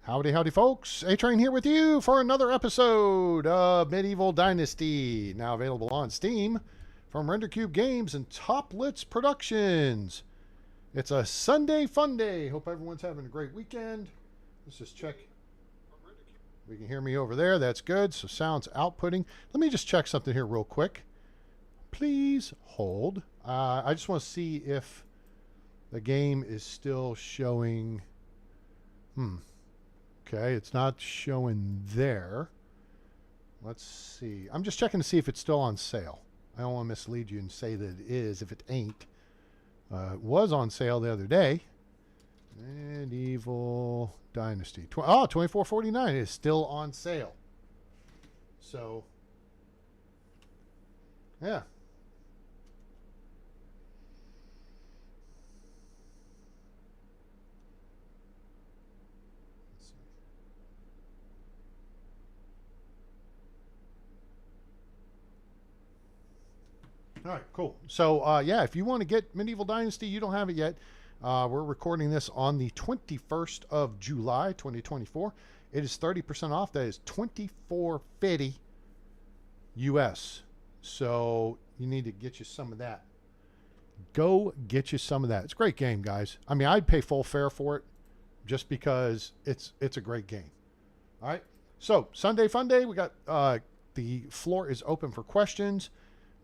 Howdy, howdy, folks. A-Train here with you for another episode of Medieval Dynasty. Now available on Steam from RenderCube Games and Toplitz Productions. It's a Sunday Funday. Hope everyone's having a great weekend. Let's just check. We can hear me over there. That's good. So sound's outputting. Let me just check something here real quick. Please hold. I just want to see if the game is still showing. Okay, it's not showing there. Let's see. I'm just checking to see if it's still on sale. I don't want to mislead you and say that it is if it ain't. It was on sale the other day. Medieval Dynasty. $24.49 is still on sale. So, yeah. All right, cool. So, yeah, if you want to get Medieval Dynasty, you don't have it yet. We're recording this on the 21st of July, 2024. It is 30% off. That is $24.50 US. So you need to get you some of that. Go get you some of that. It's a great game, guys. I mean, I'd pay full fare for it just because it's a great game. All right. So Sunday Funday, we got the floor is open for questions.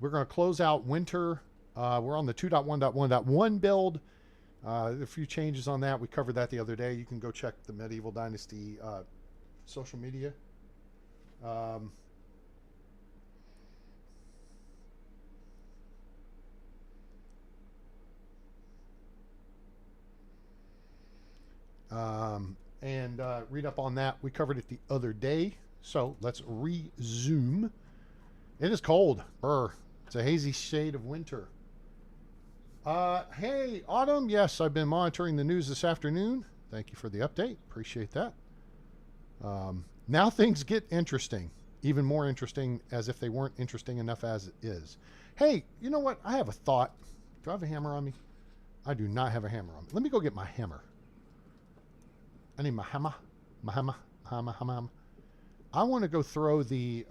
We're going to close out winter. We're on the 2.1.1.1 build. A few changes on that. We covered that the other day. You can go check the Medieval Dynasty social media. And read up on that. We covered it the other day. So let's resume. It is cold. Brr. It's a hazy shade of winter. Hey, Autumn. Yes, I've been monitoring the news this afternoon. Thank you for the update. Appreciate that. Now things get interesting. Even more interesting as if they weren't interesting enough as it is. Hey, you know what? I have a thought. Do I have a hammer on me? I do not have a hammer on me. Let me go get my hammer. I need my hammer. My hammer. Hammer. Hammer. I want to go throw the...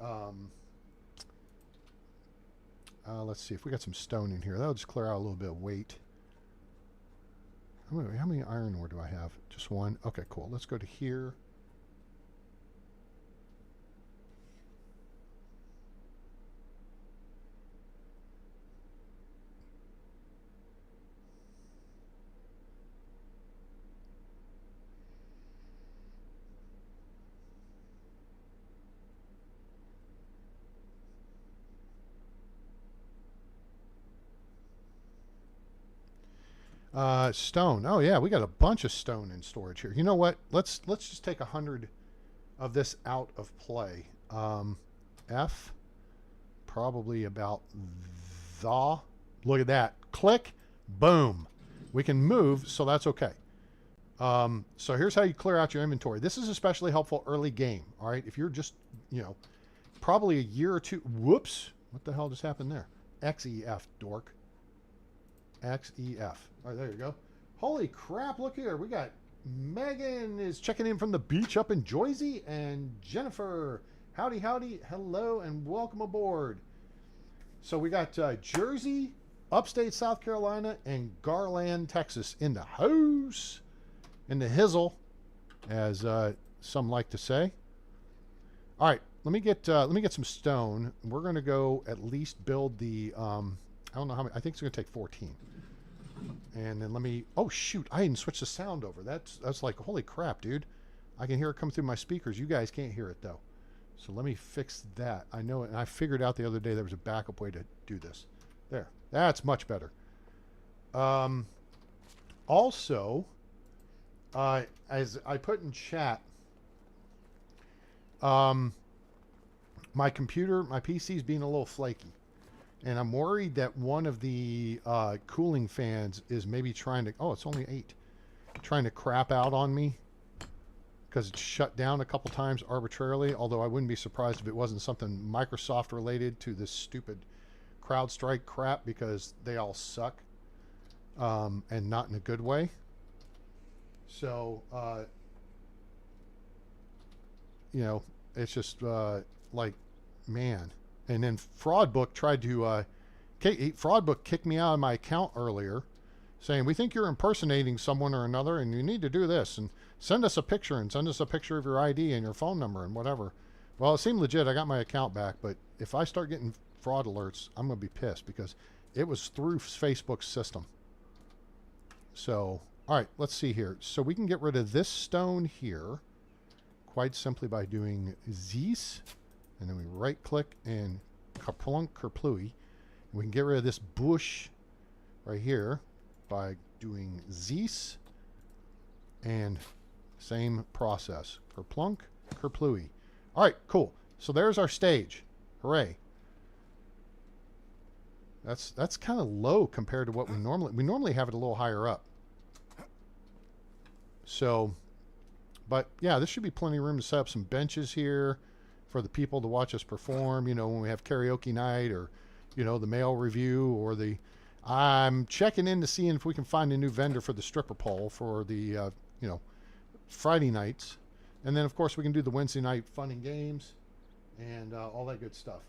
let's see if we got some stone in here. That'll just clear out a little bit of weight. How many iron ore do I have? Just one. Okay, cool. Let's go to here. Stone. Oh yeah, we got a bunch of stone in storage here. You know what? Let's just take 100 of this out of play. F, probably about the. Look at that. Click, boom. We can move, so that's okay. So here's how you clear out your inventory. This is especially helpful early game. All right, if you're just probably a year or two. Whoops! What the hell just happened there? XEF, dork. XEF. All right, there you go. Holy crap, look here. We got Megan is checking in from the beach up in Jersey, and Jennifer. Howdy, howdy. Hello, and welcome aboard. So we got Jersey, upstate South Carolina, and Garland, Texas in the house. In the hizzle, as some like to say. All right, let me get some stone. We're going to go at least build the... I don't know how many. I think it's going to take 14. And then let me... Oh, shoot. I didn't switch the sound over. That's like, holy crap, dude. I can hear it come through my speakers. You guys can't hear it, though. So let me fix that. I know it. And I figured out the other day there was a backup way to do this. There. That's much better. Also, as I put in chat, my computer, my PC is being a little flaky. And I'm worried that one of the cooling fans is maybe trying to... Oh, it's only 8. Trying to crap out on me. Because it's shut down a couple times arbitrarily. Although I wouldn't be surprised if it wasn't something Microsoft related to this stupid CrowdStrike crap. Because they all suck. And not in a good way. So, you know, it's just like, man. And then Fraudbook tried to, Fraudbook kicked me out of my account earlier, saying, we think you're impersonating someone or another, and you need to do this, and send us a picture, and send us a picture of your ID and your phone number and whatever. Well, it seemed legit. I got my account back, but if I start getting fraud alerts, I'm going to be pissed because it was through Facebook's system. So, all right, let's see here. So we can get rid of this stone here quite simply by doing this, and then we right click and kerplunk kerplooey. We can get rid of this bush right here by doing this, and same process. Kerplunk kerplooey. All right, cool. So there's our stage. Hooray. That's kind of low compared to what we normally have it a little higher up. So, but yeah, this should be plenty of room to set up some benches here for the people to watch us perform, you know, when we have karaoke night, or, you know, the mail review, or the, I'm checking in to see if we can find a new vendor for the stripper pole for the, you know, Friday nights. And then, of course, we can do the Wednesday night fun and games and all that good stuff.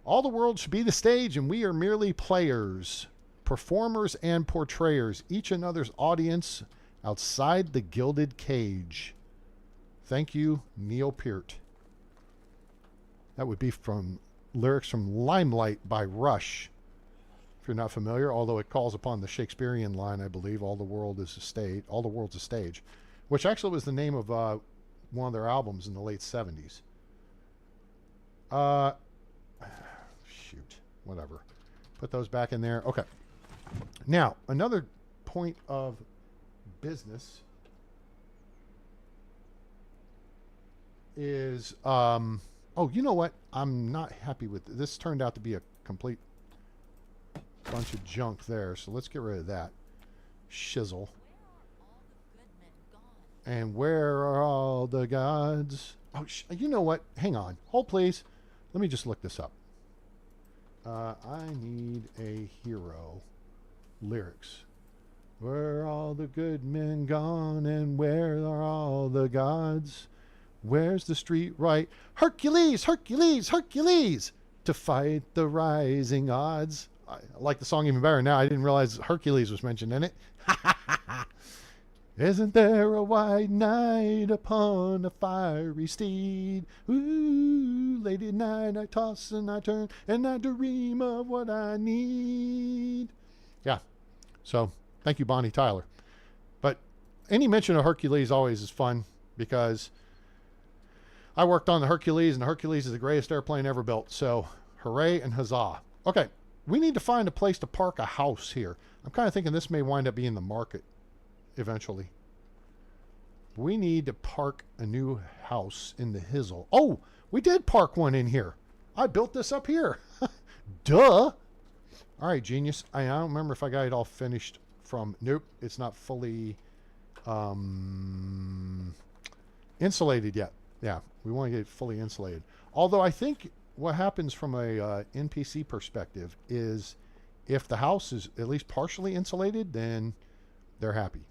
All the world should be the stage, and we are merely players, performers, and portrayers, each another's audience outside the gilded cage. Thank you, Neil Peart. That would be from lyrics from Limelight by Rush, if you're not familiar, although it calls upon the Shakespearean line, I believe, all the world is a stage, all the world's a stage, which actually was the name of one of their albums in the late 70s. Shoot, whatever. Put those back in there. Okay. Now, another point of business is, oh, you know what? I'm not happy with this. This turned out to be a complete bunch of junk there, so let's get rid of that shizzle. And where are all the gods? Oh, you know what? Hang on. Hold, please. Let me just look this up. I need a hero. Lyrics. Where are all the good men gone, and where are all the gods? Where's the street right? Hercules, Hercules, Hercules, to fight the rising odds. I like the song even better now. I didn't realize Hercules was mentioned in it. Isn't there a white knight upon a fiery steed? Ooh, late at night I toss and I turn and I dream of what I need. Yeah. So, thank you, Bonnie Tyler. But any mention of Hercules always is fun because I worked on the Hercules, and the Hercules is the greatest airplane ever built. So, hooray and huzzah. Okay, we need to find a place to park a house here. I'm kind of thinking this may wind up being the market eventually. We need to park a new house in the hizzle. Oh, we did park one in here. I built this up here. Duh. All right, genius. I don't remember if I got it all finished from... Nope, it's not fully insulated yet. Yeah, we want to get it fully insulated. Although I think what happens from a NPC perspective is if the house is at least partially insulated, then they're happy.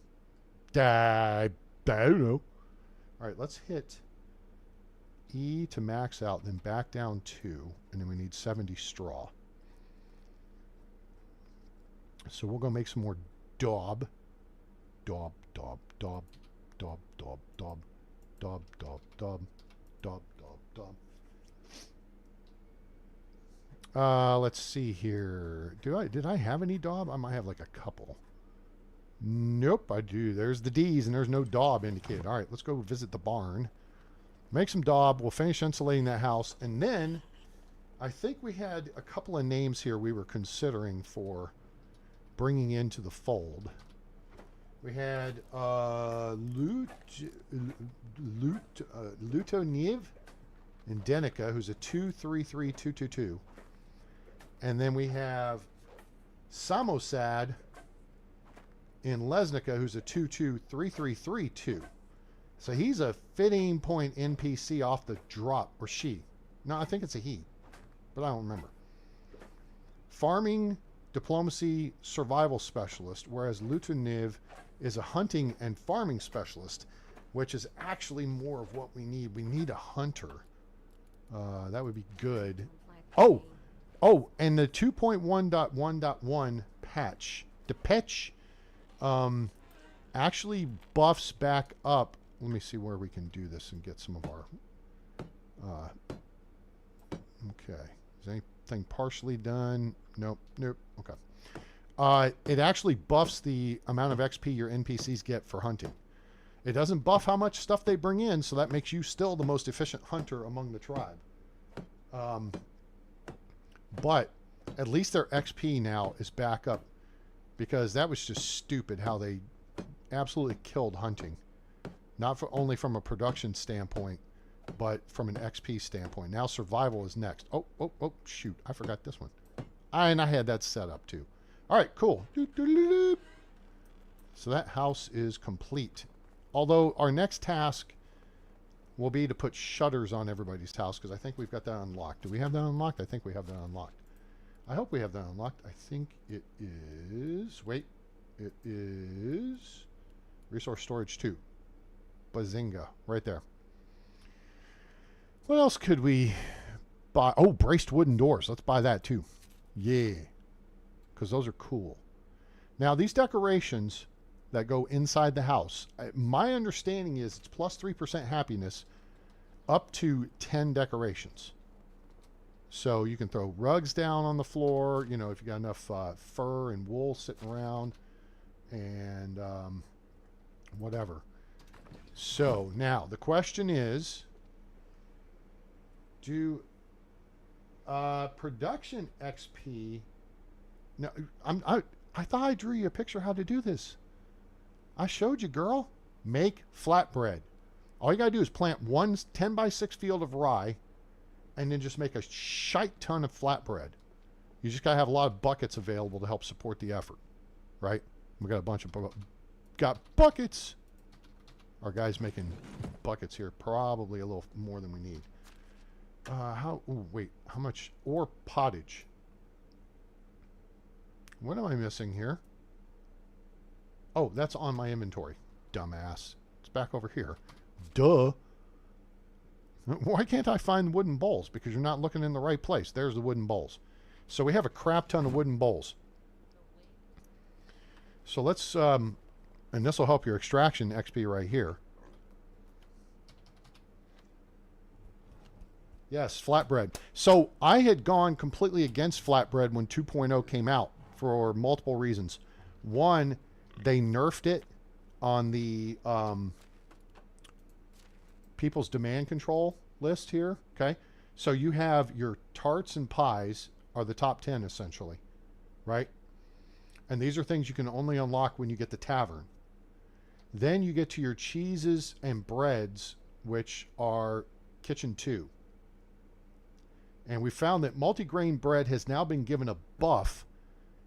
I don't know. All right, let's hit E to max out, then back down 2, and then we need 70 straw. So we'll go make some more daub. Daub, daub, daub, daub, daub, daub, daub, daub, daub, daub, daub, daub. Let's see here. Did I have any daub? I might have like a couple. Nope, I do. There's the D's and there's no daub indicated. All right, let's go visit the barn. Make some daub. We'll finish insulating that house. And then I think we had a couple of names here we were considering for bringing into the fold. We had Lutoniv in Denica, who's a 233-222. And then we have Samosad in Lesnica, who's a 22333-2. So he's a 15 point NPC off the drop, or she. No, I think it's a he, but I don't remember. Farming, diplomacy, survival specialist, whereas Lutoniv is a hunting and farming specialist. which is actually more of what we need. We need a hunter. That would be good. Oh, and the 2.1.1.1 patch, the patch, actually buffs back up. Let me see where we can do this and get some of our. Okay, is anything partially done? Nope. Okay. It actually buffs the amount of XP your NPCs get for hunting. It doesn't buff how much stuff they bring in, so that makes you still the most efficient hunter among the tribe. But at least their XP now is back up, because that was just stupid how they absolutely killed hunting. Not only from a production standpoint, but from an XP standpoint. Now survival is next. Oh, shoot. I forgot this one. And I had that set up too. All right, cool. So that house is complete. Although our next task will be to put shutters on everybody's house, because I think we've got that unlocked. Do we have that unlocked? I think we have that unlocked. I hope we have that unlocked. I think it is. Wait. It is resource storage 2. Bazinga. Right there. What else could we buy? Oh, braced wooden doors. Let's buy that too. Yeah. Because those are cool. Now, these decorations that go inside the house, my understanding is it's plus 3% happiness up to 10 decorations. So you can throw rugs down on the floor, you know, if you got enough fur and wool sitting around, and whatever. So now the question is, do production XP... No, I thought I drew you a picture how to do this. I showed you, girl. Make flatbread. All you got to do is plant one 10 by 6 field of rye, and then just make a shite ton of flatbread. You just got to have a lot of buckets available to help support the effort, right? We got a bunch of buckets. Our guy's making buckets here, probably a little more than we need. How much? Or pottage. What am I missing here? Oh, that's on my inventory. Dumbass. It's back over here. Duh. Why can't I find wooden bowls? Because you're not looking in the right place. There's the wooden bowls. So we have a crap ton of wooden bowls. So let's, and this will help your extraction XP right here. Yes, flatbread. So I had gone completely against flatbread when 2.0 came out for multiple reasons. One, they nerfed it on the people's demand control list here. Okay. So you have your tarts and pies are the top 10 essentially, right? And these are things you can only unlock when you get the tavern. Then you get to your cheeses and breads, which are kitchen 2. And we found that multigrain bread has now been given a buff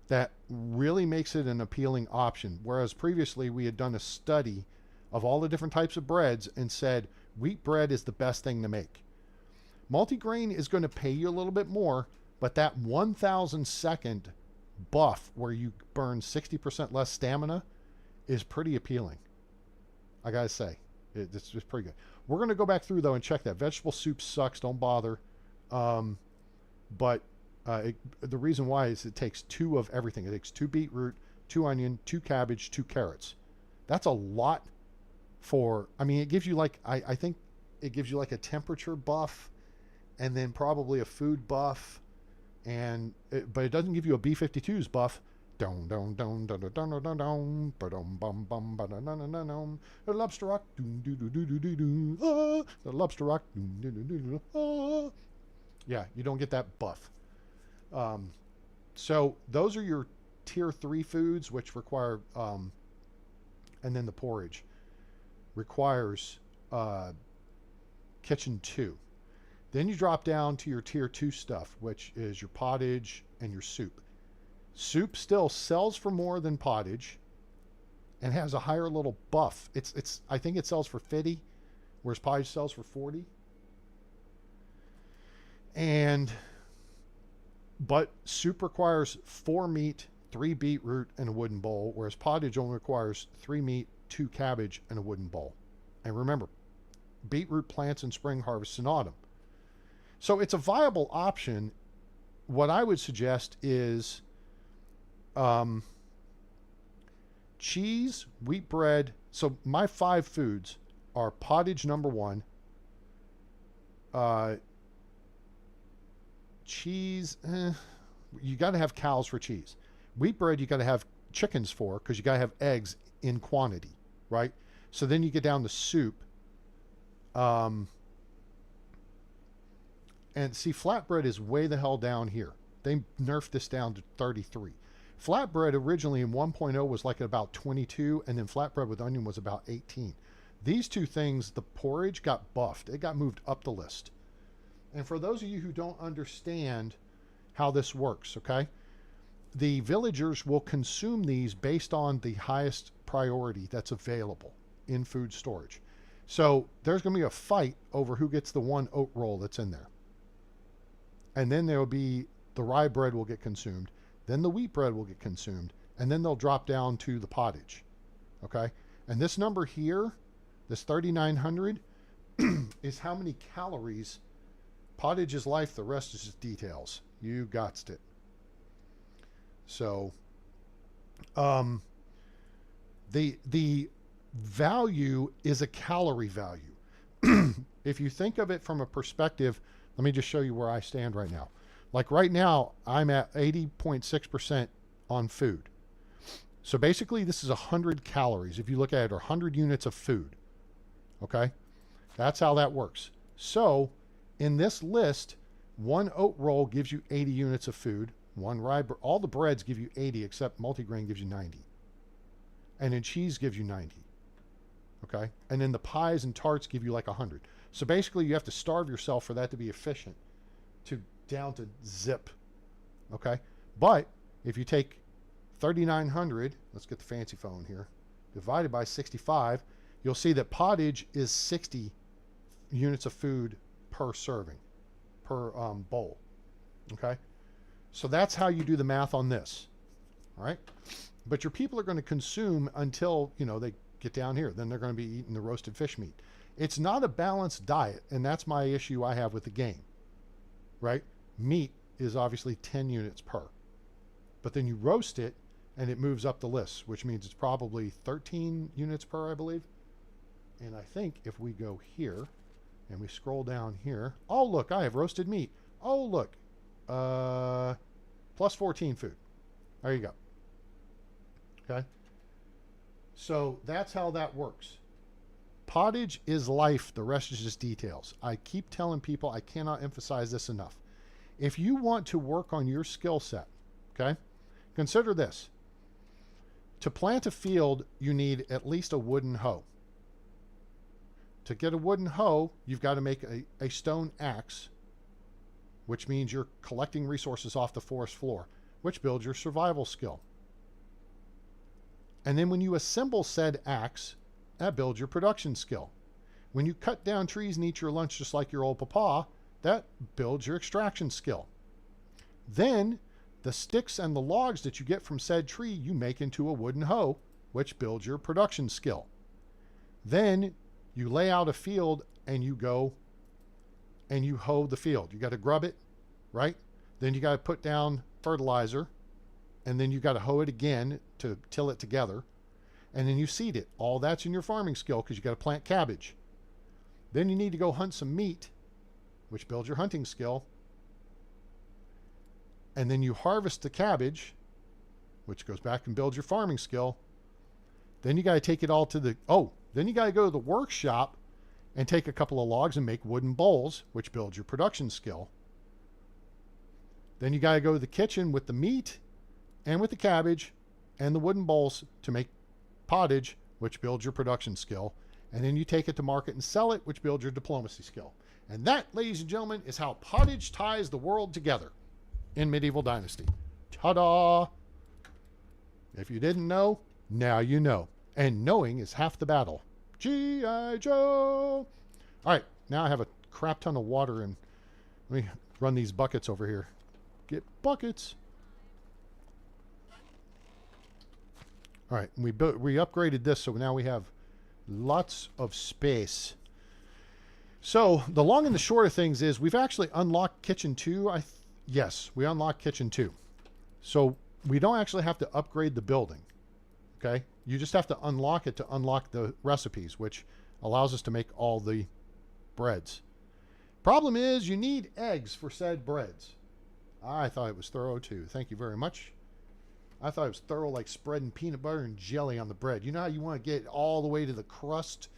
that really makes it an appealing option. Whereas previously we had done a study of all the different types of breads and said wheat bread is the best thing to make. Multigrain is going to pay you a little bit more, but that 1,000 second buff where you burn 60% less stamina is pretty appealing. I gotta say, it's just pretty good. We're going to go back through though and check that. Vegetable soup sucks, don't bother. But the reason why is it takes 2 of everything. It takes 2 beetroot, 2 onion, 2 cabbage, 2 carrots. That's a lot for, I mean, it gives you like, I think it gives you like a temperature buff and then probably a food buff, and but it doesn't give you a B-52's buff. Don don don don don don don don bum bum bum ba don don don don. The lobster rock, do do do do do do. The lobster rock, do do do do do. Yeah, you don't get that buff. So those are your tier 3 foods, which require, and then the porridge requires kitchen 2. Then you drop down to your tier 2 stuff, which is your pottage and your soup. Soup still sells for more than pottage and has a higher little buff. It's I think it sells for 50, whereas pottage sells for 40. But soup requires 4 meat, 3 beetroot, and a wooden bowl, whereas pottage only requires 3 meat, 2 cabbage, and a wooden bowl. And remember, beetroot plants in spring, harvests in autumn. So it's a viable option. What I would suggest is cheese, wheat bread. So my 5 foods are pottage number 1, cheese, you got to have cows for cheese. Wheat bread you got to have chickens for, because you got to have eggs in quantity, right? So then you get down to soup. And see, flatbread is way the hell down here. They nerfed this down to 33. Flatbread originally in 1.0 was like about 22, and then flatbread with onion was about 18. These two things, the porridge got buffed. It got moved up the list. And for those of you who don't understand how this works, okay, the villagers will consume these based on the highest priority that's available in food storage. So there's going to be a fight over who gets the 1 oat roll that's in there. And then there will be the rye bread will get consumed. Then the wheat bread will get consumed. And then they'll drop down to the pottage. Okay? And this number here, this 3,900, is how many calories. Pottage is life, the rest is just details. You gotst it. So, the value is a calorie value. If you think of it from a perspective, let me just show you where I stand right now. Like right now, I'm at 80.6% on food. So basically, this is 100 calories. If you look at it, or 100 units of food. Okay? That's how that works. So, in this list, 1 oat roll gives you 80 units of food. 1 rye, all the breads give you 80, except multigrain gives you 90. And then cheese gives you 90. Okay? And then the pies and tarts give you like 100. So basically, you have to starve yourself for that to be efficient, to down to zip. Okay? But if you take 3,900, let's get the fancy phone here, divided by 65, you'll see that pottage is 60 units of food per serving, per bowl. Okay? So that's how you do the math on this. All right? But your people are going to consume until, you know, they get down here. Then they're going to be eating the roasted fish meat. It's not a balanced diet, and that's my issue I have with the game. Right? Meat is obviously 10 units per. But then you roast it, and it moves up the list, which means it's probably 13 units per, I believe. And I think if we go here, and we scroll down here, oh, look, I have roasted meat. Oh, look, plus 14 food. There you go. Okay? So that's how that works. Pottage is life. The rest is just details. I keep telling people, I cannot emphasize this enough. If you want to work on your skill set, okay, consider this. To plant a field, you need at least a wooden hoe. To get a wooden hoe, you've got to make a stone axe, which means you're collecting resources off the forest floor, which builds your survival skill. And then when you assemble said axe, that builds your production skill. When you cut down trees and eat your lunch just like your old papa, that builds your extraction skill. Then the sticks and the logs that you get from said tree, you make into a wooden hoe, which builds your production skill. Then you lay out a field and you go and you hoe the field. You got to grub it, right? Then you got to put down fertilizer, and then you got to hoe it again to till it together. And then you seed it. All that's in your farming skill, because you got to plant cabbage. Then you need to go hunt some meat, which builds your hunting skill. And then you harvest the cabbage, which goes back and builds your farming skill. Then you got to take it all to the, then you got to go to the workshop and take a couple of logs and make wooden bowls, which builds your production skill. Then you got to go to the kitchen with the meat and with the cabbage and the wooden bowls to make pottage, which builds your production skill. And then you take it to market and sell it, which builds your diplomacy skill. And that, ladies and gentlemen, is how pottage ties the world together in Medieval Dynasty. Ta-da! If you didn't know, now you know. And knowing is half the battle. G.I. Joe! All right, now I have a crap ton of water, and let me run these buckets over here. Get buckets. All right, we upgraded this, so now we have Lots of space. So the long and the short of things is we've actually unlocked kitchen 2. Yes, we unlocked kitchen 2. So we don't actually have to upgrade the building. Okay? You just have to unlock it to unlock the recipes, which allows us to make all the breads. Problem is you need eggs for said breads. I thought it was thorough too. Thank you very much. I thought it was thorough, like spreading peanut butter and jelly on the bread. You know how you want to get all the way to the crust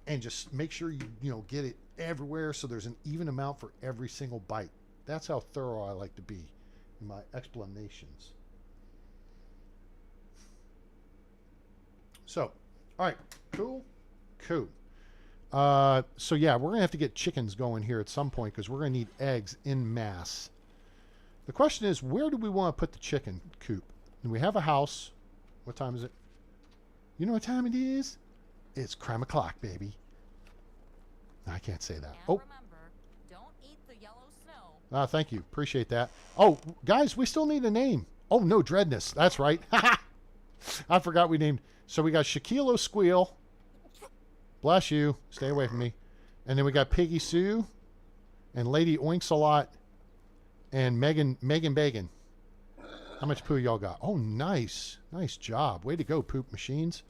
and just make sure you get it everywhere so there's an even amount for every single bite. That's how thorough I like to be in my explanations. So, all right, cool. So yeah, we're gonna have to get chickens going here at some point because we're gonna need eggs in mass. The question is, where do we want to put the chicken coop? And we have a house. What time is it? You know what time it is? It's crime o'clock, baby. I can't say that. And remember, don't eat the yellow snow. Ah, thank you. Appreciate that. Oh, guys, we still need a name. Oh, no, Dreadness. That's right. I forgot we named. So we got Shaquille O'Squeal. Bless you. Stay away from me. And then we got Piggy Sue and Lady Oinks a Lot and Megan Bacon. How much poo y'all got? Oh, nice. Nice job. Way to go, poop machines.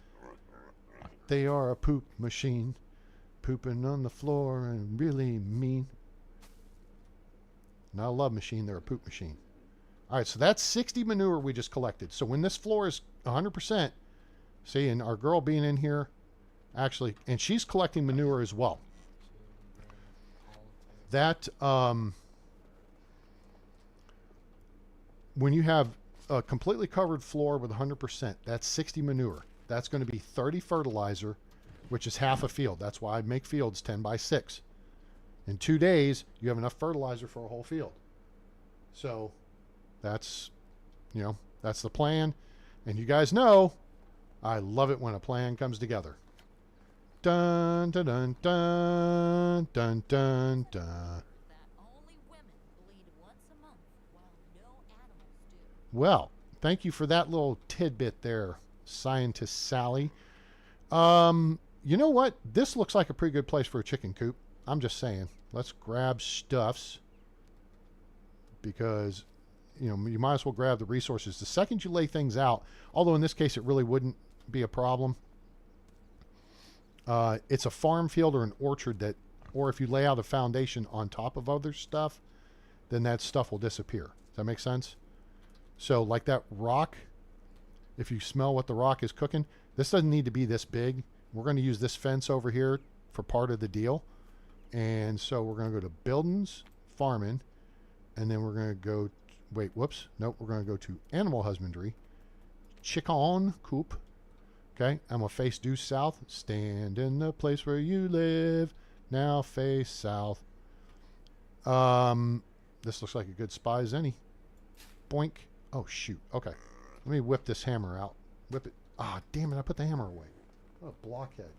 They are a poop machine. Pooping on the floor and really mean. Not a love machine. They're a poop machine. All right, so that's 60 manure we just collected. So when this floor is 100%, see, and our girl being in here, actually, and she's collecting manure as well. That, when you have a completely covered floor with 100%, that's 60 manure. That's going to be 30 fertilizer, which is half a field. That's why I make fields 10 by 6. In 2 days, you have enough fertilizer for a whole field. So that's, that's the plan. And you guys know, I love it when a plan comes together. Dun, dun, dun, dun, dun, dun, dun. Well, thank you for that little tidbit there, Scientist Sally. You know what? This looks like a pretty good place for a chicken coop. I'm just saying. Let's grab stuffs because, you might as well grab the resources. The second you lay things out, although in this case it really wouldn't be a problem. It's a farm field or an orchard or if you lay out a foundation on top of other stuff, then that stuff will disappear. Does that make sense? So like that rock, if you smell what the rock is cooking, this doesn't need to be this big. We're going to use this fence over here for part of the deal. And so we're going to go to buildings, farming, and then we're going to go, we're going to go to animal husbandry, chicken coop. Okay, I'm going to face due south. Stand in the place where you live. Now face south. This looks like a good spot as any. Boink. Oh, shoot. Okay. Let me whip this hammer out. Whip it. Ah, damn it. I put the hammer away. What a blockhead.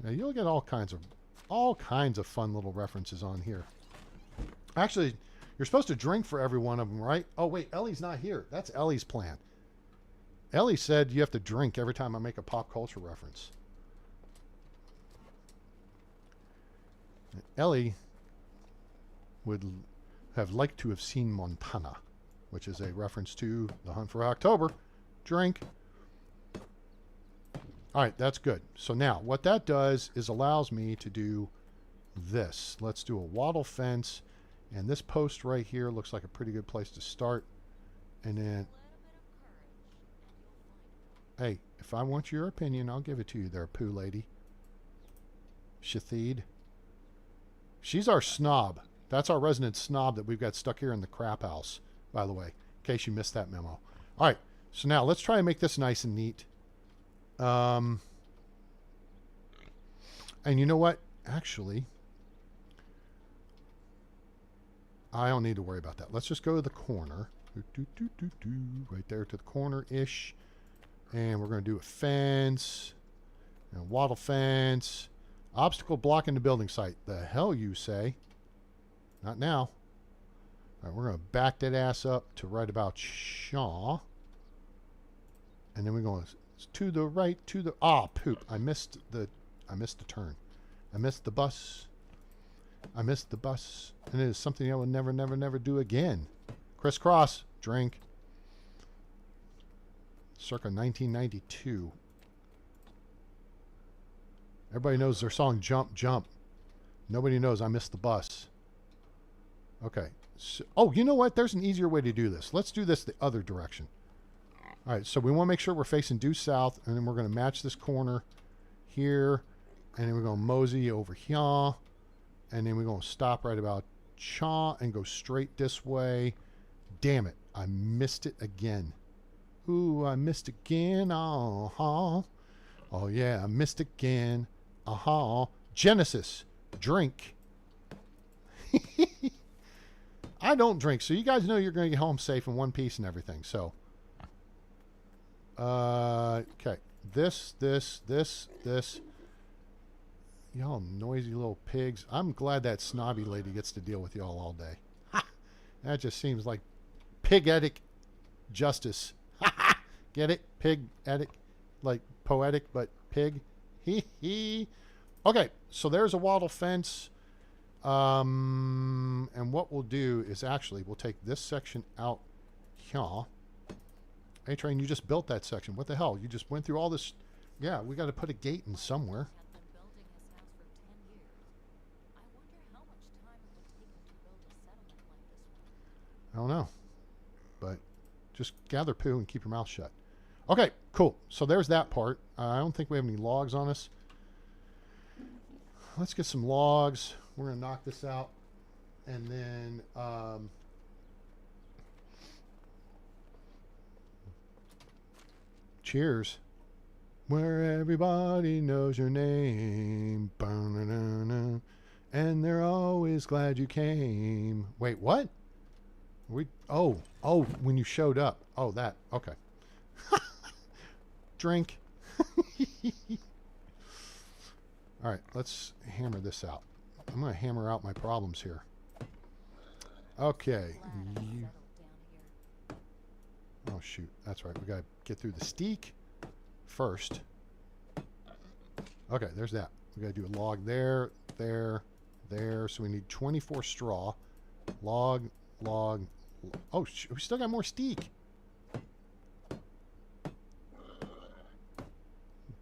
Now, you'll get all kinds of fun little references on here. Actually, you're supposed to drink for every one of them, right? Oh, wait. Ellie's not here. That's Ellie's plan. Ellie said you have to drink every time I make a pop culture reference. Ellie would have liked to have seen Montana, which is a reference to The Hunt for October. Drink. All right, that's good. So now what that does is allows me to do this. Let's do a wattle fence, and this post right here looks like a pretty good place to start. And then, hey, if I want your opinion, I'll give it to you there, poo lady. Shathid. She's our snob. That's our resident snob that we've got stuck here in the crap house, by the way, in case you missed that memo. All right, so now let's try and make this nice and neat. And you know what? Actually, I don't need to worry about that. Let's just go to the corner. Right there to the corner-ish. And we're going to do a fence. And a wattle fence. Obstacle blocking the building site. The hell you say? Not now. All right, we're going to back that ass up to right about Shaw. And then we're going to the right, to the... Ah, poop. I missed the turn. I missed the bus. I missed the bus. And it is something I will never, never, never do again. Crisscross. Drink. Circa 1992. Everybody knows their song Jump, Jump. Nobody knows I missed the bus. Okay. So, oh, you know what? There's an easier way to do this. Let's do this the other direction. All right, so we want to make sure we're facing due south, and then we're going to match this corner here, and then we're going to mosey over here, and then we're going to stop right about cha and go straight this way. Damn it, I missed it again. Ooh, I missed again. Oh yeah, I missed again. Genesis, drink. I don't drink, so you guys know you're going to get home safe in one piece and everything. So, okay, this. Y'all noisy little pigs. I'm glad that snobby lady gets to deal with y'all all day. Ha! That just seems like pig-etic justice. Get it? Pig-etic, like poetic, but pig. Hee hee. Okay, so there's a wattle fence. And what we'll do is actually we'll take this section out here. Hey, Train, you just built that section. What the hell? You just went through all this. Yeah, we got to put a gate in somewhere. I don't know. But just gather poo and keep your mouth shut. Okay, cool. So there's that part. I don't think we have any logs on us. Let's get some logs. We're going to knock this out. And then cheers. Where everybody knows your name. And they're always glad you came. Wait, what? Oh, when you showed up. Oh, that. Okay. Drink. All right, let's hammer this out. I'm going to hammer out my problems here. Okay. Oh, shoot. That's right. We got to get through the steak first. Okay, there's that. We got to do a log there, there, there. So we need 24 straw. Log. Oh, we still got more steak.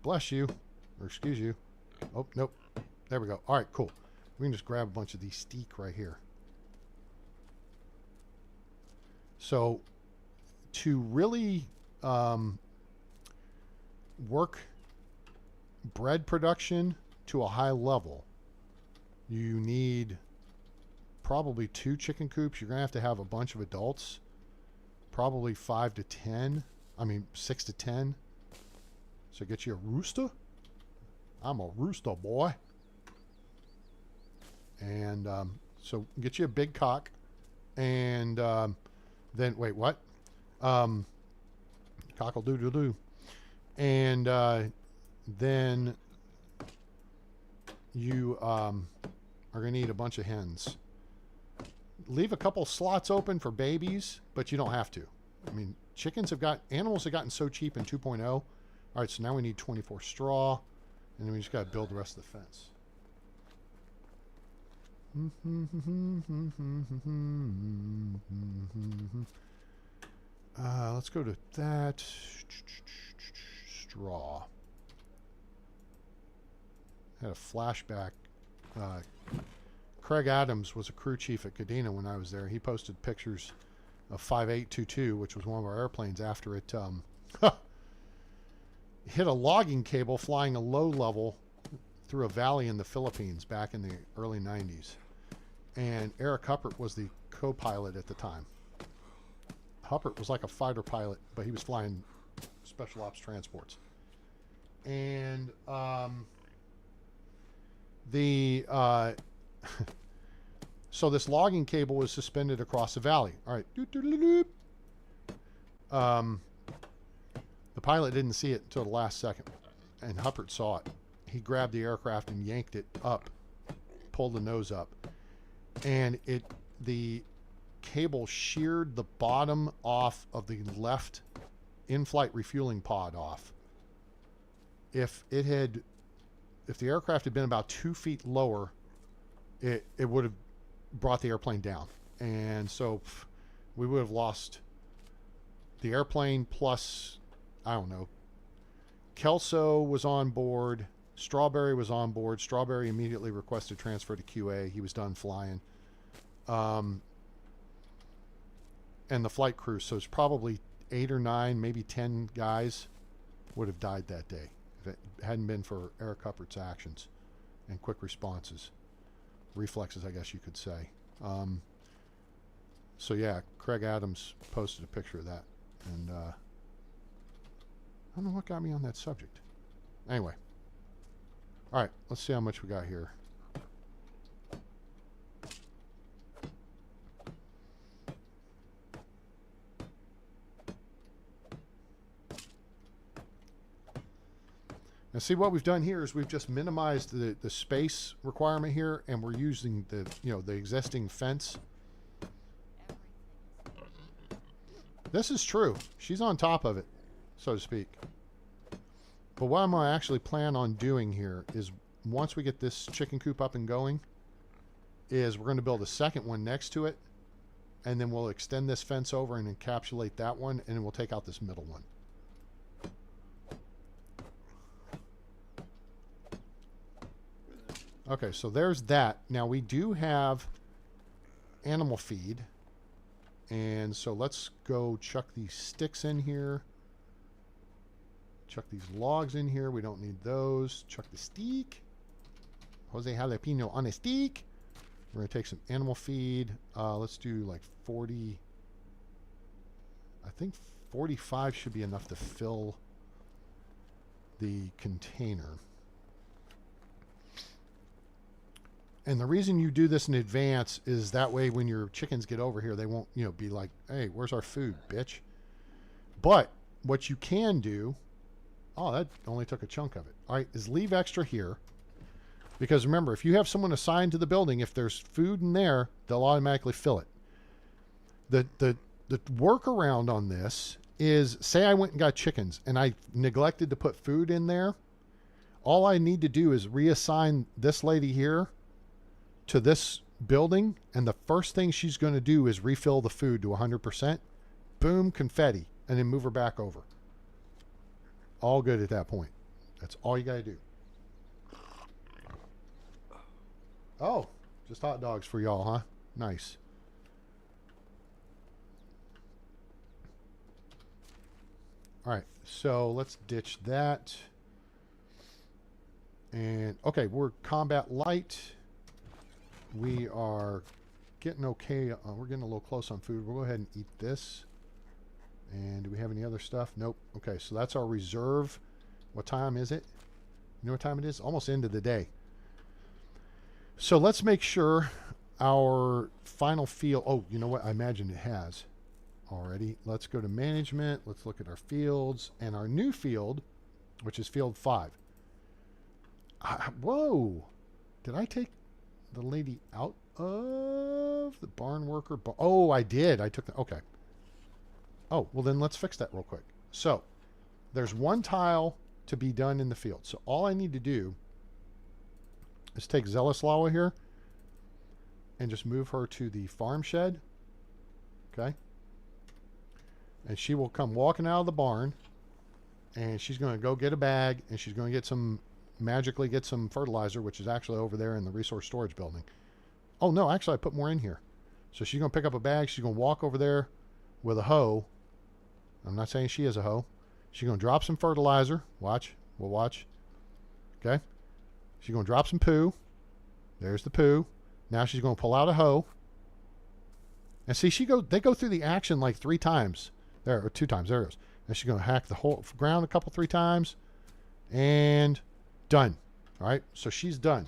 Bless you. Or excuse you. Oh, nope. There we go. All right, cool. We can just grab a bunch of these steak right here. So to really work bread production to a high level, you need probably 2 chicken coops. You're going to have a bunch of adults, probably 5 to 10. I mean, 6 to 10. So get you a rooster. I'm a rooster boy. And so get you a big cock. And then, wait, what? Cockle-doo-doo-doo. And then you are going to need a bunch of hens. Leave a couple slots open for babies, but you don't have to. I mean, animals have gotten so cheap in 2.0. All right, so now we need 24 straw, and then we just got to build the rest of the fence. Let's go to that. Straw. I had a flashback. Craig Adams was a crew chief at Kadena when I was there. He posted pictures of 5822, which was one of our airplanes, after it hit a logging cable flying a low level through a valley in the Philippines back in the early 90s. And Eric Huppert was the co-pilot at the time. Huppert was like a fighter pilot, but he was flying special ops transports. And so this logging cable was suspended across the valley. All right. The pilot didn't see it until the last second, and Huppert saw it. He grabbed the aircraft and yanked it up, pulled the nose up, and the cable sheared the bottom off of the left in-flight refueling pod off. If the aircraft had been about 2 feet lower, it would have brought the airplane down. And so we would have lost the airplane plus, I don't know, Kelso was on board, Strawberry was on board. Strawberry immediately requested transfer to QA. He was done flying. And the flight crew, so it's probably 8 or 9, maybe 10 guys would have died that day if it hadn't been for Eric Huppert's actions and quick responses. Reflexes, I guess you could say. So yeah, Craig Adams posted a picture of that. And I don't know what got me on that subject. Anyway. All right, let's see how much we got here. And see, what we've done here is we've just minimized the space requirement here, and we're using the existing fence. This is true. She's on top of it, so to speak. But what I'm going to actually plan on doing here is once we get this chicken coop up and going, is we're going to build a second one next to it, and then we'll extend this fence over and encapsulate that one, and then we'll take out this middle one. Okay, so there's that. Now we do have animal feed. And so let's go chuck these sticks in here. Chuck these logs in here. We don't need those. Chuck the steak. Jose Jalapeno on a steak. We're going to take some animal feed. Let's do like 40. I think 45 should be enough to fill the container. And the reason you do this in advance is that way when your chickens get over here, they won't, be like, hey, where's our food, bitch? But what you can do, oh, that only took a chunk of it. All right, is leave extra here. Because remember, if you have someone assigned to the building, if there's food in there, they'll automatically fill it. The workaround on this is, say I went and got chickens and I neglected to put food in there. All I need to do is reassign this lady here to this building, and the first thing she's going to do is refill the food to 100%. Boom, confetti, and then move her back over. All good at that point. That's all you got to do. Oh, just hot dogs for y'all, huh? Nice. All right, so let's ditch that. And, okay, we're combat light. We are getting okay. We're getting a little close on food. We'll go ahead and eat this. And do we have any other stuff? Nope. Okay, so that's our reserve. What time is it? You know what time it is? Almost end of the day. So let's make sure our final field. Oh, you know what? I imagine it has already. Let's go to management. Let's look at our fields. And our new field, which is field 5. Whoa. Did I take the lady out of the barn worker? Oh, I did. I took the... Okay. Oh, well then let's fix that real quick. So, there's one tile to be done in the field. So all I need to do is take Zelislawa here and just move her to the farm shed. Okay? And she will come walking out of the barn, and she's going to go get a bag, and she's going to get some... magically get some fertilizer, which is actually over there in the resource storage building. Oh no, actually I put more in here. So she's going to pick up a bag. She's going to walk over there with a hoe. I'm not saying she is a hoe. She's going to drop some fertilizer. Watch. We'll watch. Okay. She's going to drop some poo. There's the poo. Now she's going to pull out a hoe. And see, they go through the action like 3 times. There, or 2 times. There it goes. And she's going to hack the whole ground a couple, 3 times. And... done. All right, so she's done.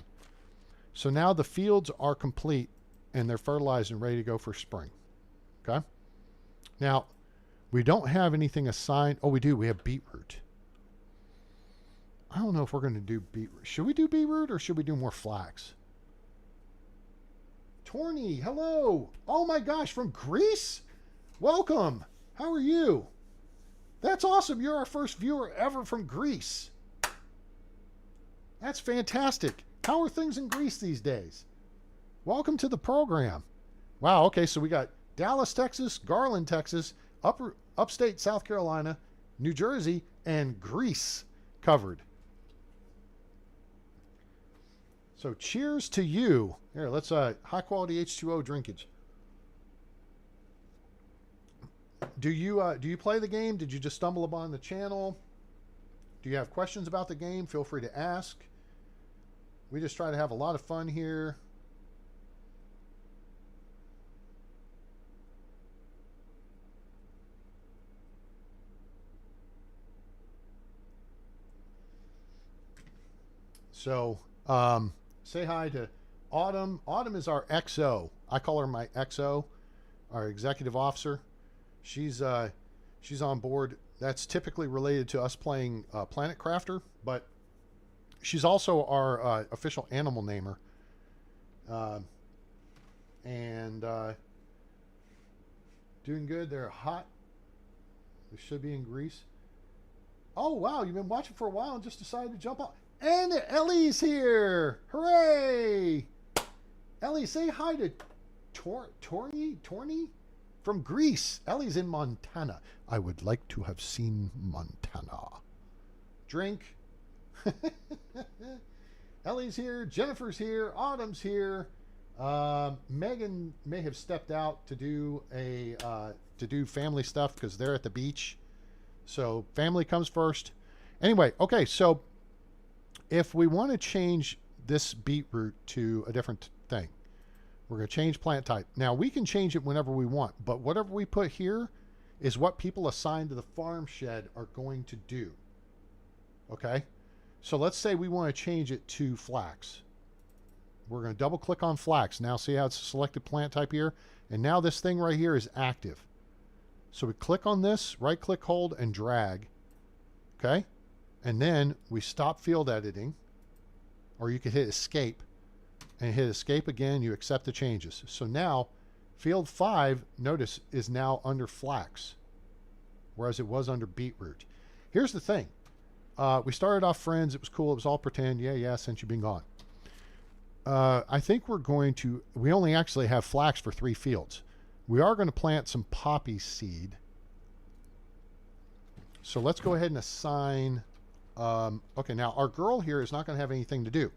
So now the fields are complete and they're fertilized and ready to go for spring. Okay. Now, we don't have anything assigned. Oh, we do. We have beetroot. I don't know if we're going to do beetroot. Should we do beetroot or should we do more flax? Torny, hello. Oh my gosh, from Greece? Welcome. How are you? That's awesome. You're our first viewer ever from Greece. That's fantastic. How are things in Greece these days? Welcome to the program. Wow, okay, so we got Dallas, Texas, Garland, Texas, upstate South Carolina, New Jersey, and Greece covered. So cheers to you. Here, let's high quality H2O drinkage. Do you play the game? Did you just stumble upon the channel? Do you have questions about the game? Feel free to ask. We just try to have a lot of fun here. So, say hi to Autumn. Autumn is our XO. I call her my XO, our executive officer. She's on board. That's typically related to us playing Planet Crafter, but she's also our official animal namer. And doing good. They're hot. They should be in Greece. Oh, wow. You've been watching for a while and just decided to jump on. And Ellie's here. Hooray. Ellie, say hi to Torny from Greece. Ellie's in Montana. I would like to have seen Montana. Drink. Ellie's here. Jennifer's here. Autumn's here. Megan may have stepped out to do family stuff because they're at the beach. So family comes first. Anyway, okay, so if we want to change this beetroot to a different thing, we're going to change plant type. Now, we can change it whenever we want, but whatever we put here is what people assigned to the farm shed are going to do. Okay? So let's say we want to change it to flax. We're going to double click on flax. Now see how it's a selected plant type here? And now this thing right here is active. So we click on this, right click, hold, and drag. Okay? And then we stop field editing, or you could hit escape and hit escape again. You accept the changes. So now field 5, notice, is now under flax, whereas it was under beetroot. Here's the thing. We started off friends. It was cool. It was all pretend. Yeah, since you've been gone. I think we only actually have flax for 3 fields. We are going to plant some poppy seed. So let's go ahead and assign. Okay, now our girl here is not going to have anything to do.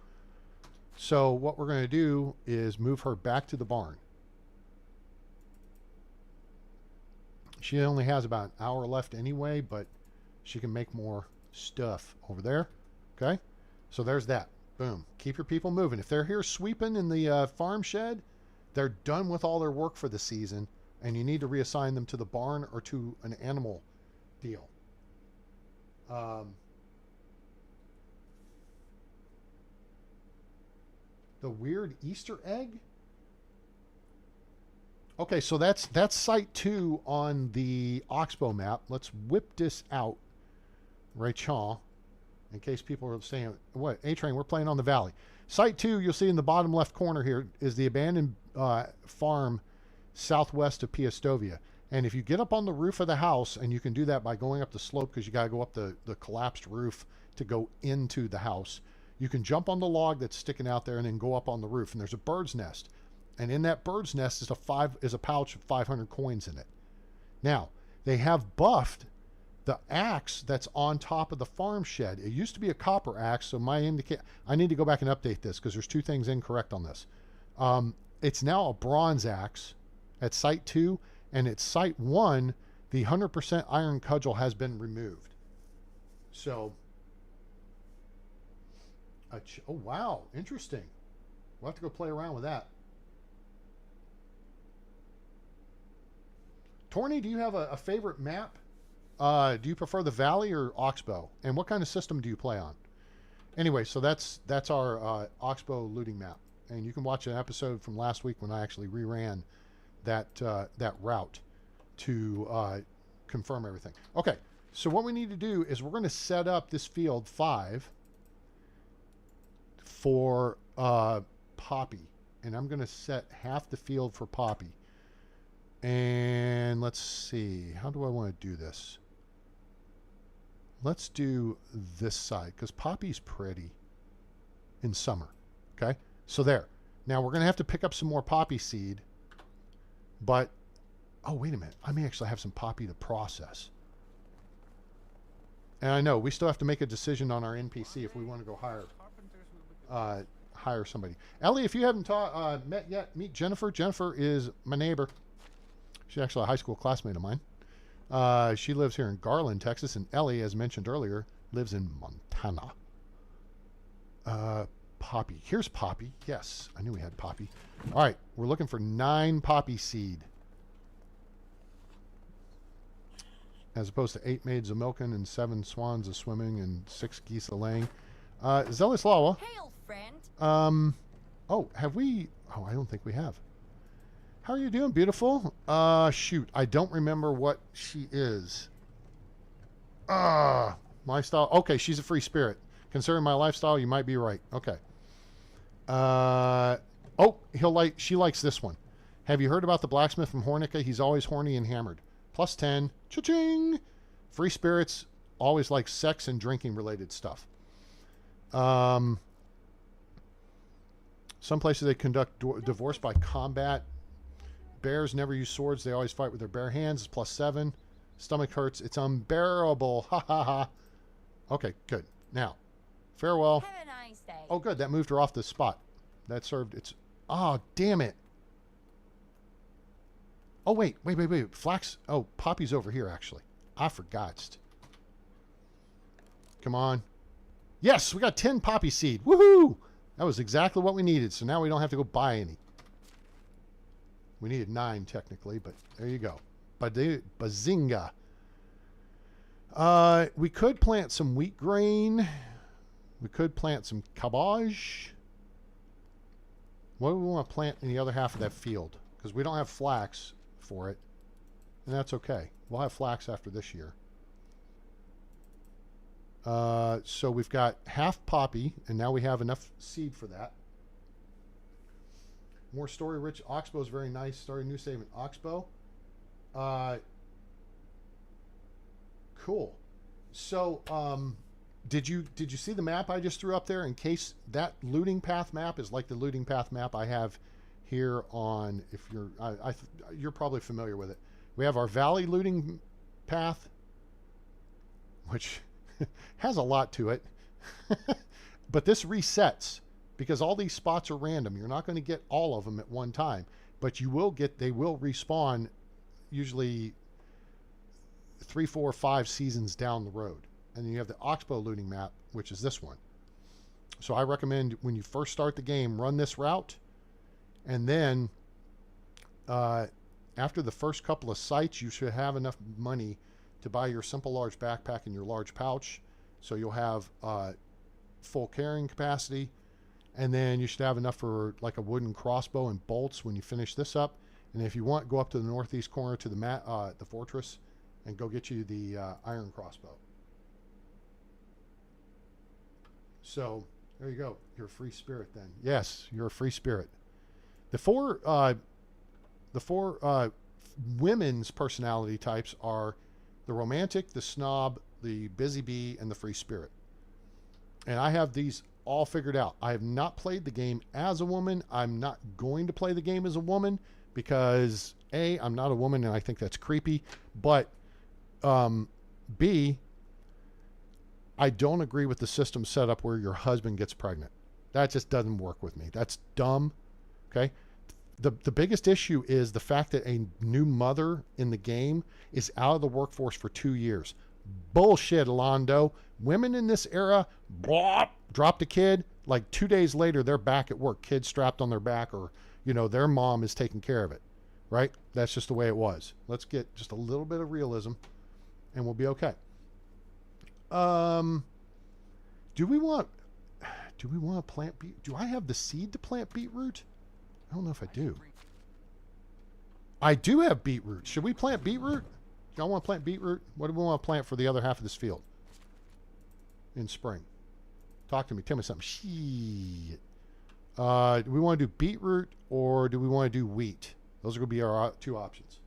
So what we're going to do is move her back to the barn. She only has about an hour left anyway, but she can make more stuff over there. Okay, so there's that. Boom. Keep your people moving. If they're here sweeping in the farm shed, they're done with all their work for the season, and you need to reassign them to the barn or to an animal deal. The weird Easter egg? Okay, so that's site 2 on the Oxbow map. Let's whip this out. Rachel, in case people are saying, what, A-Train, we're playing on the valley. Site 2, you'll see in the bottom left corner here, is the abandoned farm southwest of Piastovia. And if you get up on the roof of the house, and you can do that by going up the slope because you got to go up the collapsed roof to go into the house, you can jump on the log that's sticking out there and then go up on the roof. And there's a bird's nest. And in that bird's nest is a pouch of 500 coins in it. Now, they have buffed the axe that's on top of the farm shed. It used to be a copper axe, so I need to go back and update this because there's 2 things incorrect on this. It's now a bronze axe at Site 2, and at Site 1, the 100% iron cudgel has been removed. So, oh wow, interesting. We'll have to go play around with that. Torny, do you have a favorite map? Do you prefer the Valley or Oxbow? And what kind of system do you play on? Anyway, so that's our Oxbow looting map. And you can watch an episode from last week when I actually reran that route to confirm everything. Okay, so what we need to do is we're going to set up this field 5 for Poppy. And I'm going to set half the field for Poppy. And let's see, how do I want to do this? let's do this side because poppy's pretty in summer. Okay, so there. Now we're going to have to pick up some more poppy seed, but oh, wait a minute. I may actually have some poppy to process. And I know we still have to make a decision on our NPC if we want to go hire somebody. Ellie, if you haven't met yet, meet Jennifer. Jennifer is my neighbor. She's actually a high school classmate of mine. She lives here in Garland, Texas, and Ellie, as mentioned earlier, lives in Montana. Poppy. Here's Poppy. Yes, I knew we had Poppy. All right, we're looking for 9 poppy seed. As opposed to 8 maids a milking and 7 swans a swimming and 6 geese a laying. Zelislawa. Hail, friend. Oh, have we? Oh, I don't think we have. How are you doing, beautiful? Shoot, I don't remember what she is. My style. Okay, she's a free spirit. Considering my lifestyle, you might be right. Okay. Oh, she likes this one. Have you heard about the blacksmith from Hornica? He's always horny and hammered. Plus 10. Cha-ching! Free spirits always like sex and drinking related stuff. Some places they conduct divorce by combat. Bears never use swords. They always fight with their bare hands. It's plus 7. Stomach hurts. It's unbearable. Ha ha ha. Okay, good. Now, farewell. Have a nice day. Oh, good. That moved her off the spot. That served its... Oh, damn it. Oh, wait. Flax... Oh, Poppy's over here, actually. I forgot. Come on. Yes, we got 10 poppy seed. Woohoo! That was exactly what we needed, so now we don't have to go buy any. We needed 9, technically, but there you go. Bazinga. We could plant some wheat grain. We could plant some cabbage. What do we want to plant in the other half of that field? Because we don't have flax for it. And that's okay. We'll have flax after this year. So we've got half poppy, and now we have enough seed for that. More story-rich. Oxbow is very nice. Story New Statement. Oxbow. Cool. So, did you see the map I just threw up there? In case that looting path map is like the looting path map I have here on. If you're, you're probably familiar with it. We have our valley looting path, which has a lot to it, but this resets because all these spots are random. You're not going to get all of them at one time, but you will get. They will respawn usually 3, 4, 5 seasons down the road. And then you have the Oxbow looting map, which is this one. So I recommend when you first start the game, run this route. And then after the first couple of sites, you should have enough money to buy your simple large backpack and your large pouch. So you'll have full carrying capacity. And then you should have enough for like a wooden crossbow and bolts when you finish this up. And if you want, go up to the northeast corner to the fortress and go get you the iron crossbow. So there you go. You're a free spirit then. Yes, you're a free spirit. The four women's personality types are the romantic, the snob, the busy bee, and the free spirit. And I have these all figured out. I have not played the game as a woman. I'm not going to play the game as a woman because A, I'm not a woman and I think that's creepy. But B, I don't agree with the system set up where your husband gets pregnant. That just doesn't work with me. That's dumb. Okay. The biggest issue is the fact that a new mother in the game is out of the workforce for 2 years. Bullshit, Alondo. Women in this era, blah, dropped a kid. Like 2 days later, they're back at work. Kids strapped on their back, or, you know, their mom is taking care of it. Right? That's just the way it was. Let's get just a little bit of realism, and we'll be okay. Do we want to plant beet? Do I have the seed to plant beetroot? I don't know if I do. I do have beetroot. Should we plant beetroot? Y'all want to plant beetroot? What do we want to plant for the other half of this field in spring? Talk to me. Tell me something. Shit. Do we want to do beetroot or do we want to do wheat? Those are going to be our 2 options.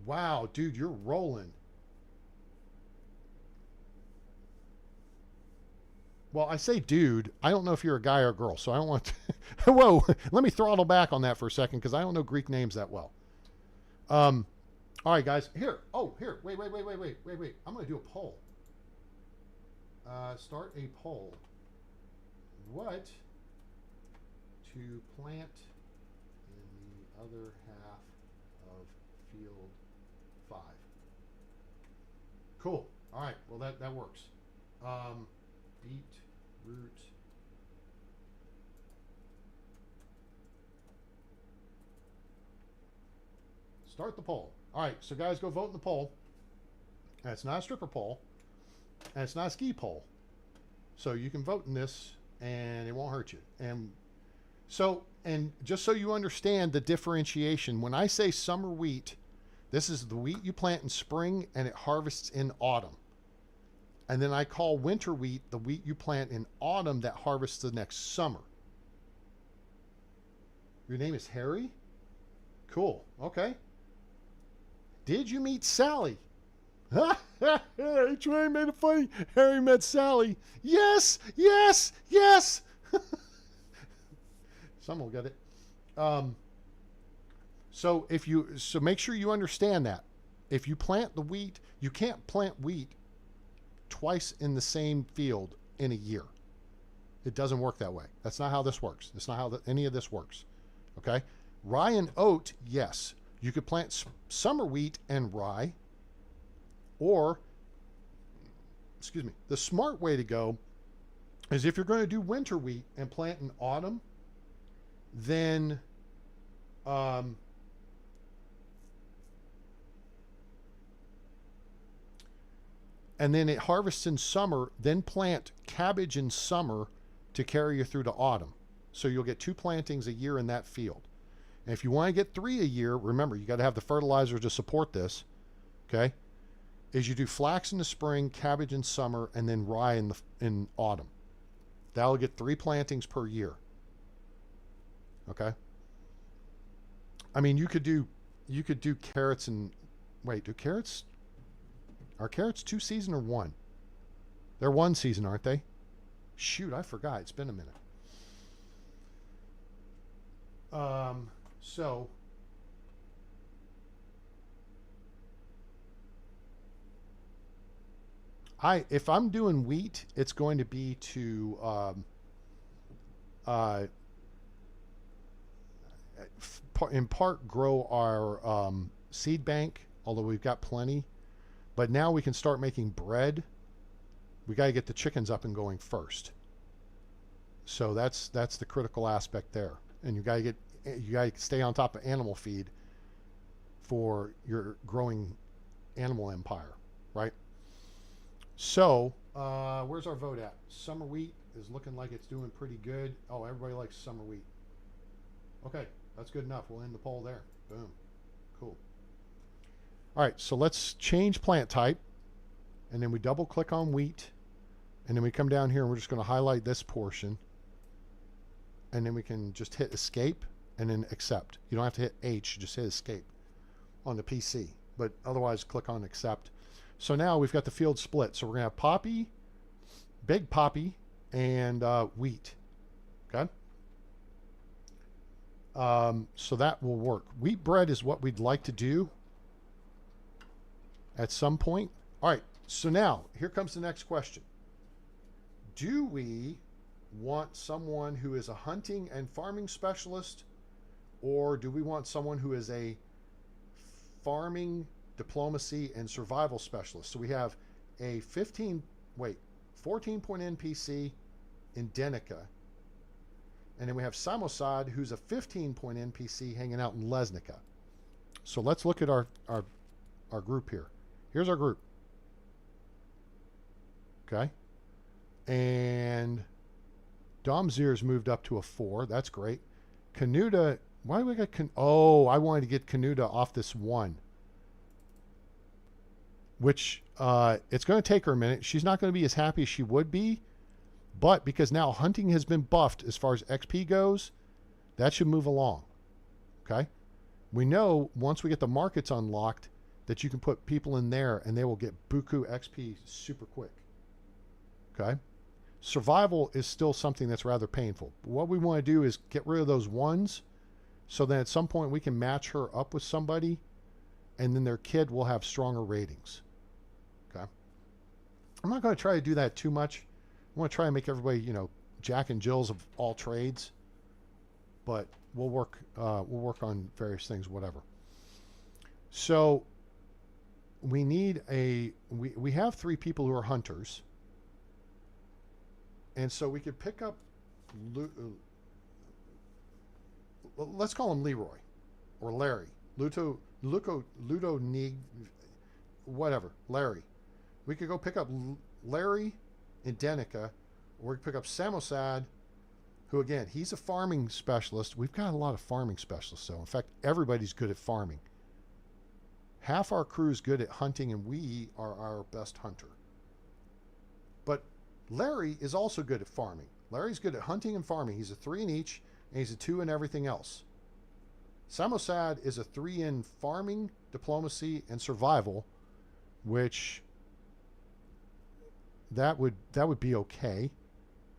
Wow, dude, you're rolling. Well, I say dude. I don't know if you're a guy or a girl, so I don't want to. Whoa, let me throttle back on that for a second because I don't know Greek names that well. All right, guys. Here. Oh, here. Wait. I'm going to do a poll. Start a poll. What to plant in the other half of field 5? Cool. All right. Well, that works. Beetroot. Start the poll. All right. So, guys, go vote in the poll. And it's not a stripper poll. And it's not a ski poll. So you can vote in this and it won't hurt you. And just so you understand the differentiation, when I say summer wheat, this is the wheat you plant in spring and it harvests in autumn. And then I call winter wheat the wheat you plant in autumn that harvests the next summer. Your name is Harry? Cool. Okay. Did you meet Sally? Trey made it funny. Harry met Sally. Yes. Some will get it. So make sure you understand that if you plant the wheat, you can't plant wheat twice in the same field in a year. It doesn't work that way. That's not how this works. That's not how any of this works. Okay. Rye and oat, yes, you could plant summer wheat and rye. Or, excuse me, the smart way to go is if you're going to do winter wheat and plant in autumn, then and then it harvests in summer, then plant cabbage in summer to carry you through to autumn. So you'll get 2 plantings a year in that field. And if you want to get 3 a year, remember, you got to have the fertilizer to support this, okay? Is you do flax in the spring, cabbage in summer, and then rye in autumn. That'll get 3 plantings per year. Okay. I mean, you could do carrots and wait. Do carrots? Are carrots 2 season or 1? They're 1 season, aren't they? Shoot, I forgot. It's been a minute. So. If I'm doing wheat, it's going to be to in part grow our seed bank, although we've got plenty. But now we can start making bread. We got to get the chickens up and going first. So that's the critical aspect there. And you got to stay on top of animal feed for your growing animal empire, right? So, where's our vote at? Summer wheat is looking like it's doing pretty good. Oh, everybody likes summer wheat. Okay, that's good enough. We'll end the poll there. Boom. Cool. All right, so let's change plant type. And then we double click on wheat. And then we come down here and we're just going to highlight this portion. And then we can just hit escape and then accept. You don't have to hit H, just hit escape on the PC. But otherwise, click on accept. So now we've got the field split. So we're going to have poppy, big poppy, and wheat. Okay? So that will work. Wheat bread is what we'd like to do at some point. All right. So now, here comes the next question. Do we want someone who is a hunting and farming specialist, or do we want someone who is a farming, diplomacy, and survival specialist? So we have a 14-point NPC in Denica, and then we have Samosad, who's a 15-point NPC hanging out in Lesnica. So let's look at our group here. Here's our group. Okay. And Domzir's moved up to a 4. That's great. Canuta, why do we got I wanted to get Canuta off this 1. Which it's going to take her a minute. She's not going to be as happy as she would be. But because now hunting has been buffed as far as XP goes, that should move along. Okay? We know once we get the markets unlocked that you can put people in there and they will get buku XP super quick. Okay? Survival is still something that's rather painful. What we want to do is get rid of those ones so that at some point we can match her up with somebody and then their kid will have stronger ratings. Okay. I'm not going to try to do that too much. I want to try and make everybody, you know, Jack and Jills of all trades, but we'll work on various things, whatever. So we need we have 3 people who are hunters. And so we could pick up, let's call him Leroy or Larry. Ludo Nig, whatever, Larry. We could go pick up Larry and Denica, or we could pick up Samosad, who again, he's a farming specialist. We've got a lot of farming specialists, so in fact, everybody's good at farming. Half our crew is good at hunting, and we are our best hunter. But Larry is also good at farming. Larry's good at hunting and farming. He's a 3 in each, and he's a 2 in everything else. Samosad is a 3 in farming, diplomacy, and survival, which that would be okay.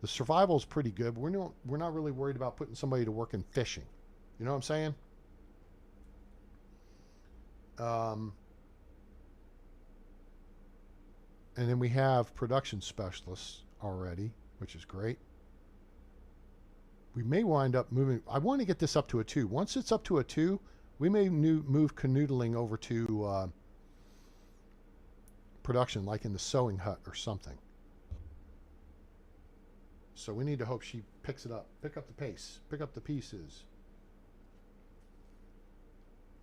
The survival is pretty good. We're not really worried about putting somebody to work in fishing. You know what I'm saying? And then we have production specialists already, which is great. We may wind up moving. I want to get this up to a 2. Once it's up to a 2, we may move canoodling over to production, like in the sewing hut or something. So we need to hope she picks it up. Pick up the pace. Pick up the pieces.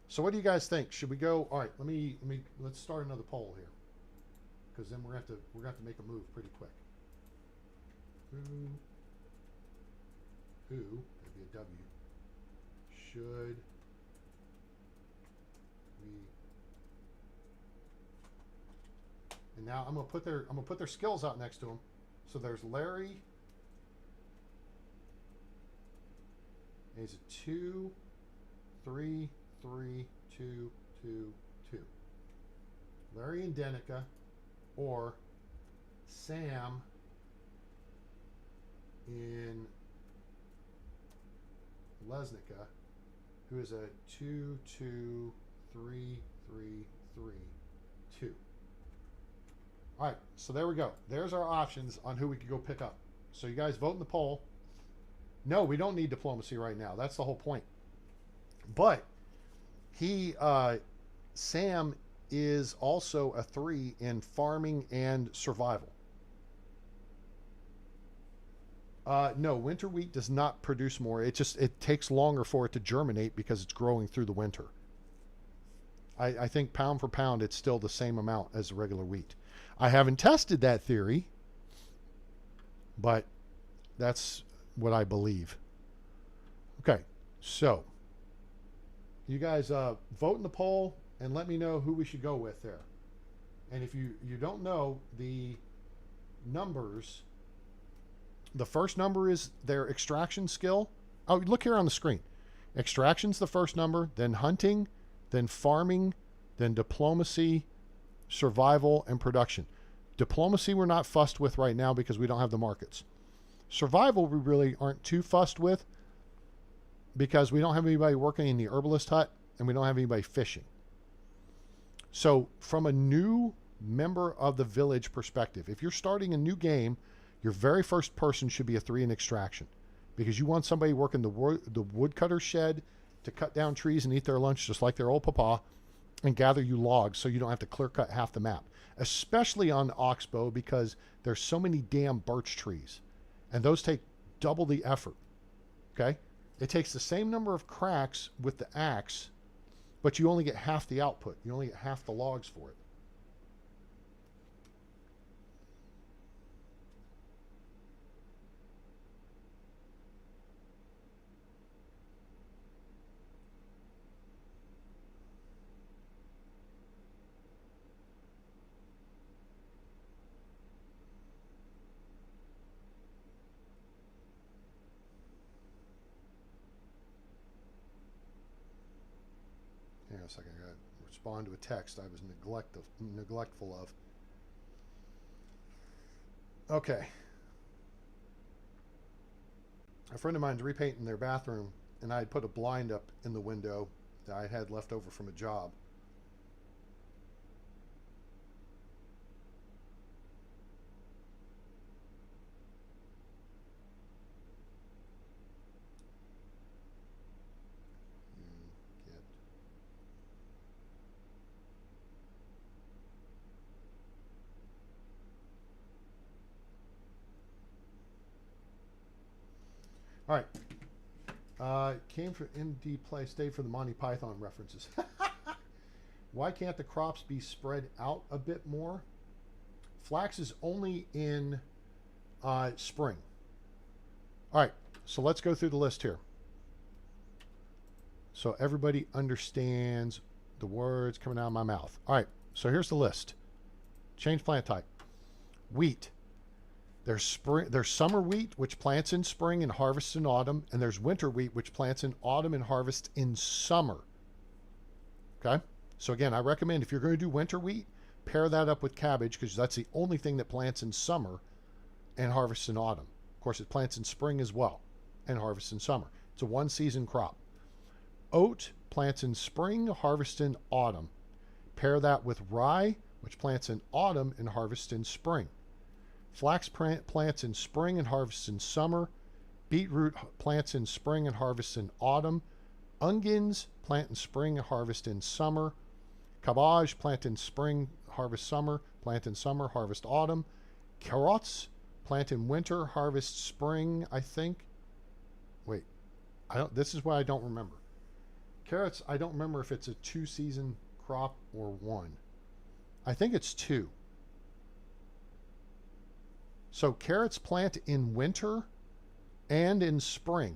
So what do you guys think? Should we go? All right, let's start another poll here, because then we're gonna have to make a move pretty quick. Who, that'd be a W, should we? And now I'm gonna put their skills out next to them. So there's Larry. And he's a 2, 3, 3, 2, 2, 2. Larry and Denica, or Sam in Lesnica, who is a 2, 2, 3, 3, 3, 2. All right, so there we go. There's our options on who we could go pick up. So you guys vote in the poll. No, we don't need diplomacy right now. That's the whole point. But Sam is also a 3 in farming and survival. No, winter wheat does not produce more. It takes longer for it to germinate because it's growing through the winter. I think pound for pound, it's still the same amount as the regular wheat. I haven't tested that theory, but that's what I believe. Okay, so you guys vote in the poll and let me know who we should go with there. And if you don't know the numbers, the first number is their extraction skill. Oh, look here on the screen. Extraction's the first number, then hunting, then farming, then diplomacy, survival, and production. Diplomacy we're not fussed with right now because we don't have the markets. Survival we really aren't too fussed with because we don't have anybody working in the herbalist hut and we don't have anybody fishing. So from a new member of the village perspective, if you're starting a new game, your very first person should be a 3 in extraction because you want somebody working the woodcutter shed to cut down trees and eat their lunch just like their old papa and gather you logs so you don't have to clear cut half the map, especially on Oxbow because there's so many damn birch trees and those take double the effort. Okay? It takes the same number of cracks with the axe, but you only get half the output. You only get half the logs for it. Hang on a second, I got to respond to a text I was neglectful of. Okay. a friend of mine's repainting their bathroom, and I had put a blind up in the window that I had left over from a job. All right. Came from MD Play, stayed for the Monty Python references. Why can't the crops be spread out a bit more? Flax is only in spring. All right, so let's go through the list here. So everybody understands the words coming out of my mouth. All right, so here's the list. Change plant type. Wheat. There's summer wheat, which plants in spring and harvests in autumn, and there's winter wheat, which plants in autumn and harvests in summer. Okay? So again, I recommend if you're going to do winter wheat, pair that up with cabbage, because that's the only thing that plants in summer and harvests in autumn. Of course, it plants in spring as well and harvests in summer. It's a one-season crop. Oat plants in spring, harvests in autumn. Pair that with rye, which plants in autumn and harvests in spring. Flax plants in spring and harvests in summer. Beetroot plants in spring and harvests in autumn. Onions plant in spring and harvest in summer. Cabbage plant in spring, harvest summer. Plant in summer, harvest autumn. Carrots plant in winter, harvest spring, I think. Wait, this is what I don't remember. Carrots, I don't remember if it's a 2-season crop or 1. I think it's 2. So carrots plant in winter and in spring.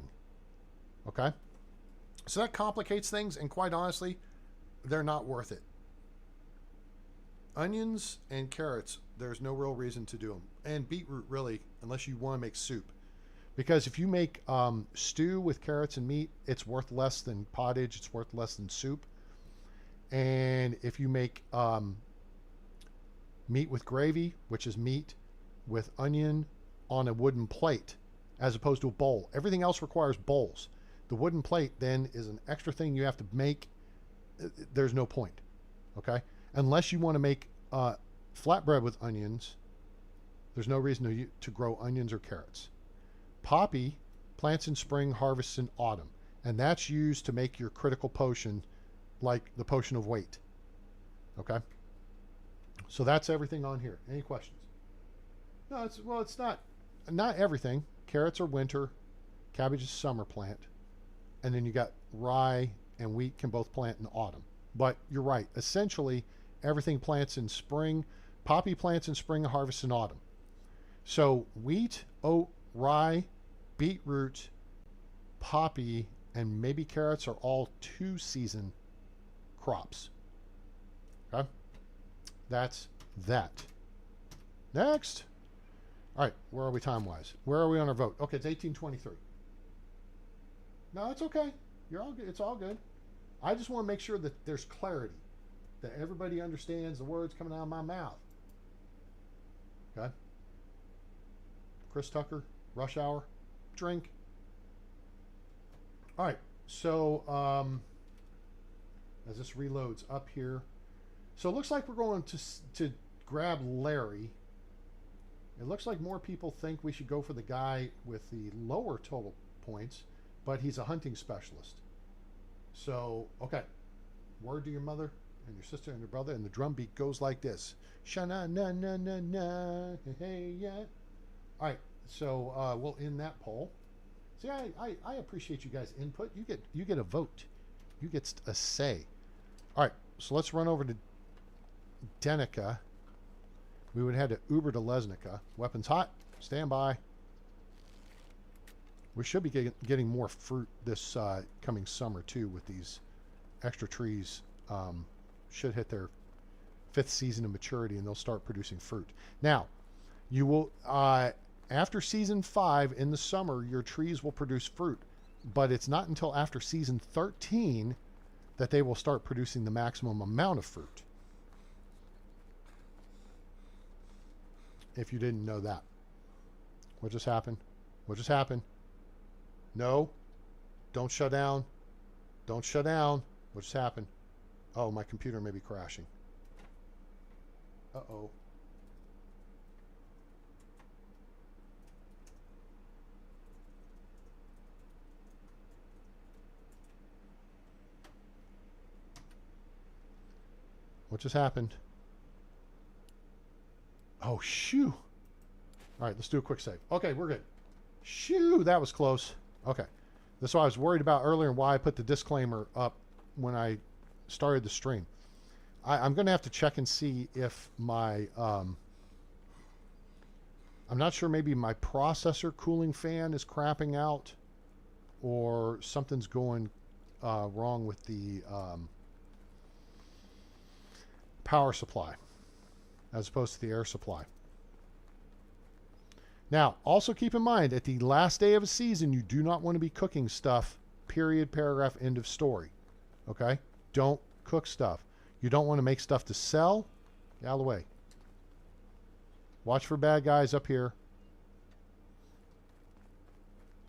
Okay? So that complicates things, and quite honestly, they're not worth it. Onions and carrots, there's no real reason to do them. And beetroot, really, unless you want to make soup. Because if you make stew with carrots and meat, it's worth less than pottage. It's worth less than soup. And if you make meat with gravy, which is meat with onion on a wooden plate, as opposed to a bowl. Everything else requires bowls. The wooden plate then is an extra thing you have to make. There's no point, okay? Unless you want to make flatbread with onions, there's no reason to grow onions or carrots. Poppy plants in spring, harvests in autumn, and that's used to make your critical potion, like the potion of weight, okay? So that's everything on here. Any questions? No, it's not everything. Carrots are winter, cabbage is summer plant, and then you got rye and wheat can both plant in autumn. But you're right. Essentially, everything plants in spring. Poppy plants in spring and harvests in autumn. So wheat, oat, rye, beetroot, poppy, and maybe carrots are all 2-season crops. Okay? That's that. Next. All right, where are we time-wise? Where are we on our vote? Okay, it's 18:23. No, it's okay. You're all good. It's all good. I just want to make sure that there's clarity, that everybody understands the words coming out of my mouth. Okay? Chris Tucker, rush hour, drink. All right, so as this reloads up here, so it looks like we're going to grab Larry. It looks like more people think we should go for the guy with the lower total points, but he's a hunting specialist. So, okay. Word to your mother and your sister and your brother, and the drum beat goes like this. Sha-na na na na na, hey yeah. All right, so we'll end that poll. See, I appreciate you guys' input. You get a vote. You get a say. All right, so let's run over to Denica. We would have to Uber to Lesnica. Weapons hot. Stand by. We should be getting more fruit this coming summer, too, with these extra trees. Should hit their 5th season of maturity, and they'll start producing fruit. Now, you will, after season 5 in the summer, your trees will produce fruit. But it's not until after season 13 that they will start producing the maximum amount of fruit. If you didn't know that. What just happened? What just happened? No. Don't shut down. Don't shut down. What just happened? Oh, my computer may be crashing. Uh-oh. What just happened? Oh, shoo. All right, let's do a quick save. Okay, we're good. Shoo, that was close. Okay. That's what I was worried about earlier and why I put the disclaimer up when I started the stream. I'm going to have to check and see if my... I'm not sure, maybe my processor cooling fan is crapping out or something's going wrong with the power supply as opposed to the air supply. Now, also keep in mind, at the last day of a season, you do not want to be cooking stuff, period, paragraph, end of story. Okay? Don't cook stuff. You don't want to make stuff to sell. Get out of the way. Watch for bad guys up here.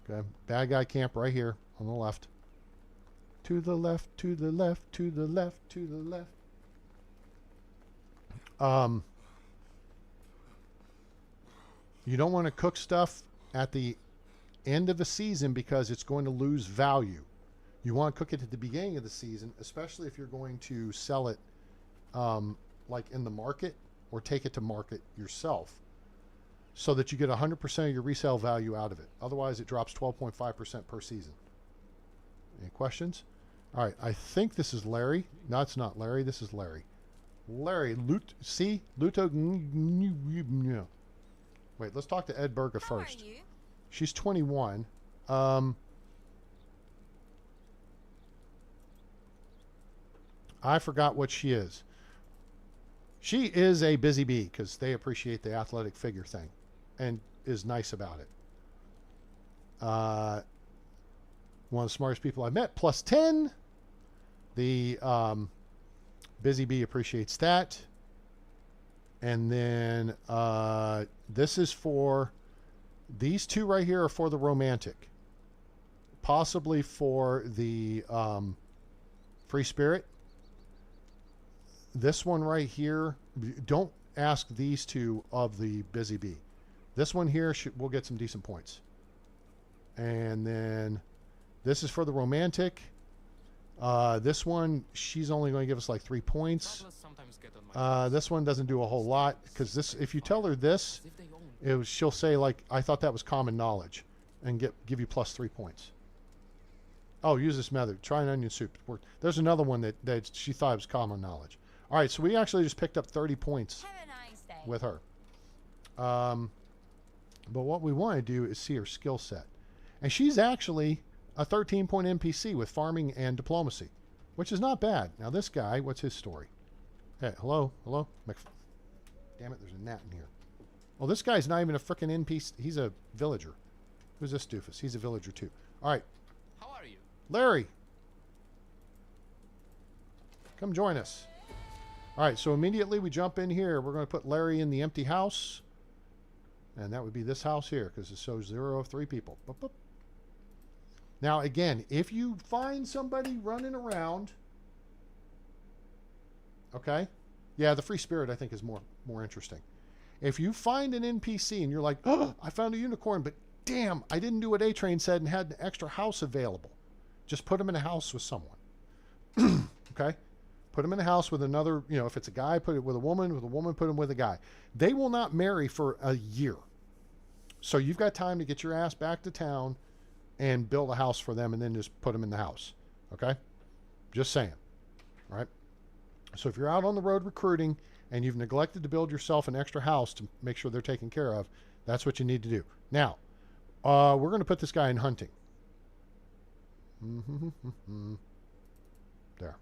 Okay? Bad guy camp right here on the left. To the left, to the left, to the left, to the left. You don't want to cook stuff at the end of a season because it's going to lose value. You want to cook it at the beginning of the season, especially if you're going to sell it like in the market or take it to market yourself so that you get 100% of your resale value out of it. Otherwise, it drops 12.5% per season. Any questions? All right, I think this is Larry. No, it's not Larry. This is Larry. Larry, see? Luto. Wait, let's talk to Ed Berga first. How are you? She's 21. I forgot what she is. She is a busy bee because they appreciate the athletic figure thing and is nice about it. One of the smartest people I met, plus 10. The busy bee appreciates that. And then this is for, these two right here are for the romantic. Possibly for the free spirit. This one right here, don't ask these two of the busy bee. This one here, we'll get some decent points. And then this is for the romantic. This one, she's only going to give us like 3 points. This one doesn't do a whole lot because this, if you tell her this, she'll say like, I thought that was common knowledge and give you plus 3 points. Oh, use this method. Try an onion soup. There's another one that she thought was common knowledge. All right, so we actually just picked up 30 points with her. But what we want to do is see her skill set. And she's actually a 13-point NPC with farming and diplomacy, which is not bad. Now this guy, what's his story? Hey, hello? Damn it, there's a gnat in here. Well, this guy's not even a frickin' NPC. He's a villager. Who's this doofus? He's a villager too. All right. How are you? Larry. Come join us. All right, so immediately we jump in here. We're going to put Larry in the empty house. And that would be this house here because it shows 0 of 3 people. Boop, boop. Now, again, if you find somebody running around, okay? Yeah, the free spirit, I think, is more interesting. If you find an NPC and you're like, oh, I found a unicorn, but damn, I didn't do what A-Train said and had an extra house available. Just put them in a house with someone. Okay? Put them in a house with another, you know, if it's a guy, put it with a woman, put them with a guy. They will not marry for a year. So you've got time to get your ass back to town and build a house for them and then just put them in the house. Okay? Just saying. All right? So if you're out on the road recruiting and you've neglected to build yourself an extra house to make sure they're taken care of, that's what you need to do. Now, we're going to put this guy in hunting. There.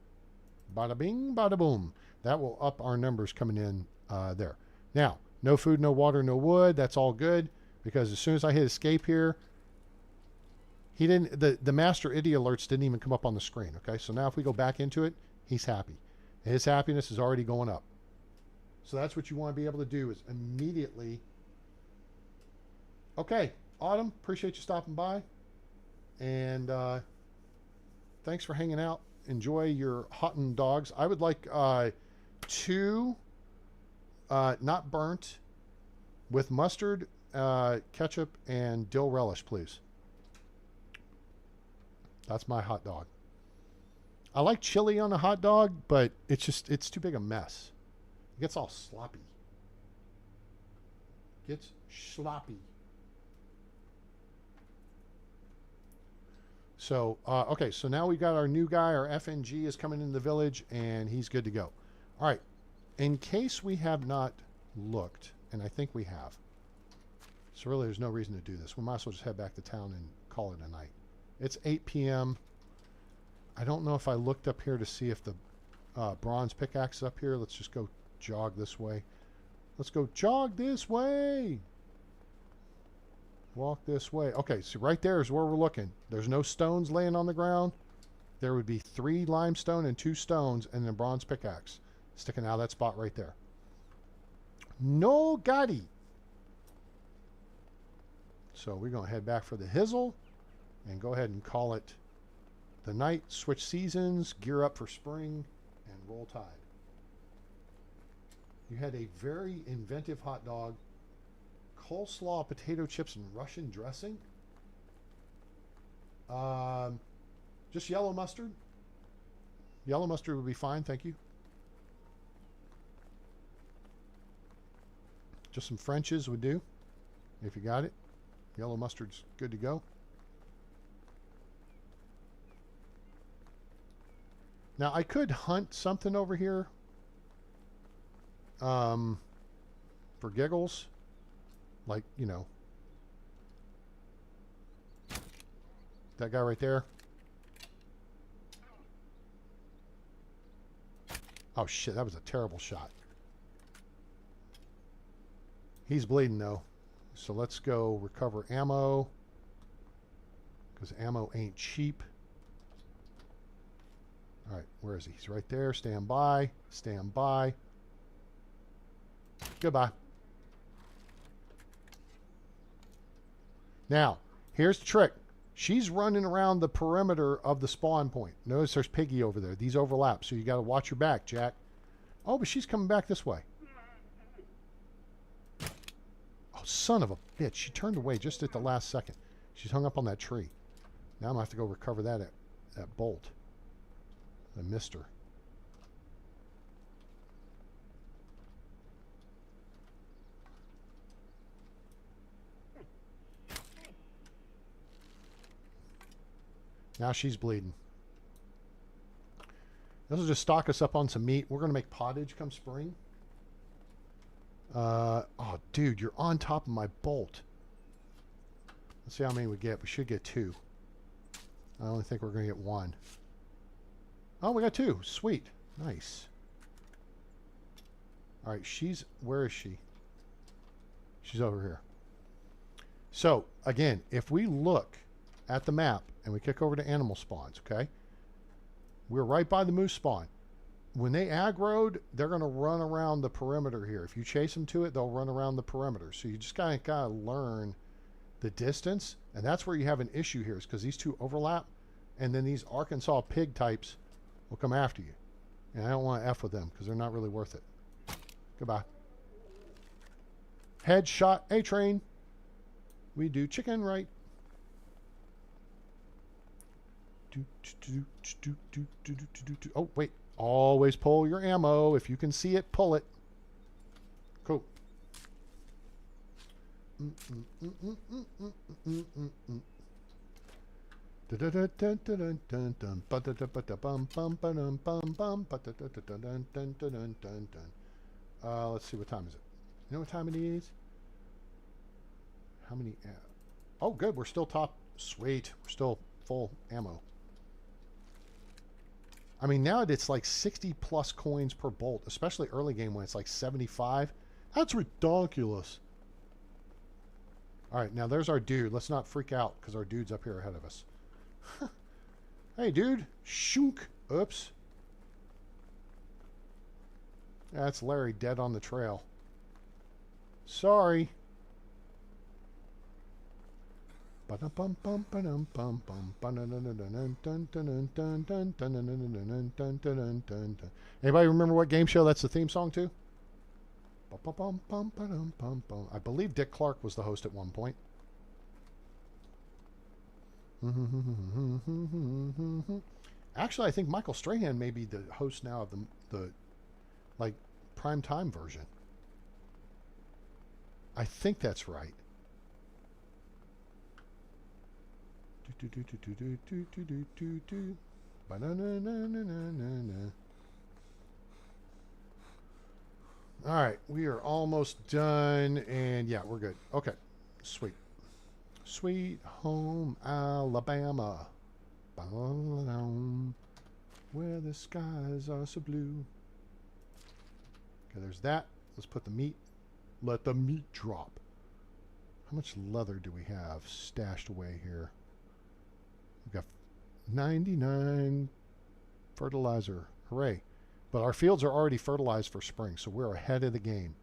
Bada bing, bada boom. That will up our numbers coming in there. Now, no food, no water, no wood. That's all good because as soon as I hit escape here, he didn't. The master idiot alerts didn't even come up on the screen. Okay, so now if we go back into it, he's happy. His happiness is already going up. So that's what you want to be able to do is immediately. Okay, Autumn, appreciate you stopping by. And thanks for hanging out. Enjoy your hot and dogs. I would like 2 not burnt with mustard, ketchup, and dill relish, please. That's my hot dog. I like chili on a hot dog, but it's too big a mess. It gets all sloppy. Gets sloppy. So, okay, so now we've got our new guy. Our FNG is coming into the village, and he's good to go. All right. In case we have not looked, and I think we have, so really there's no reason to do this. We might as well just head back to town and call it a night. It's 8 p.m. I don't know if I looked up here to see if the bronze pickaxe is up here. Let's just go jog this way. Let's go jog this way. Walk this way. Okay, so right there is where we're looking. There's no stones laying on the ground. There would be 3 limestone and 2 stones and then a bronze pickaxe sticking out of that spot right there. No gotti. So we're going to head back for the hizzle and go ahead and call it the night. Switch seasons, gear up for spring, and roll tide. You had a very inventive hot dog. Coleslaw, potato chips, and Russian dressing. Just yellow mustard. Yellow mustard would be fine, thank you. Just some French's would do, if you got it. Yellow mustard's good to go. Now, I could hunt something over here for giggles. Like, you know, that guy right there. Oh, shit, that was a terrible shot. He's bleeding, though. So let's go recover ammo, because ammo ain't cheap. All right, where is he? He's right there. Stand by. Stand by. Goodbye. Now, here's the trick. She's running around the perimeter of the spawn point. Notice there's Piggy over there. These overlap, so you got to watch your back, Jack. Oh, but she's coming back this way. Oh, son of a bitch. She turned away just at the last second. She's hung up on that tree. Now I'm going to have to go recover that bolt. I missed her. Now she's bleeding. This will just stock us up on some meat. We're going to make pottage come spring. Oh, dude, you're on top of my bolt. Let's see how many we get. We should get 2. I only think we're going to get 1. Oh, we got 2. Sweet. Nice. All right, where is she? She's over here. So, again, if we look at the map and we kick over to animal spawns, okay? We're right by the moose spawn. When they aggroed, they're going to run around the perimeter here. If you chase them to it, they'll run around the perimeter. So you just kind of learn the distance, and that's where you have an issue here, is because these 2 overlap, and then these Arkansas pig types will come after you. And I don't want to F with them because they're not really worth it. Goodbye. Headshot A-train. We do chicken right. Oh, wait. Always pull your ammo. If you can see it, pull it. Cool. Let's see, what time is it? You know what time it is? How many? Oh, good. We're still top. Sweet. We're still full ammo. I mean, now it's like 60 plus coins per bolt, especially early game when it's like 75. That's ridiculous. All right, now there's our dude. Let's not freak out because our dude's up here ahead of us. Hey, dude. Shunk. Oops. That's Larry dead on the trail. Sorry. Anybody remember what game show that's the theme song to? I believe Dick Clark was the host at one point. Actually, I think Michael Strahan may be the host now of the like prime time version. I think that's right. All right, we are almost done, and yeah, we're good. Okay, sweet. Sweet home Alabama, where the skies are so blue. Okay, there's that. Let's put the meat. Let the meat drop. How much leather do we have stashed away here? We've got 99 fertilizer. Hooray. But our fields are already fertilized for spring, so we're ahead of the game.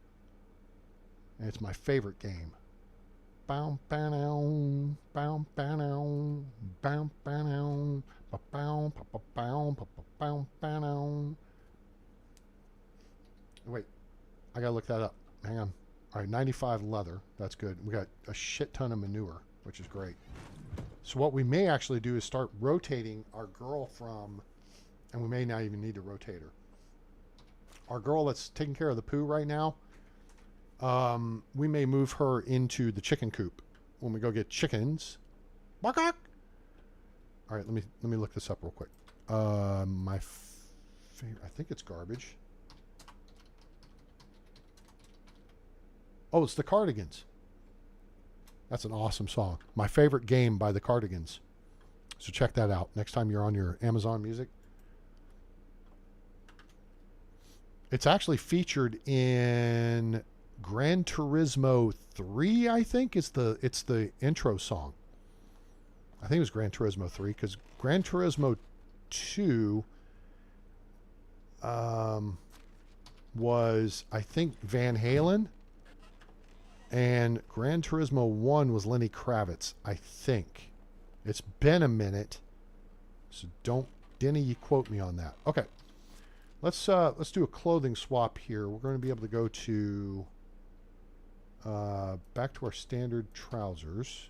And it's my favorite game. Bow, bow, bow, bow, bow, bow, bow, bow, bow. Wait, I gotta look that up. Hang on. All right, 95 leather. That's good. We got a shit ton of manure, which is great. So what we may actually do is start rotating our girl from, and we may not even need to rotate her. Our girl that's taking care of the poo right now, we may move her into the chicken coop when we go get chickens. Bark. All right, let me look this up real quick. My favorite, I think it's garbage. Oh, it's the Cardigans. That's an awesome song. My favorite game by the Cardigans. So check that out next time you're on your Amazon Music. It's actually featured in Gran Turismo 3, I think. It's the intro song. I think it was Gran Turismo 3, because Gran Turismo 2 was, I think, Van Halen. And Gran Turismo 1 was Lenny Kravitz, I think. It's been a minute, so Denny, you quote me on that. Okay. Let's do a clothing swap here. We're going to be able to go to back to our standard trousers.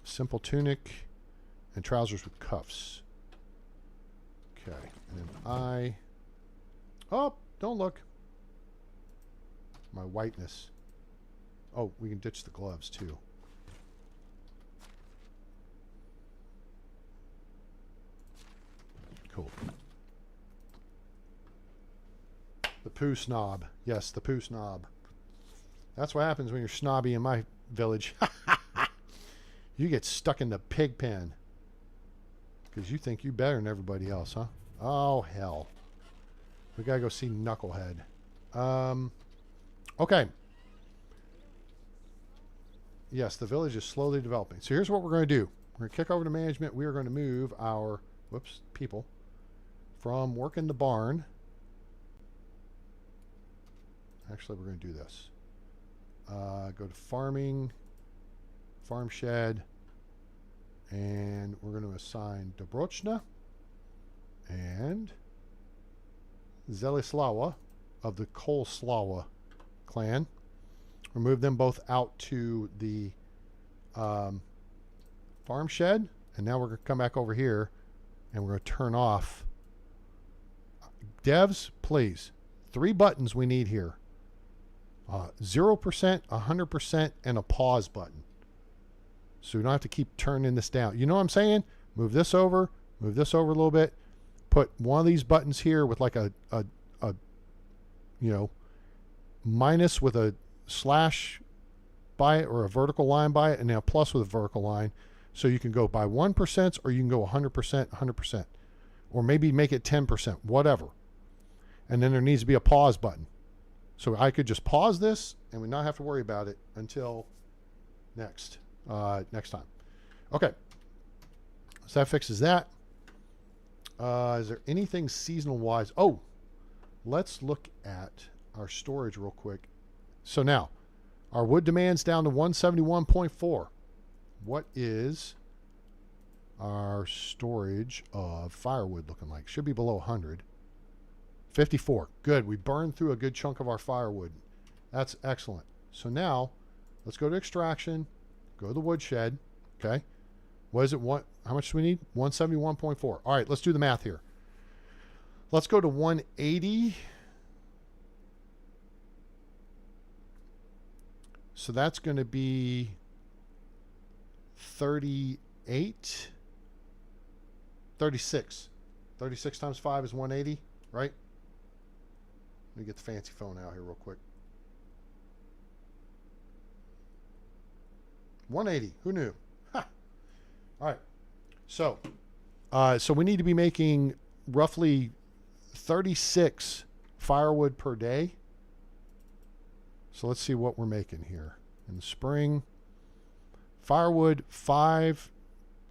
Simple tunic and trousers with cuffs. Okay, and then oh, don't look. My whiteness. Oh, we can ditch the gloves too. Cool. The poo snob. Yes, the poo snob. That's what happens when you're snobby in my village. You get stuck in the pig pen. Because you think you better than everybody else, huh? Oh, hell. We gotta go see Knucklehead. Okay. Yes, the village is slowly developing. So here's what we're going to do. We're going to kick over to management. We are going to move our, people from working the barn. Actually, we're going to do this. Go to farming, farm shed, and we're going to assign Dobrochna and Zelislawa of the Koleslawa clan. Remove them both out to the farm shed, and now we're going to come back over here and we're going to turn off. Devs, please. 3 buttons we need here. 0%, 100%, and a pause button. So we don't have to keep turning this down. You know what I'm saying? Move this over a little bit. Put one of these buttons here with like a minus with a slash by it or a vertical line by it, and now plus with a vertical line. So you can go by 1% or you can go 100%, 100%. Or maybe make it 10%, whatever. And then there needs to be a pause button. So I could just pause this and we not have to worry about it until next time. Okay. So that fixes that. Is there anything seasonal wise? Oh, let's look at our storage real quick. So now, our wood demand's down to 171.4. What is our storage of firewood looking like? Should be below 100. 54. Good. We burned through a good chunk of our firewood. That's excellent. So now, let's go to extraction. Go to the woodshed. Okay. What is it? How much do we need? 171.4. All right, let's do the math here. Let's go to 180. So that's going to be 38. 36. 36 times 5 is 180, right? Let me get the fancy phone out here real quick. 180. Who knew? Ha. All right. So we need to be making roughly 36 firewood per day. So let's see what we're making here. In the spring, firewood 5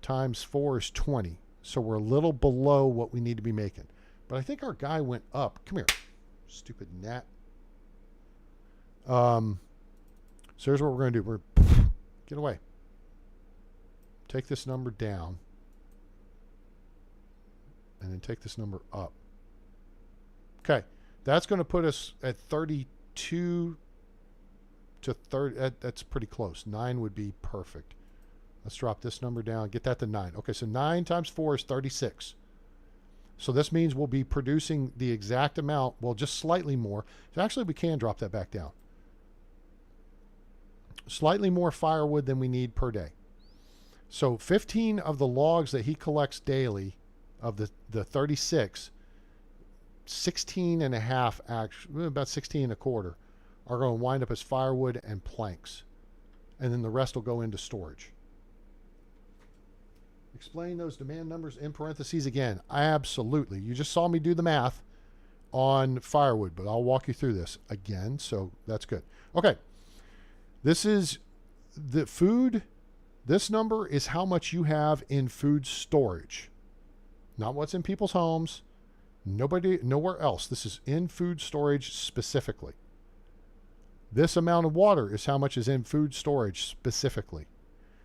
times 4 is 20. So we're a little below what we need to be making. But I think our guy went up. Come here, stupid gnat. So here's what we're going to do. Get away. Take this number down. And then take this number up. Okay. That's going to put us at 32 to 30. That's pretty close. 9 would be perfect. Let's drop this number down. Get that to 9. Okay, so 9 times 4 is 36. So this means we'll be producing the exact amount, well, just slightly more. So actually, we can drop that back down. Slightly more firewood than we need per day. So 15 of the logs that he collects daily of the 36, 16 and a half, actually, about 16 and a quarter, are going to wind up as firewood and planks. And then the rest will go into storage. Explain those demand numbers in parentheses again. Absolutely. You just saw me do the math on firewood, but I'll walk you through this again, so that's good. Okay. This is the food. This number is how much you have in food storage. Not what's in people's homes. Nowhere else. This is in food storage specifically. This amount of water is how much is in food storage specifically.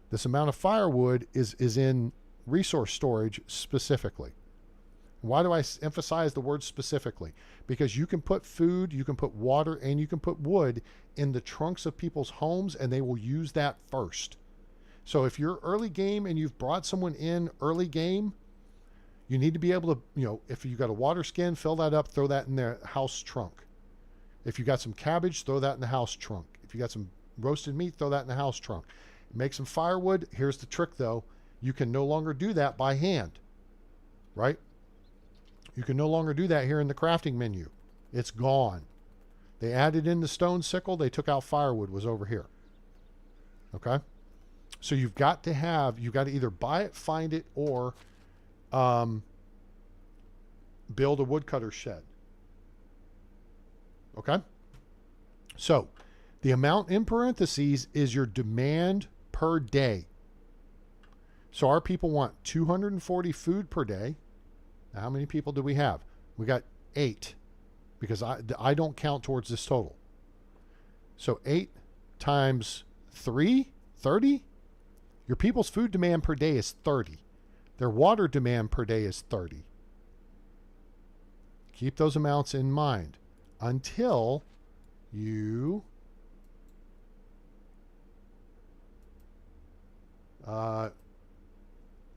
This amount of firewood is in resource storage specifically. Why do I emphasize the word specifically? Because you can put food, you can put water, and you can put wood in the trunks of people's homes, and they will use that first. So if you're early game and you've brought someone in early game, you need to be able to, if you got a water skin, fill that up, throw that in their house trunk. If you got some cabbage, throw that in the house trunk. If you got some roasted meat, throw that in the house trunk. Make some firewood. Here's the trick, though. You can no longer do that by hand, right? You can no longer do that here in the crafting menu. It's gone. They added in the stone sickle. They took out firewood, was over here. Okay? So you've got to either buy it, find it, or build a woodcutter shed. Okay? So the amount in parentheses is your demand per day. So our people want 240 food per day. Now, how many people do we have? We got 8, because I don't count towards this total. So 8 times 3, 30. Your people's food demand per day is 30. Their water demand per day is 30. Keep those amounts in mind until you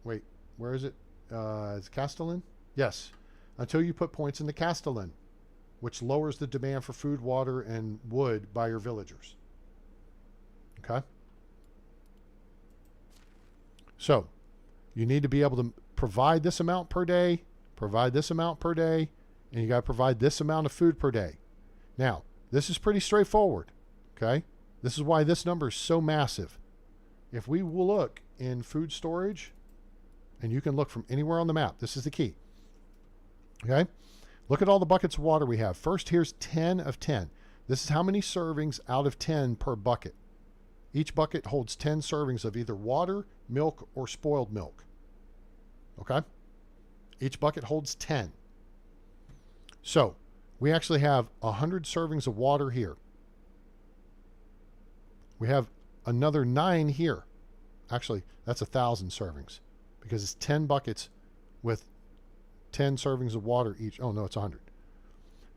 wait, where is it? Is Castellan? Yes. Until you put points in the Castellan, which lowers the demand for food, water, and wood by your villagers. Okay? So, you need to be able to provide this amount per day, provide this amount per day, and you got to provide this amount of food per day. Now, this is pretty straightforward. Okay? This is why this number is so massive. If we will look in food storage, and you can look from anywhere on the map, this is the key. Okay? Look at all the buckets of water we have. First, here's 10 of 10. This is how many servings out of 10 per bucket. Each bucket holds 10 servings of either water, milk, or spoiled milk. Okay? Each bucket holds 10. So, we actually have 100 servings of water here. We have another 9 here. Actually, that's 1,000 servings because it's 10 buckets with 10 servings of water each. Oh, no, it's 100.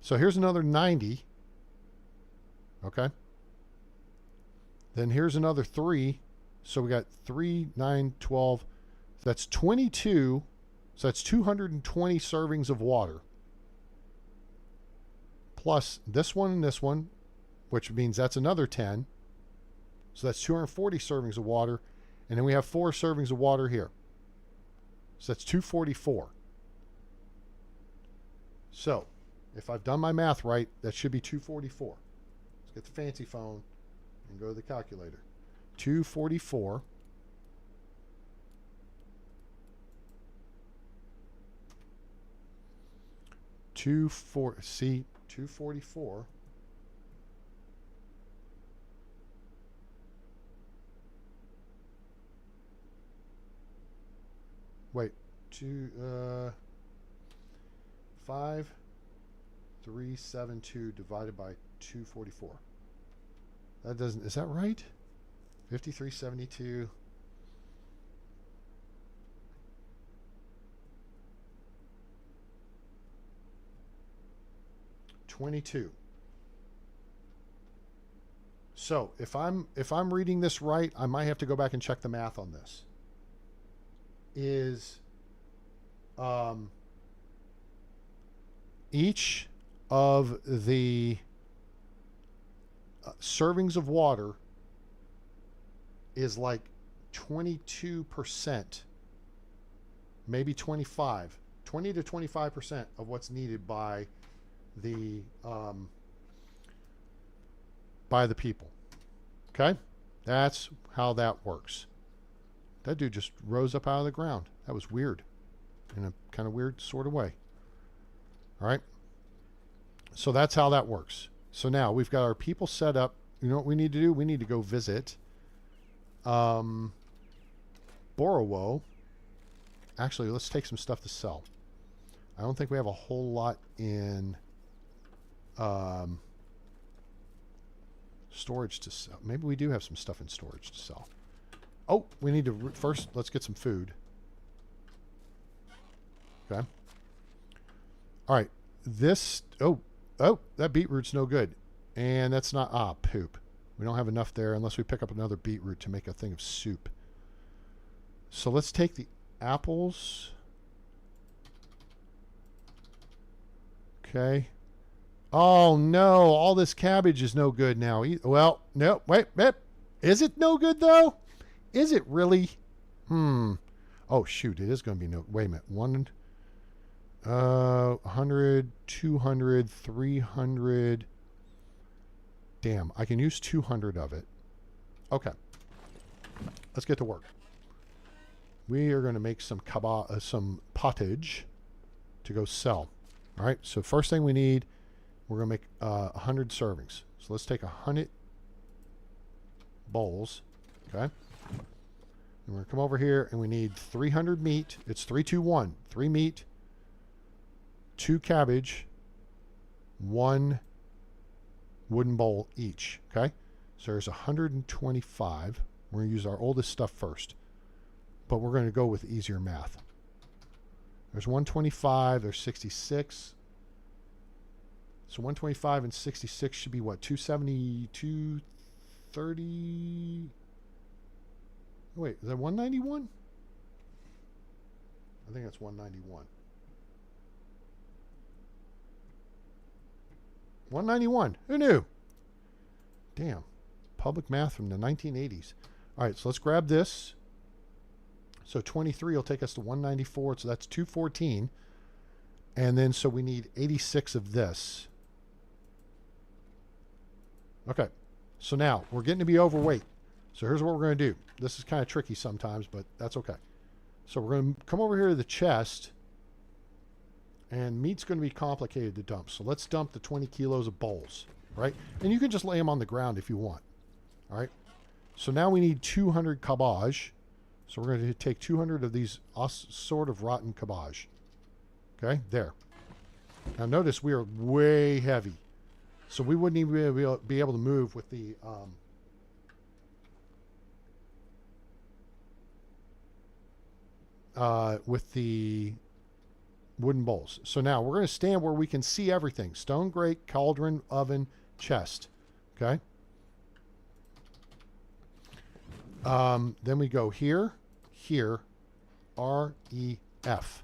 So here's another 90. Okay. Then here's another 3. So we got 3, 9, 12. That's 22. So that's 220 servings of water. Plus this one and this one, which means that's another 10. So that's 240 servings of water. And then we have 4 servings of water here. So that's 244. So if I've done my math right, that should be 244. Let's get the fancy phone and go to the calculator. 244. See, 244. Wait, 5,372 divided by 244. That doesn't, is that right? 5,372. $22. So if I'm reading this right, I might have to go back and check the math on this. Is each of the servings of water is like 22%, maybe 25, 20 to 25% of what's needed by the people. Okay, that's how that works. That dude just rose up out of the ground. That was weird, in a kind of weird sort of way. All right, so that's how that works. So now we've got our people set up. You know what we need to do? We need to go visit Borowo. Actually, let's take some stuff to sell. I don't think we have a whole lot in storage to sell. Maybe we do have some stuff in storage to sell. Oh, we need to first, let's get some food. Okay. All right. This, oh, that beetroot's no good. And that's not, poop. We don't have enough there unless we pick up another beetroot to make a thing of soup. So let's take the apples. Okay. Oh no, all this cabbage is no good now. Well, no, wait. Is it no good though? Is it really? Oh shoot, it is going to be no. Wait a minute. 100, 200, 300. Damn, I can use 200 of it. Okay. Let's get to work. We are going to make some pottage to go sell. All right, so first thing we need, we're going to make 100 servings. So let's take 100 bowls, okay? And we're going to come over here and we need 300 meat. It's 3, 2, 1. 3 meat, 2 cabbage, 1 wooden bowl each, okay? So there's 125. We're going to use our oldest stuff first, but we're going to go with easier math. There's 125, there's 66. So 125 and 66 should be what? 270, 230. Wait, is that 191? I think that's 191. 191. Who knew? Damn. Public math from the 1980s. All right, so let's grab this. So 23 will take us to 194, so that's 214. And then so we need 86 of this. Okay, so now we're getting to be overweight. So here's what we're going to do. This is kind of tricky sometimes, but that's okay. So we're going to come over here to the chest. And meat's going to be complicated to dump. So let's dump the 20 kilos of bowls, right? And you can just lay them on the ground if you want. All right. So now we need 200 cabbage. So we're going to take 200 of these sort of rotten cabbage. Okay, there. Now notice we are way heavy. So we wouldn't even be able to move with the with the wooden bowls. So now we're going to stand where we can see everything. Stone grate, cauldron, oven, chest. Okay. Then we go here, here, R, E, F.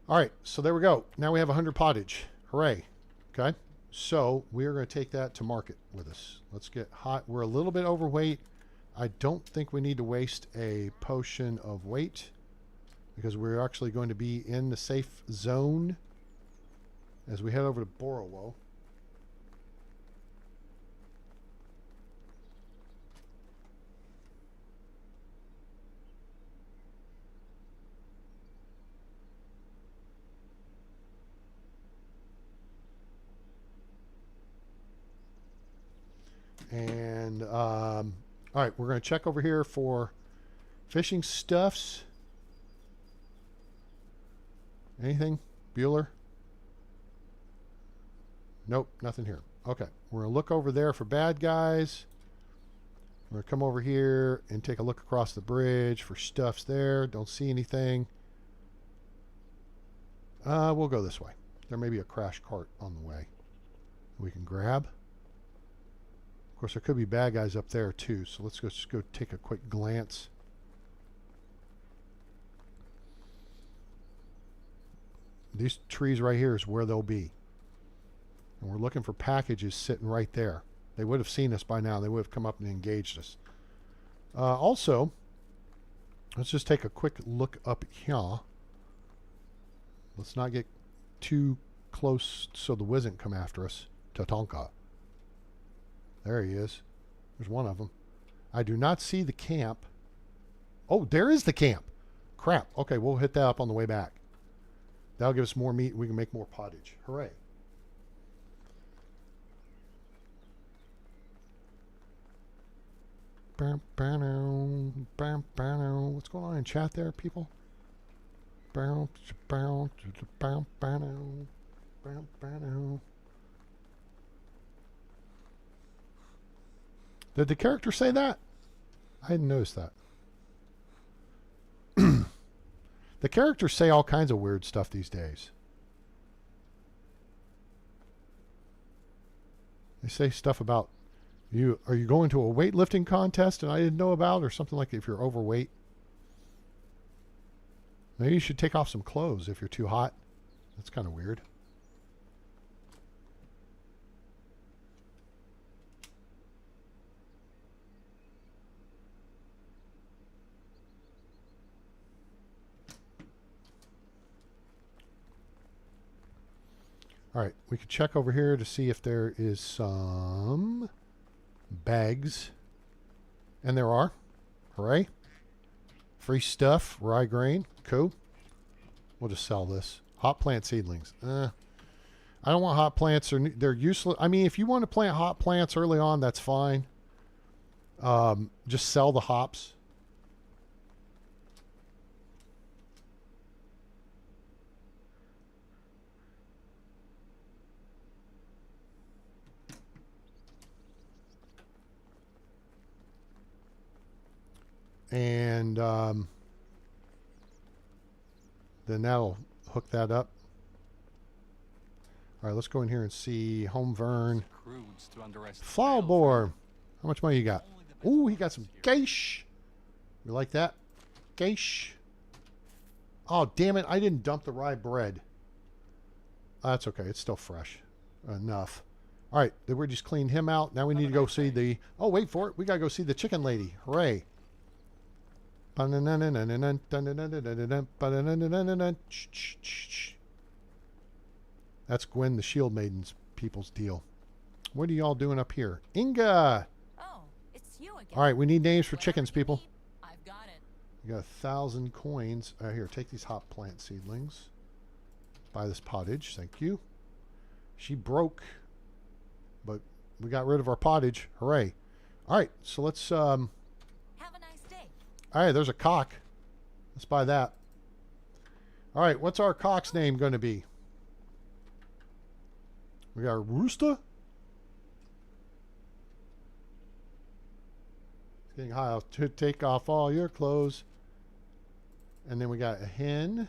All right, so there we go. Now we have 100 pottage. Hooray. Okay, so we are going to take that to market with us. Let's get hot. We're a little bit overweight. I don't think we need to waste a potion of weight because we're actually going to be in the safe zone as we head over to Borowo. And all right, we're going to check over here for fishing stuffs. Anything? Bueller? Nope, nothing here. Okay, we're going to look over there for bad guys. We're going to come over here and take a look across the bridge for stuffs there. Don't see anything. We'll go this way. There may be a crash cart on the way we can grab. Of course, there could be bad guys up there too, so let's just go take a quick glance. These trees right here is where they'll be. And we're looking for packages sitting right there. They would have seen us by now. They would have come up and engaged us. Also, let's just take a quick look up here. Let's not get too close so the Wizzent come after us. Tatanka. There he is. There's one of them. I do not see the camp. Oh, there is the camp. Crap. Okay, we'll hit that up on the way back. That'll give us more meat. We can make more pottage. Hooray. What's going on in chat there, people? Did the character say that? I didn't notice that. The characters say all kinds of weird stuff these days. They say stuff about you. Are you going to a weightlifting contest and I didn't know about, or something like that if you're overweight? Maybe you should take off some clothes if you're too hot. That's kind of weird. All right, we could check over here to see if there is some bags. And there are. Hooray. Free stuff, rye grain. Cool. We'll just sell this. Hot plant seedlings. I don't want hot plants. They're useless. I mean, if you want to plant hot plants early on, that's fine. Just sell the hops. And then that'll hook that up. All right, let's go in here and see Home Vern. Flower boar. How much money you got? Ooh, he got some geish. You like that? Geish. Oh, damn it. I didn't dump the rye bread. That's okay. It's still fresh. Enough. All right, then we just cleaned him out. Now we need to go see the... Oh, wait for it. We got to go see the chicken lady. Hooray. That's Gwen the Shield Maiden's people's deal. What are y'all doing up here? Inga! Oh, it's you again. All right, we need names for chickens, Whatever you people. need, I've got it. You got 1,000 coins. Here, take these hop plant seedlings. Buy this pottage. Thank you. She broke. but we got rid of our pottage. Hooray. All right, so let's... Have a nice day. all right, there's a cock. Let's buy that. All right, what's our cock's name going to be? We got a rooster. It's getting high. I'll take off all your clothes. And then we got a hen.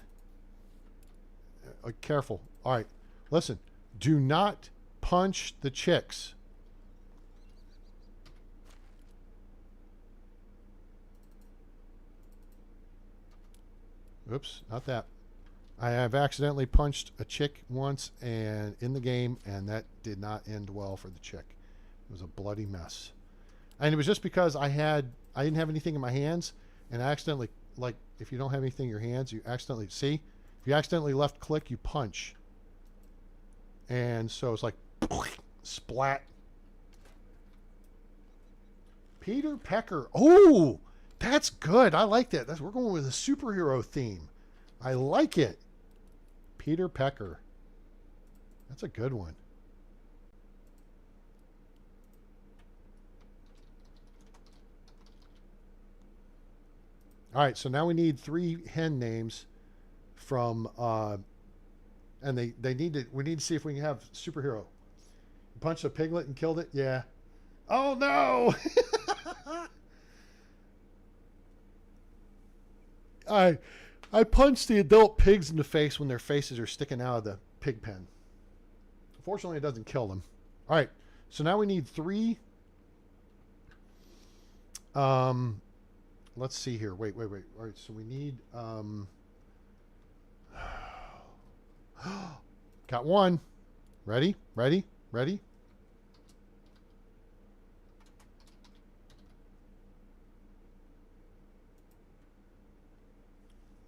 Careful. All right, listen. Do not punch the chicks. Oops, not that. I have accidentally punched a chick once and in the game, and that did not end well for the chick. It was a bloody mess. And it was just because I didn't have anything in my hands, and I accidentally, like, if you don't have anything in your hands, you accidentally, see? If you accidentally left click, you punch. And so it's like, splat. Peter Pecker. Oh, that's good. I like that. We're going with a superhero theme. I like it. Peter Pecker. That's a good one. All right, so now we need 3 hen names from, and they need to. We need to see if we can have superhero. You punched a piglet and killed it. Yeah. Oh no! I punched the adult pigs in the face when their faces are sticking out of the pig pen. Unfortunately, it doesn't kill them. All right, so now we need 3. Let's see here. Wait. All right, so we need. Got 1. Ready?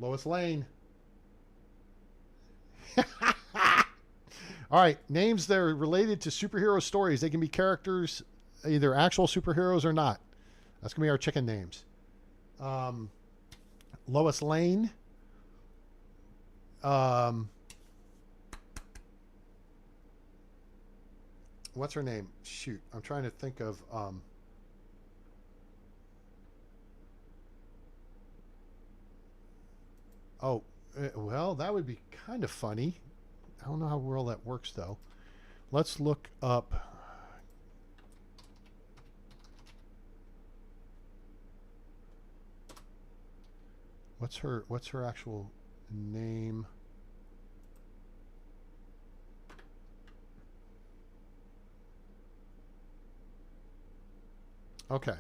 Lois Lane. All right, names that are related to superhero stories. They can be characters, either actual superheroes or not. That's going to be our chicken names. Lois Lane. What's her name? Shoot, I'm trying to think of... Oh, well, that would be kind of funny. I don't know how well that works, though. Let's look up. What's her actual name? Okay.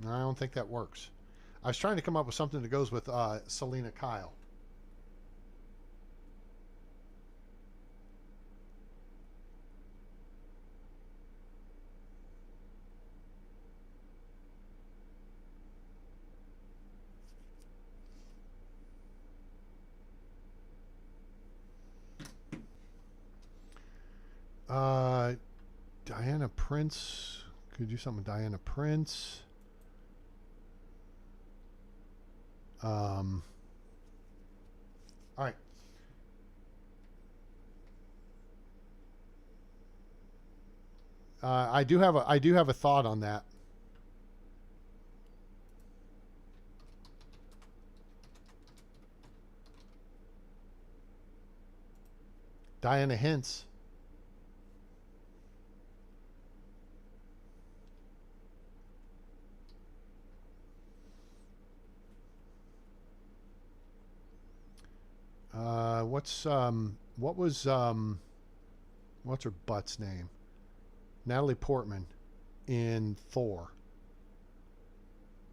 I don't think that works. I was trying to come up with something that goes with Selena Kyle. Diana Prince. Could do something with Diana Prince. All right. I do have a thought on that. Diana Hints. What's her butt's name? Natalie Portman in Thor.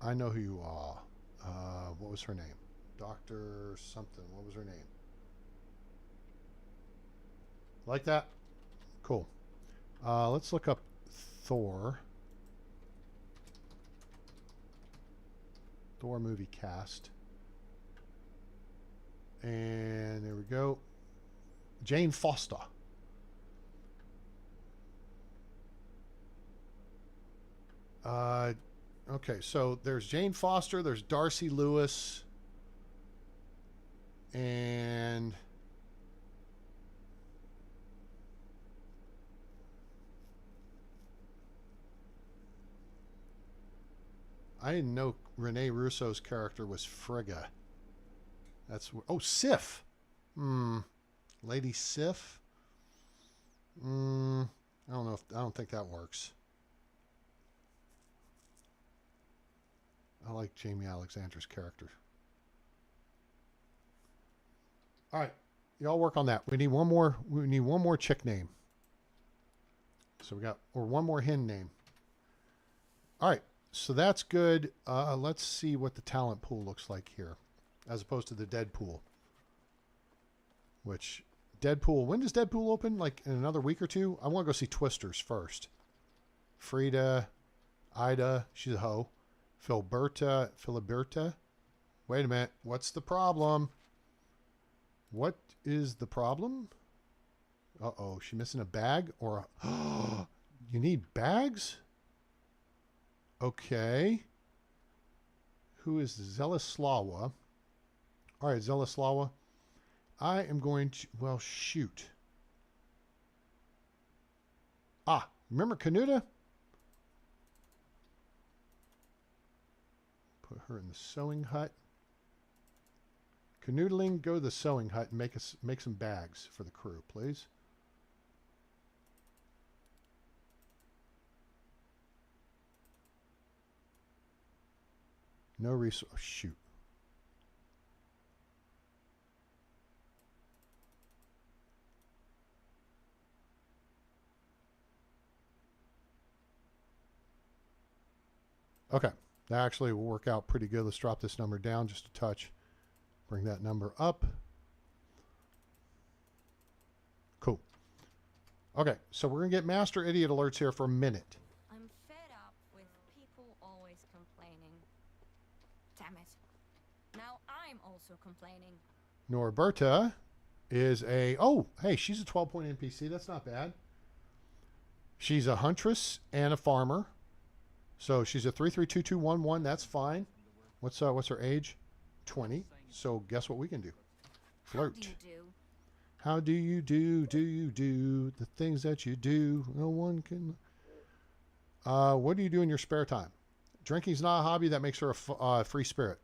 I know who you are. What was her name? Dr. something. What was her name? Like that? Cool. Let's look up Thor. Thor movie cast. And there we go. Jane Foster. Okay, so there's Jane Foster, there's Darcy Lewis, And I didn't know Rene Russo's character was Frigga. That's Sif. Lady Sif. I don't know I don't think that works. I like Jamie Alexander's character. All right, y'all work on that. We need one more. We need one more chick name. So we got, or one more hen name. All right, so that's good. Let's see what the talent pool looks like here, as opposed to the Deadpool. Which Deadpool? When does Deadpool open? Like in another week or two? I want to go see Twisters first. Frida, Ida, she's a hoe. Filiberta. Wait a minute. What's the problem? What is the problem? Uh-oh. She missing a bag or a... You need bags? Okay. Who is Zelislawa? All right, Zelislawa. I am going to... Well, shoot. Remember Canuta? Put her in the sewing hut. Canoodling, go to the sewing hut and make some bags for the crew, please. No resource. Oh, shoot. Okay. That actually will work out pretty good. Let's drop this number down just a touch. Bring that number up. Cool. Okay, so we're going to get master idiot alerts here for a minute. I'm fed up with people always complaining. Damn it. Now I'm also complaining. Norberta is a... Oh, hey, she's a 12-point NPC. That's not bad. She's a huntress and a farmer. So she's a 332211. That's fine. What's her age? 20. So guess what we can do? Flirt. How do you do? Do you do the things that you do? No one can. What do you do in your spare time? Drinking's not a hobby. That makes her a free spirit.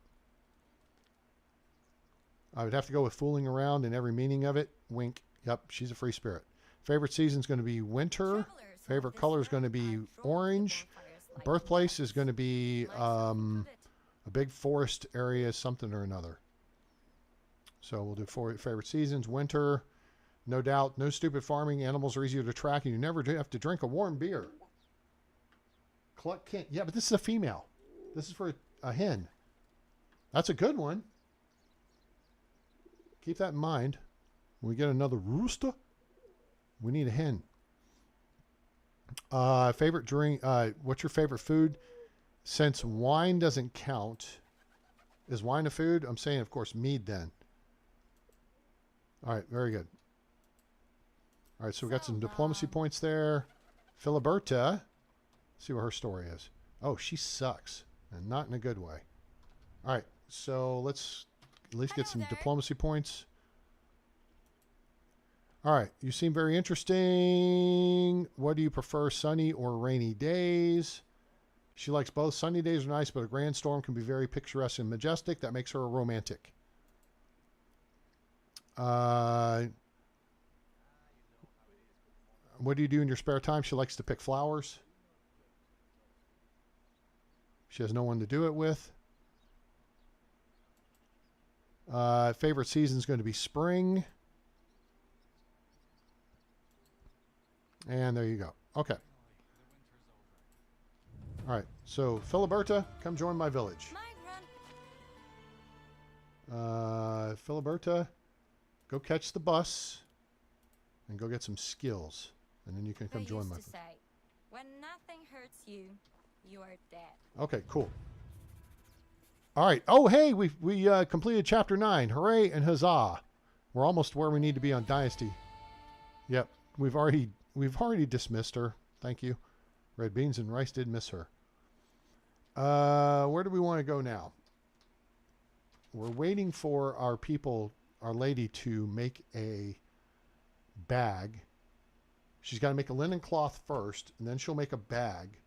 I would have to go with fooling around in every meaning of it. Wink. Yep, she's a free spirit. Favorite season's going to be winter. Favorite color is going to be orange. Birthplace is going to be a big forest area, something or another. So we'll do favorite seasons. Winter, no doubt. No stupid farming. Animals are easier to track, and you never have to drink a warm beer. Cluck can't. Yeah, but this is a female. This is for a hen. That's a good one. Keep that in mind. When we get another rooster, we need a hen. Favorite drink. What's your favorite food? Since wine doesn't count, is wine a food? I'm saying, of course, mead then. All right, very good. All right, so we got some diplomacy points there. Filiberta. Let's see what her story is. Oh, she sucks, and not in a good way. All right, so let's at least get some diplomacy points. All right, you seem very interesting. What do you prefer, sunny or rainy days? She likes both. Sunny days are nice, but a grand storm can be very picturesque and majestic. That makes her a romantic. What do you do in your spare time? She likes to pick flowers. She has no one to do it with. Favorite season is going to be spring. And there you go. Okay. All right. So, Filiberta, come join my village. Filiberta, go catch the bus and go get some skills. And then you can come join my village. When nothing hurts you, you are dead. Okay, cool. All right. Oh, hey, we completed chapter 9. Hooray and huzzah. We're almost where we need to be on Dynasty. Yep. We've already dismissed her. Thank you. Red Beans and Rice did miss her. Where do we want to go now? We're waiting for our people our lady to make a bag. She's got to make a linen cloth first, and then she'll make a bag.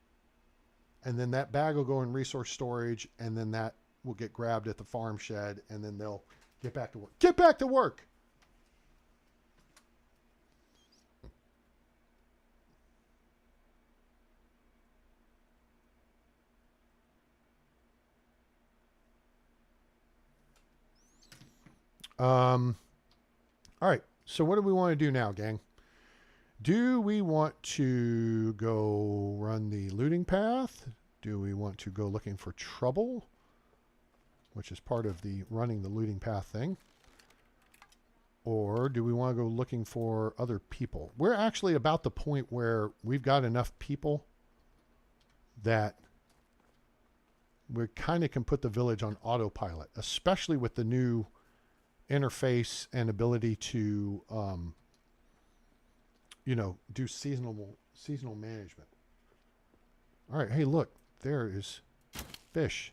And then that bag will go in resource storage, and then that will get grabbed at the farm shed, and then they'll get back to work. Get back to work! All right. So what do we want to do now, gang? Do we want to go run the looting path? Do we want to go looking for trouble, which is part of the running the looting path thing? Or do we want to go looking for other people? We're actually about the point where we've got enough people that we kind of can put the village on autopilot, especially with the new interface and ability to, you know, do seasonal management. All right. Hey, look, there is fish.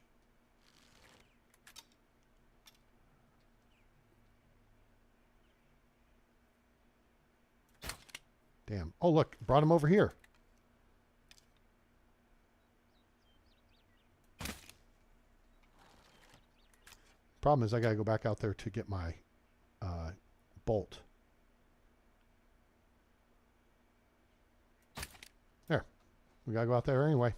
Damn. Oh, look, brought him over here. Problem is I got to go back out there to get my bolt. There. We got to go out there anyway.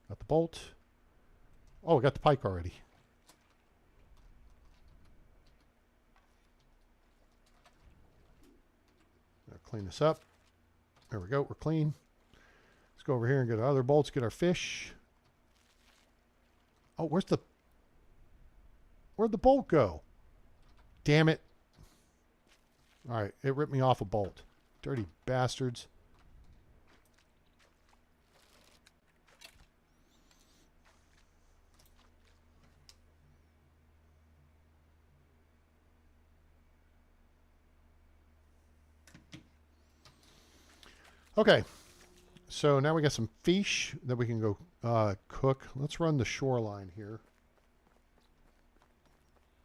Got the bolt. Oh, we got the pike already. Gotta clean this up. There we go. We're clean. Let's go over here and get our other bolts, get our fish. Oh, where'd the bolt go? Damn it. All right, it ripped me off a bolt. Dirty bastards. Okay, so now we got some fish that we can go cook. Let's run the shoreline here.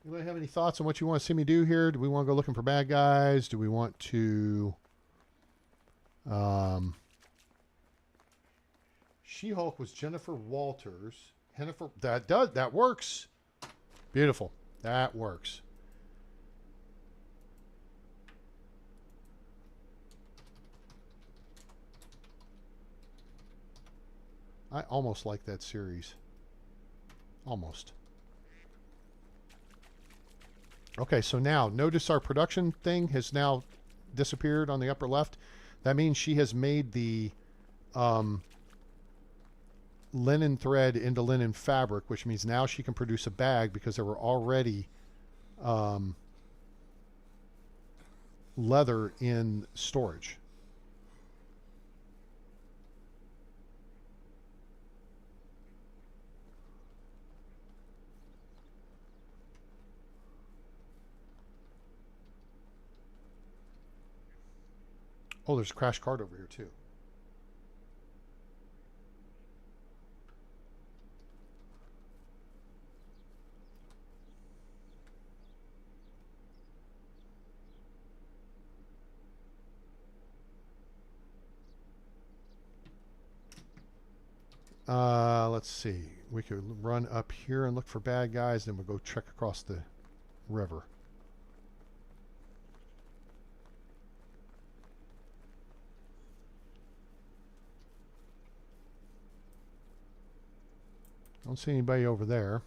Anybody have any thoughts on what you want to see me do here? Do we want to go looking for bad guys? Do we want to... She-Hulk was Jennifer Walters. That works. Beautiful. That works. I almost like that series. Almost. Okay, so now notice our production thing has now disappeared on the upper left. That means she has made the linen thread into linen fabric, which means now she can produce a bag because there were already leather in storage. Oh, there's a crash cart over here too. Let's see. We could run up here and look for bad guys, then we'll go trek across the river. Don't see anybody over there.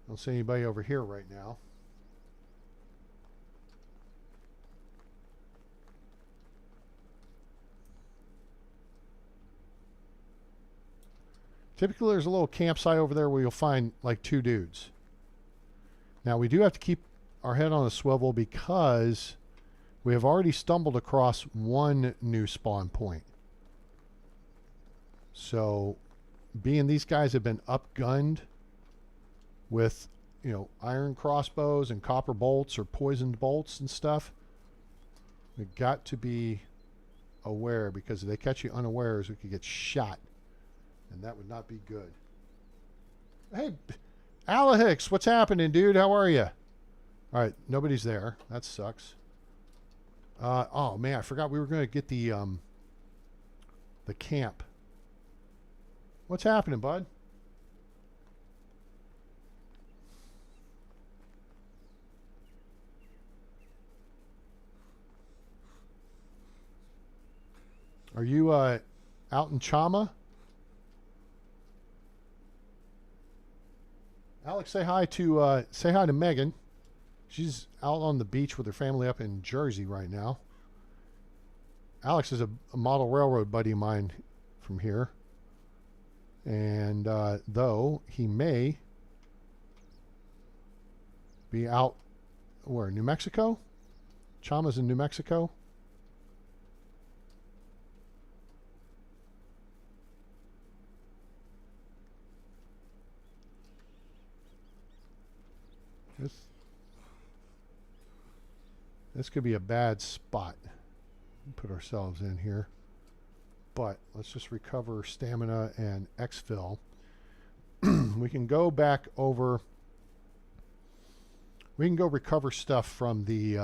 Don't see anybody over here right now. Typically there's a little campsite over there where you'll find like 2 dudes. Now we do have to keep our head on a swivel because we have already stumbled across 1 new spawn point. So being these guys have been upgunned with, you know, iron crossbows and copper bolts or poisoned bolts and stuff, We got to be aware, because if they catch you unawares, we could get shot. And that would not be good. Hey, Alahix, what's happening, dude? How are you? All right, nobody's there. That sucks. Oh, man, I forgot we were going to get the camp. What's happening, bud? Are you out in Chama? Alex, say hi to Megan. She's out on the beach with her family up in Jersey right now. Alex is a model railroad buddy of mine from here. And though he may be out, where, New Mexico? Chama's in New Mexico. This could be a bad spot. Put ourselves in here. But let's just recover stamina and exfil. We can go back over. We can go recover stuff from the.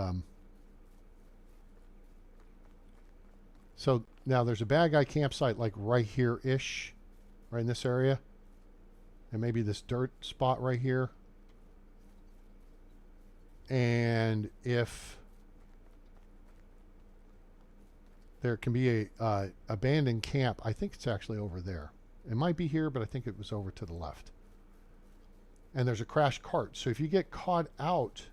So now there's a bad guy campsite like right here-ish, right in this area. And maybe this dirt spot right here. And if there can be a abandoned camp, I think it's actually over there. It might be here, but I think it was over to the left. And there's a crashed cart. So if you get caught out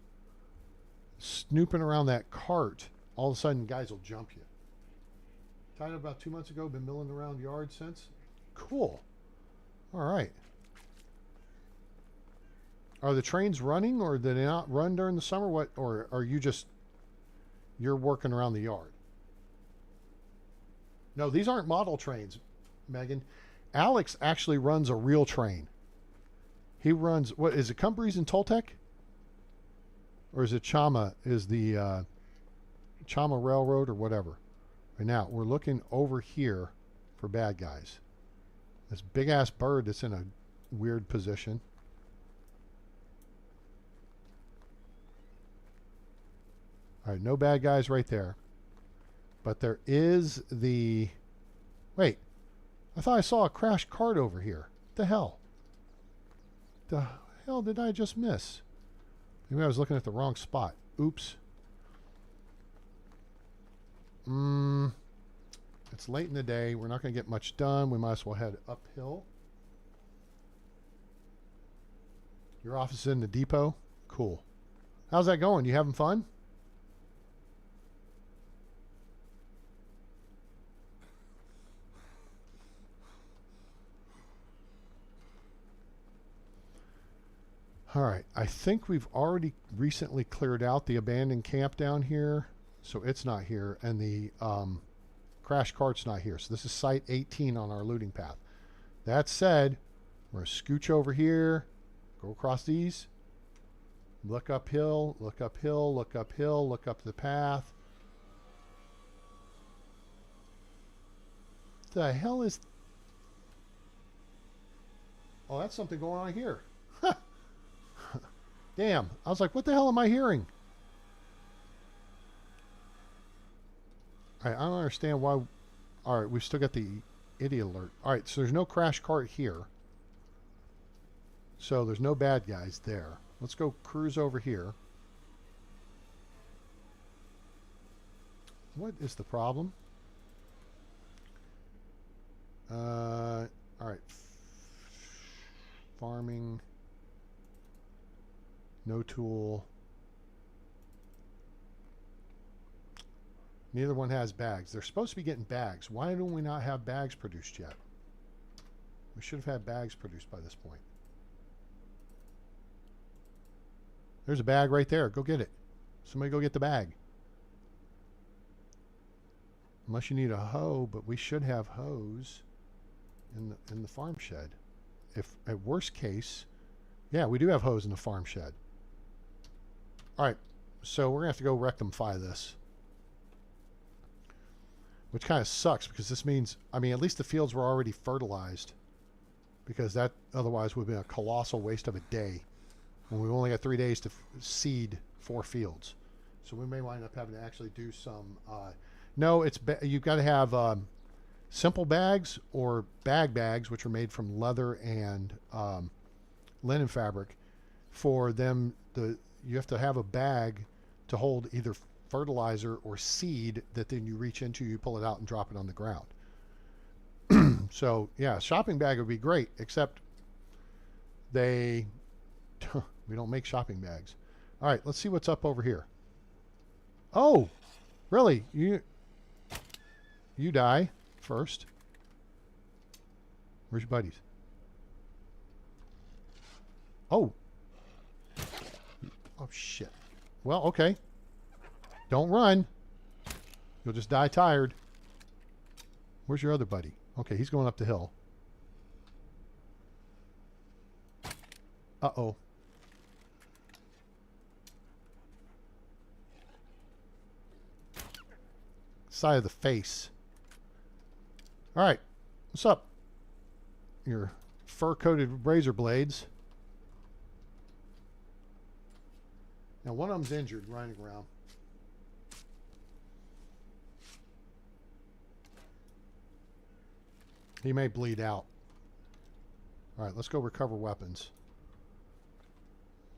snooping around that cart, all of a sudden guys will jump you. Tied up about 2 months ago, been milling around yard since. Cool. All right. Are the trains running, or do they not run during the summer? What, or are you just, you're working around the yard? No, these aren't model trains, Megan. Alex actually runs a real train. He runs, what is it, Cumbres and Toltec? Or is it Chama, is the Chama Railroad or whatever? Right now, we're looking over here for bad guys. This big ass bird that's in a weird position. All right, no bad guys right there. But there is the... Wait, I thought I saw a crashed cart over here. What the hell? The hell did I just miss? Maybe I was looking at the wrong spot. Oops. It's late in the day. We're not going to get much done. We might as well head uphill. Your office is in the depot? Cool. How's that going? You having fun? All right, I think we've already recently cleared out the abandoned camp down here, so it's not here, and the crash cart's not here. So this is site 18 on our looting path. That said, we're going to scooch over here, go across these, look uphill, look uphill, look uphill, look up the path. The hell is... Oh, that's something going on here. Damn. I was like, what the hell am I hearing? All right, I don't understand why. All right, we've still got the idiot alert. All right, so there's no crash cart here. So there's no bad guys there. Let's go cruise over here. What is the problem? All right. Farming. No tool. Neither one has bags. They're supposed to be getting bags. Why don't we not have bags produced yet? We should have had bags produced by this point. There's a bag right there. Go get it. Somebody go get the bag. Unless you need a hoe, but we should have hoes in the farm shed. If at worst case, yeah, we do have hoes in the farm shed. All right, so we're gonna have to go rectify this. which kind of sucks because this means, I mean, at least the fields were already fertilized, because that otherwise would have been a colossal waste of a day when we only got 3 days to seed 4 fields. So we may wind up having to actually do some. No, you've got to have simple bags or bags, which are made from leather and linen fabric. For them, you have to have a bag to hold either fertilizer or seed that then you reach into, you pull it out and drop it on the ground. So yeah, shopping bag would be great, except we don't make shopping bags. All right, let's see what's up over here. Oh, really? You die first. Where's your buddies? Oh. Oh shit. Well, okay. Don't run. You'll just die tired. Where's your other buddy? Okay, he's going up the hill. Uh-oh. Side of the face. All right. What's up? Your fur-coated razor blades. Now, one of them's injured, running around. He may bleed out. All right, let's go recover weapons.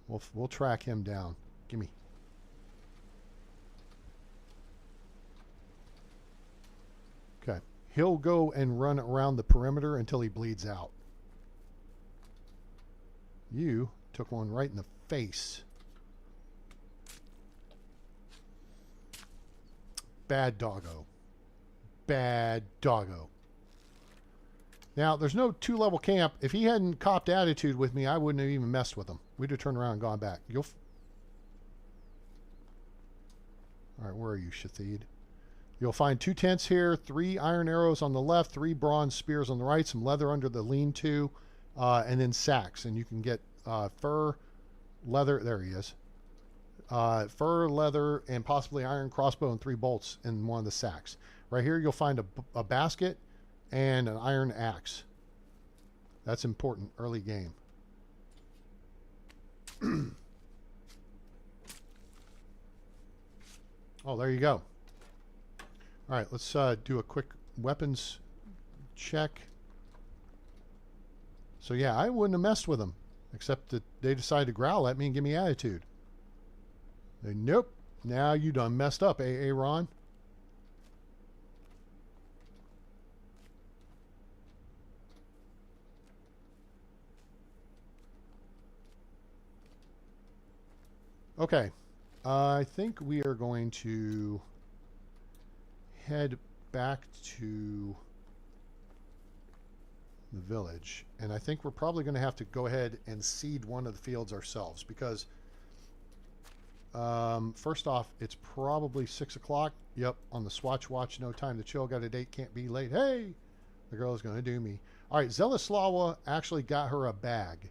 We'll track him down. Gimme. Okay. He'll go and run around the perimeter until he bleeds out. You took one right in the face. Bad doggo. Bad doggo. Now, there's no 2-level camp. If he hadn't copped attitude with me, I wouldn't have even messed with him. We'd have turned around and gone back. All right, where are you, Shathid? You'll find 2 tents here, 3 iron arrows on the left, 3 bronze spears on the right, some leather under the lean-to, and then sacks. And you can get fur, leather. There he is. Fur, leather, and possibly iron crossbow and 3 bolts in one of the sacks. Right here, you'll find a basket and an iron axe. That's important early game. Oh, there you go. All right, let's do a quick weapons check. So yeah, I wouldn't have messed with them, except that they decided to growl at me and give me attitude. Nope. Now you done messed up, Ron. Okay. I think we are going to head back to the village. And I think we're probably going to have to go ahead and seed one of the fields ourselves, because first off, it's probably 6 o'clock. Yep, on the Swatch Watch, no time to chill. Got a date, can't be late. Hey, the girl is going to do me. All right, Zelislawa actually got her a bag.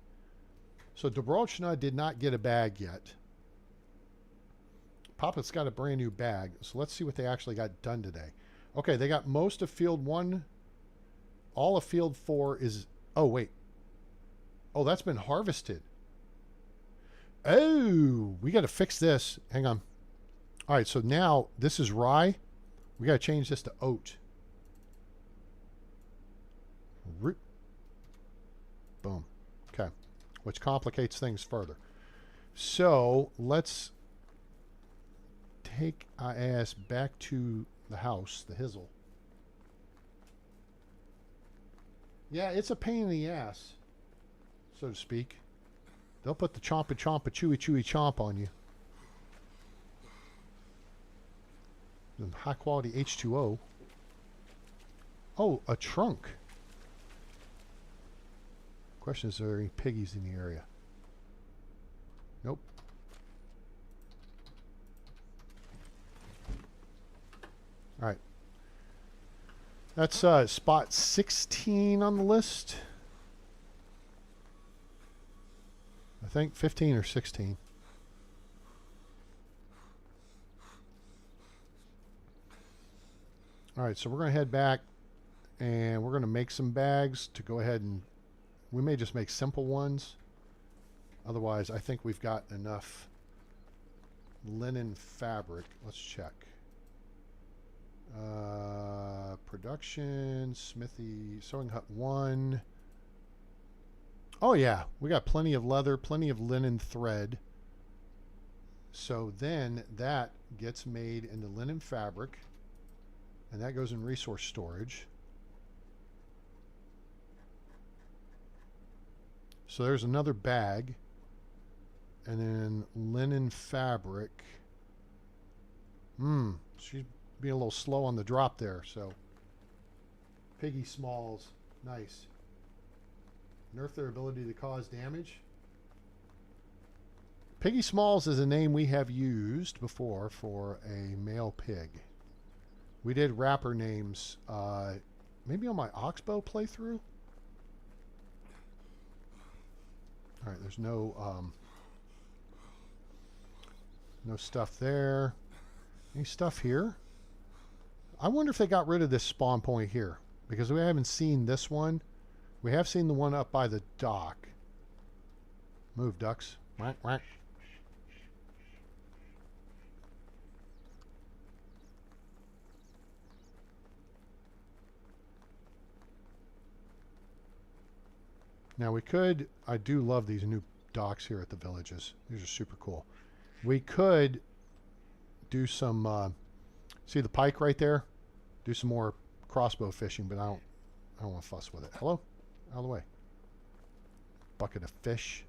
So Dobrochna did not get a bag yet. Papa's got a brand new bag. So let's see what they actually got done today. Okay, they got most of field 1. All of field 4 is... Oh, wait. Oh, that's been harvested. Oh, we got to fix this. Hang on. All right, so now this is rye. We got to change this to oat. Boom. Okay. Which complicates things further. So let's take our ass back to the house, the hizzle. Yeah, it's a pain in the ass, so to speak. They'll put the chompa chewy chomp on you. And high quality H2O. Oh, a trunk. Question is, are there any piggies in the area? Nope. All right. That's spot 16 on the list. I think 15 or 16. All All right, so we're going to head back and we're going to make some bags to go ahead and we may just make simple ones. Otherwise, I think we've got enough linen fabric. Let's check. Production, smithy, sewing hut 1. Oh yeah, we got plenty of leather, plenty of linen thread. So then that gets made into linen fabric, and that goes in resource storage. So there's another bag, and then linen fabric. She's being a little slow on the drop there, so Piggy Smalls, nice. Nerf their ability to cause damage. Piggy Smalls is a name we have used before for a male pig. We did rapper names, maybe on my Oxbow playthrough. All right, there's no no stuff there. Any stuff here? I wonder if they got rid of this spawn point here, because we haven't seen this one. We have seen the one up by the dock. Move, ducks. Quack, quack. Now we could, I do love these new docks here at the villages. These are super cool. We could do some, see the pike right there? Do some more crossbow fishing, but I don't want to fuss with it. Hello? Out of the way. Bucket of fish.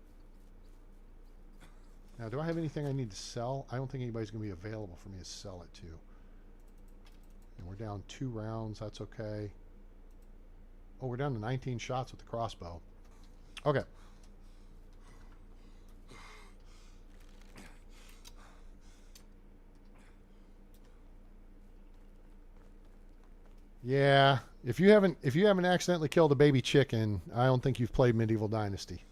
Now, do I have anything I need to sell? I don't think anybody's going to be available for me to sell it to. And we're down 2 rounds. That's okay. Oh, we're down to 19 shots with the crossbow. Okay. Yeah, if you haven't accidentally killed a baby chicken, I don't think you've played Medieval Dynasty.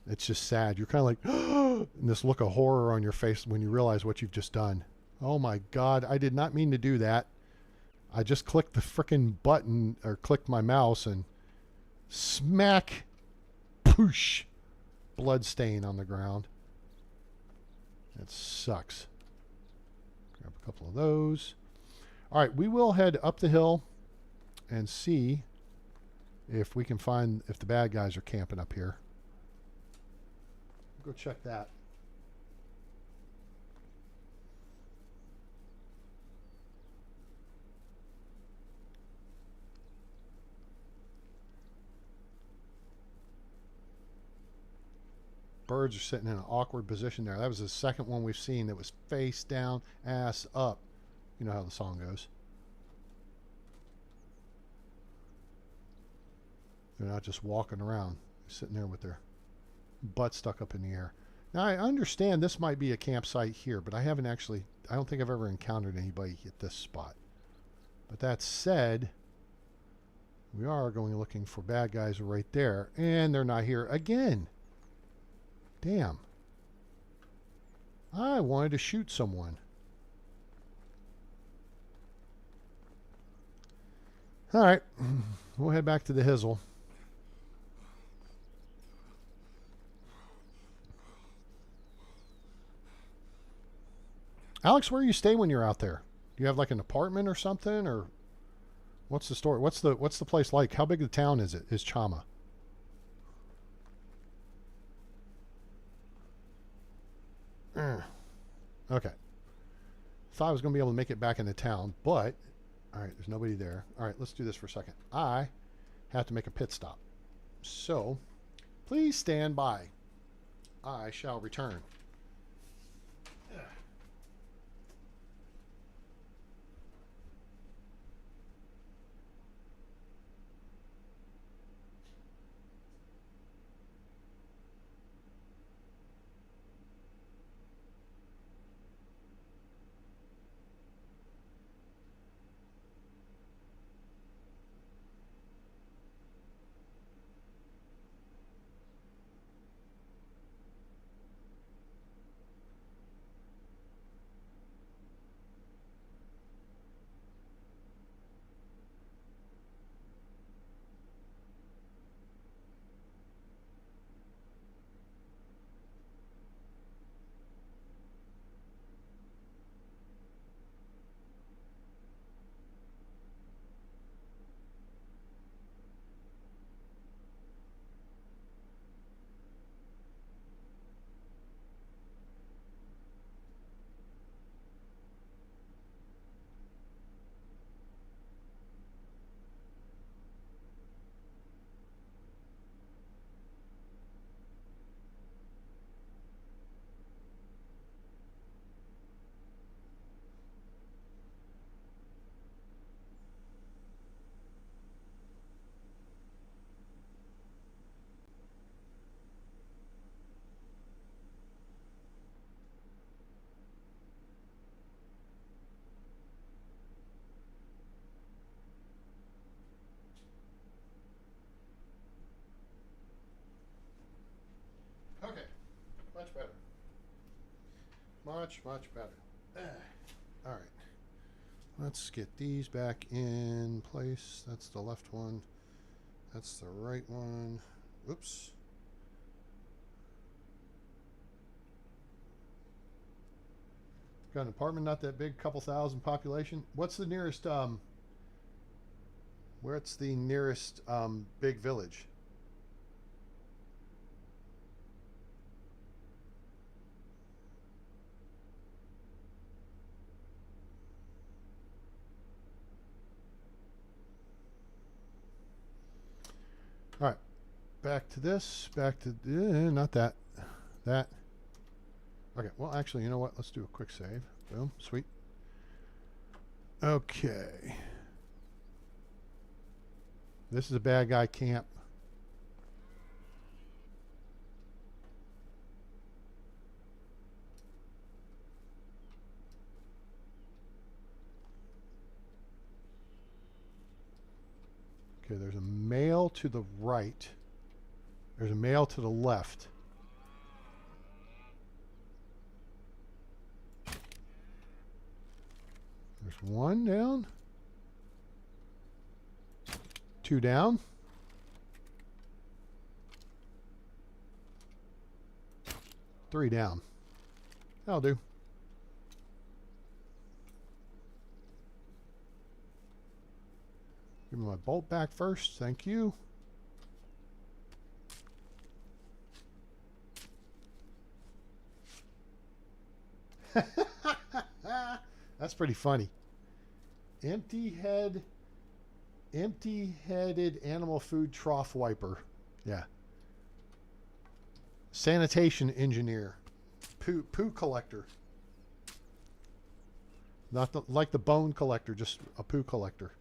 It's just sad. You're kind of like, and this look of horror on your face when you realize what you've just done. Oh my God, I did not mean to do that. I just clicked the frickin' button, or clicked my mouse, and smack, poosh, blood stain on the ground. It sucks. Grab a couple of those. All right, we will head up the hill and see if we can find, if the bad guys are camping up here. Go check that. Birds are sitting in an awkward position there. That was the second one we've seen that was face down, ass up. You know how the song goes. They're not just walking around. They're sitting there with their butt stuck up in the air. Now, I understand this might be a campsite here, but I haven't actually, I don't think I've ever encountered anybody at this spot. But that said, we are going looking for bad guys right there, and they're not here again. Damn. I wanted to shoot someone. All right. We'll head back to the Hizzle. Alex, where do you stay when you're out there? Do you have like an apartment or something, or what's the story? What's the place like? How big a town is it? Is Chama? Okay. Thought I was going to be able to make it back into town, but all right, there's nobody there. All right, let's do this for a second. I have to make a pit stop. So, please stand by. I shall return. Much, much better. All right. Let's get these back in place. That's the left one. That's the right one. Oops. Got an apartment not that big, couple thousand population. What's the nearest where's the nearest big village? All right, back to this, back to, not that, that. Okay, well, actually, you know what? Let's do a quick save. Boom, sweet. Okay. This is a bad guy camp. Okay, there's a male to the right. There's a male to the left. There's one down. Two down. Three down. That'll do. Give me my bolt back first. Thank you. That's pretty funny. Empty-headed animal food trough wiper. Yeah. Sanitation engineer. Poo collector. Not like the bone collector, just a poo collector.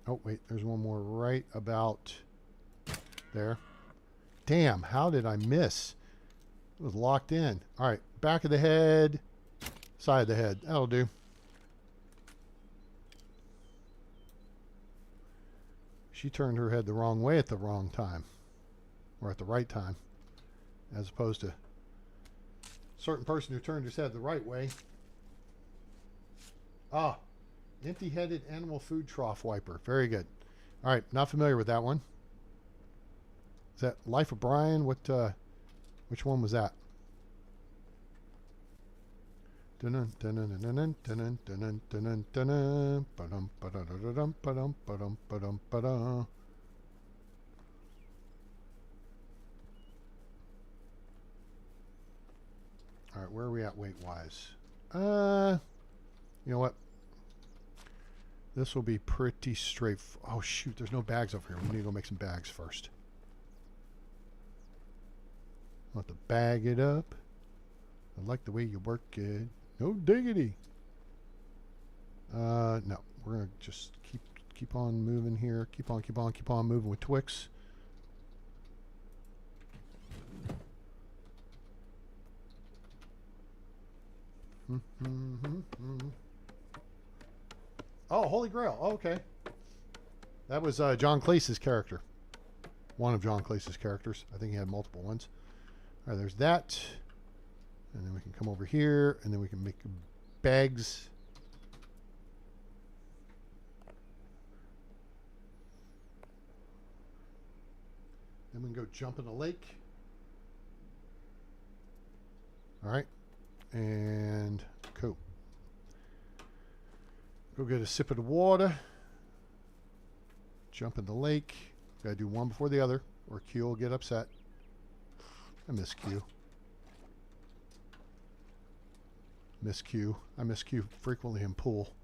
Oh, wait, there's one more right about there. Damn, how did I miss? It was locked in. All right, back of the head, side of the head. That'll do. She turned her head the wrong way at the wrong time. Or at the right time. As opposed to a certain person who turned his head the right way. Ah. Empty-headed animal food trough wiper. Very good. All right, not familiar with that one. Is that Life of Brian? What? Which one was that? All right, where are we at weight-wise? You know what? This will be pretty straight. Oh, shoot. There's no bags over here. We need to go make some bags first. I'll have to bag it up. I like the way you work it. No diggity. No. We're going to just keep on moving here. Keep on moving with Twix. Oh, Holy Grail. Oh, okay. That was John Cleese's character. One of John Cleese's characters. I think he had multiple ones. All right, there's that. And then we can come over here, and then we can make bags. Then we can go jump in the lake. All right. And cool. Go get a sip of the water. Jump in the lake. Gotta do one before the other, or Q will get upset. I miss Q. Miss Q. I miss Q frequently in pool.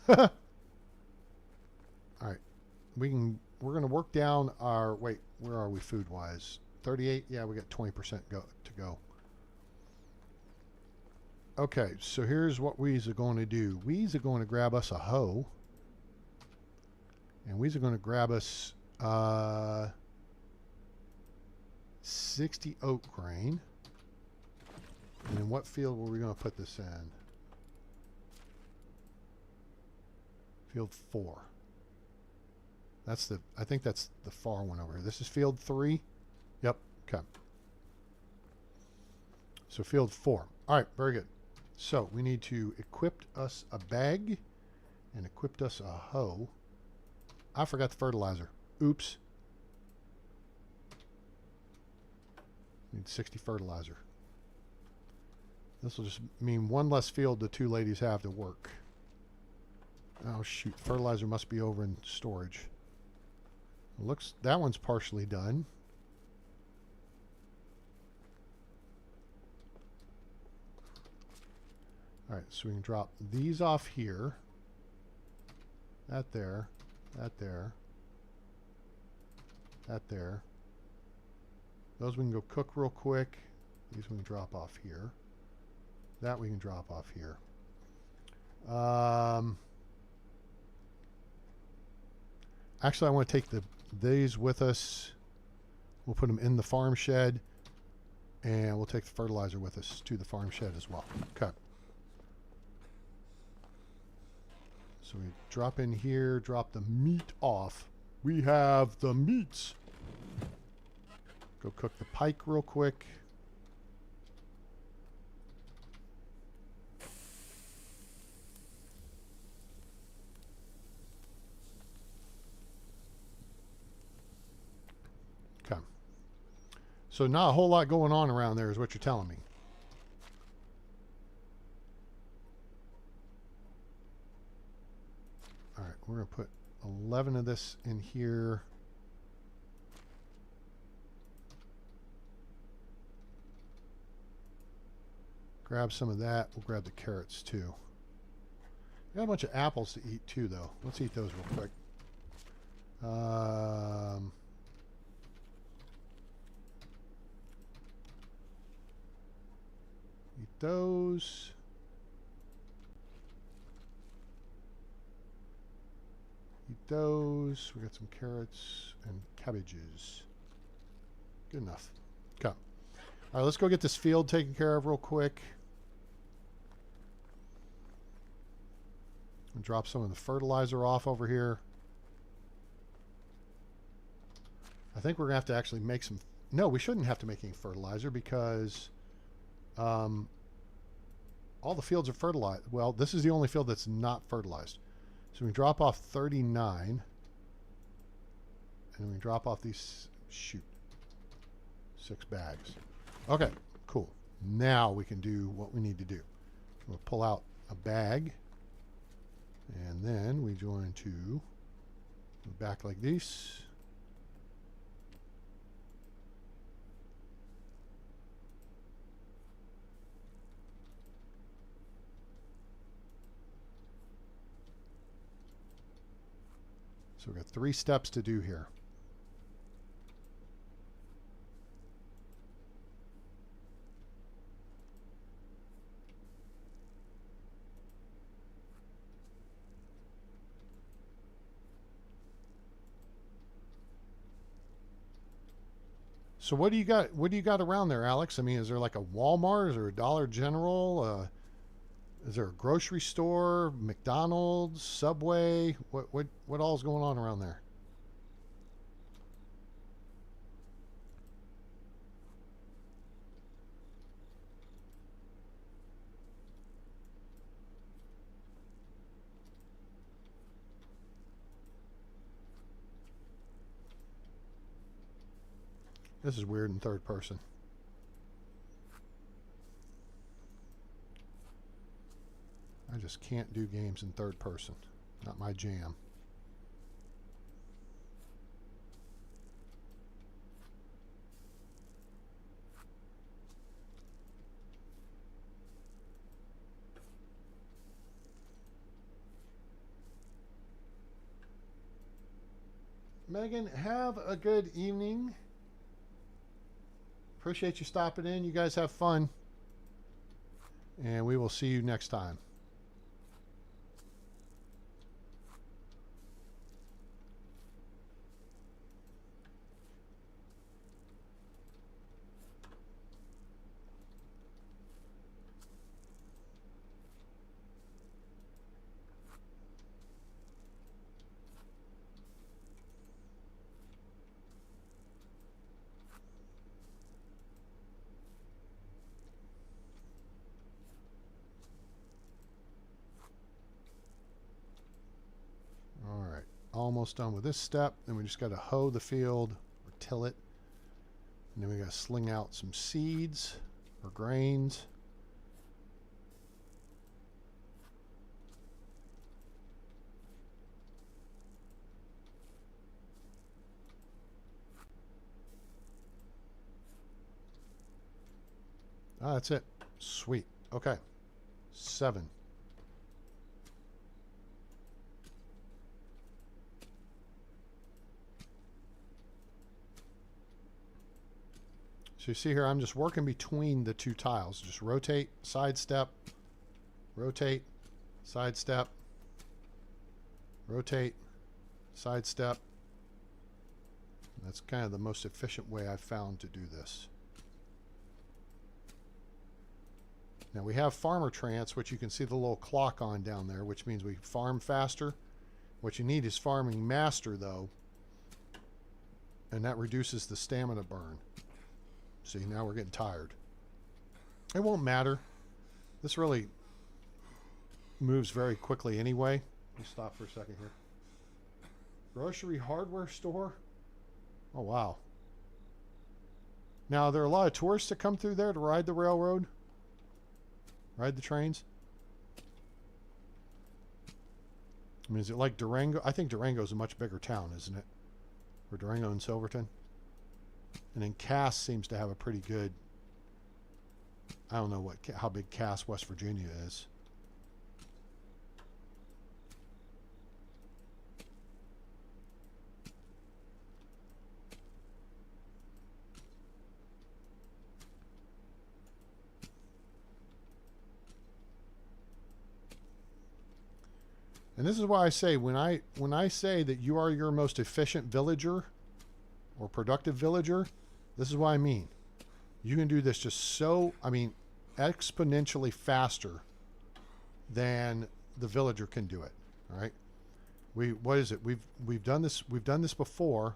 All right. We're gonna work down our, wait, where are we food wise? 38? Yeah, we got 20% to go. Okay, so here's what we's are going to do. We's are going to grab us a hoe. And we's are going to grab us 60 oat grain. And in what field were we going to put this in? Field 4. That's the, I think that's the far one over here. This is field 3. Yep. Okay. So field 4. All right. Very good. So we need to equip us a bag and equip us a hoe. I forgot the fertilizer. Oops. Need 60 fertilizer. This will just mean one less field the two ladies have to work. Oh shoot, fertilizer must be over in storage. Looks, that one's partially done. Alright, so we can drop these off here. That there. That there. That there. Those we can go cook real quick. These we can drop off here. That we can drop off here. Actually, I want to take these with us. We'll put them in the farm shed. And we'll take the fertilizer with us to the farm shed as well. Okay. So we drop in here, drop the meat off. We have the meats. Go cook the pike real quick. Okay. So not a whole lot going on around there is what you're telling me. All right, we're going to put 11 of this in here. Grab some of that. We'll grab the carrots too. Got a bunch of apples to eat too, though. Let's eat those real quick. Eat those. Eat those. We got some carrots and cabbages. Good enough. Okay. All right, let's go get this field taken care of real quick. And drop some of the fertilizer off over here. I think we're going to have to actually make some... No, we shouldn't have to make any fertilizer because all the fields are fertilized. Well, this is the only field that's not fertilized. So we drop off 39. And we drop off these... Shoot. 6 bags. Okay, cool. Now we can do what we need to do. We'll pull out a bag. And then we're going to go back like this. So we've got 3 steps to do here. So what do you got? What do you got around there, Alex? I mean, is there like a Walmart? Is there a Dollar General? Is there a grocery store? McDonald's? Subway? What all is going on around there? This is weird in third person. I just can't do games in third person. Not my jam. Megan, have a good evening. Appreciate you stopping in. You guys have fun. And we will see you next time. almost done with this step. Then we just got to hoe the field or till it. And then we got to sling out some seeds or grains. Ah, that's it. Sweet. Okay. 7. So you see here, I'm just working between the two tiles. Just rotate, sidestep, rotate, sidestep, rotate, sidestep. That's kind of the most efficient way I've found to do this. Now we have farmer trance, which you can see the little clock on down there, which means we farm faster. What you need is farming master though, and that reduces the stamina burn. See, now we're getting tired. It won't matter. This really moves very quickly anyway. Let me stop for a second here. Grocery hardware store? Oh, wow. Now, there are a lot of tourists that come through there to ride the railroad. Ride the trains. I mean, is it like Durango? I think Durango's a much bigger town, isn't it? Or Durango and Silverton. And then Cass seems to have a pretty good, I don't know how big Cass, West Virginia is. And this is why I say when I say that you are your most efficient villager or productive villager, this is what I mean. You can do this just so, I mean, exponentially faster than the villager can do it. All right. What is it? We've done this before,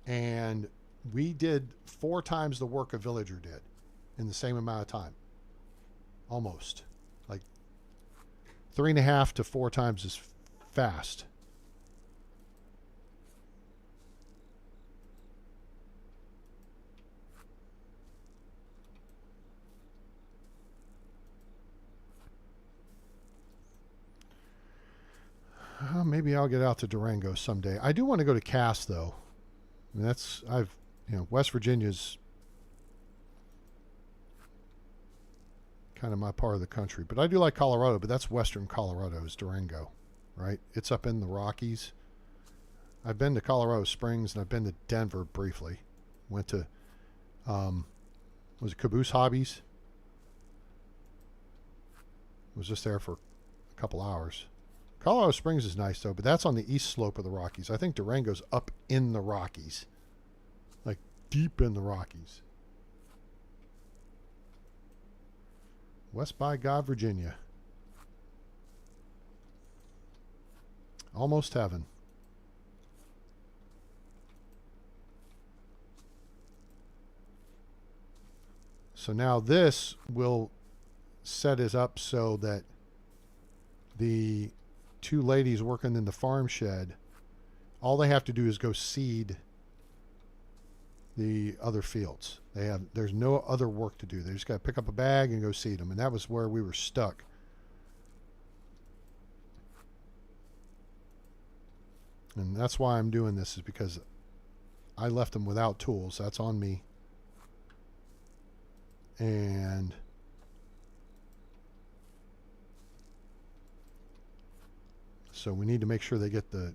and we did 4 times the work a villager did in the same amount of time. Almost. Like 3.5 to 4 times as fast. Maybe I'll get out to Durango someday. I do want to go to Cass though. I mean, West Virginia's kind of my part of the country, but I do like Colorado, but that's Western Colorado is Durango, right? It's up in the Rockies. I've been to Colorado Springs and I've been to Denver briefly. Went to, was it Caboose Hobbies? Was just there for a couple hours. Colorado Springs is nice though, but that's on the east slope of the Rockies. I think Durango's up in the Rockies, like deep in the Rockies. West by God, Virginia. Almost heaven. So now this will set us up so that the 2 ladies working in the farm shed, all they have to do is go seed the other fields. There's no other work to do. They just got to pick up a bag and go seed them. And that was where we were stuck. And that's why I'm doing this, is because I left them without tools. That's on me. And so we need to make sure they get the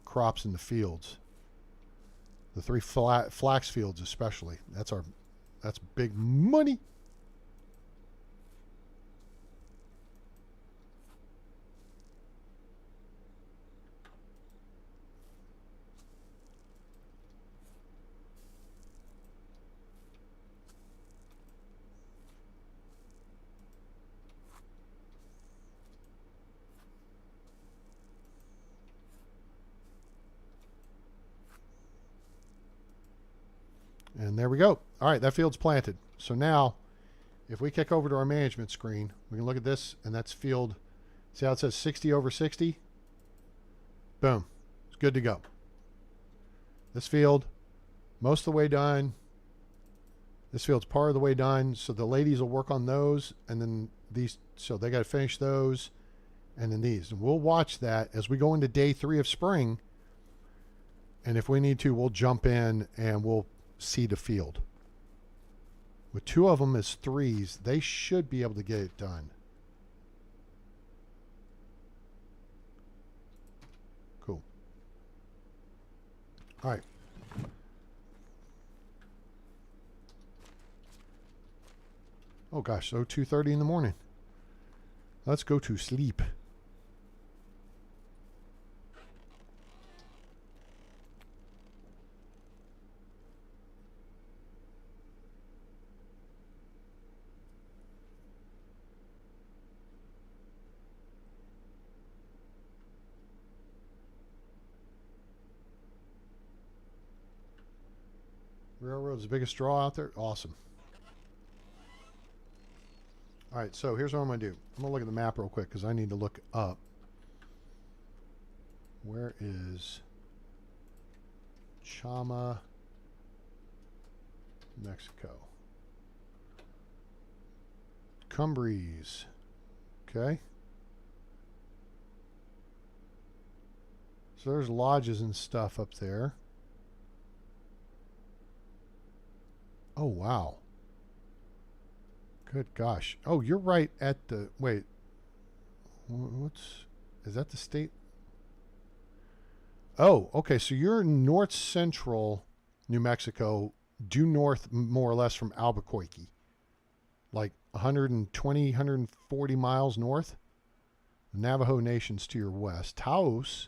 crops in the fields. The 3 flax fields especially. That's big money. And there we go. All right, that field's planted. So now, if we kick over to our management screen, we can look at this, and that's field. See how it says 60/60? Boom. It's good to go. This field, most of the way done. This field's part of the way done. So the ladies will work on those. And then these, so they got to finish those. And then these. And we'll watch that as we go into day 3 of spring. And if we need to, we'll jump in and we'll seed a field. With 2 of them as 3s, they should be able to get it done. Cool. All right. Oh gosh, so 2:30 in the morning. Let's go to sleep. Railroad's the biggest draw out there. Awesome. All right, so here's what I'm going to do. I'm going to look at the map real quick because I need to look up. Where is Chama, Mexico? Cumbres. Okay. So there's lodges and stuff up there. Oh, wow. Good gosh. Oh, you're right at the... Wait. What's... Is that the state? Oh, okay. So you're north central New Mexico, due north more or less from Albuquerque. Like 120, 140 miles north. The Navajo Nation's to your west. Taos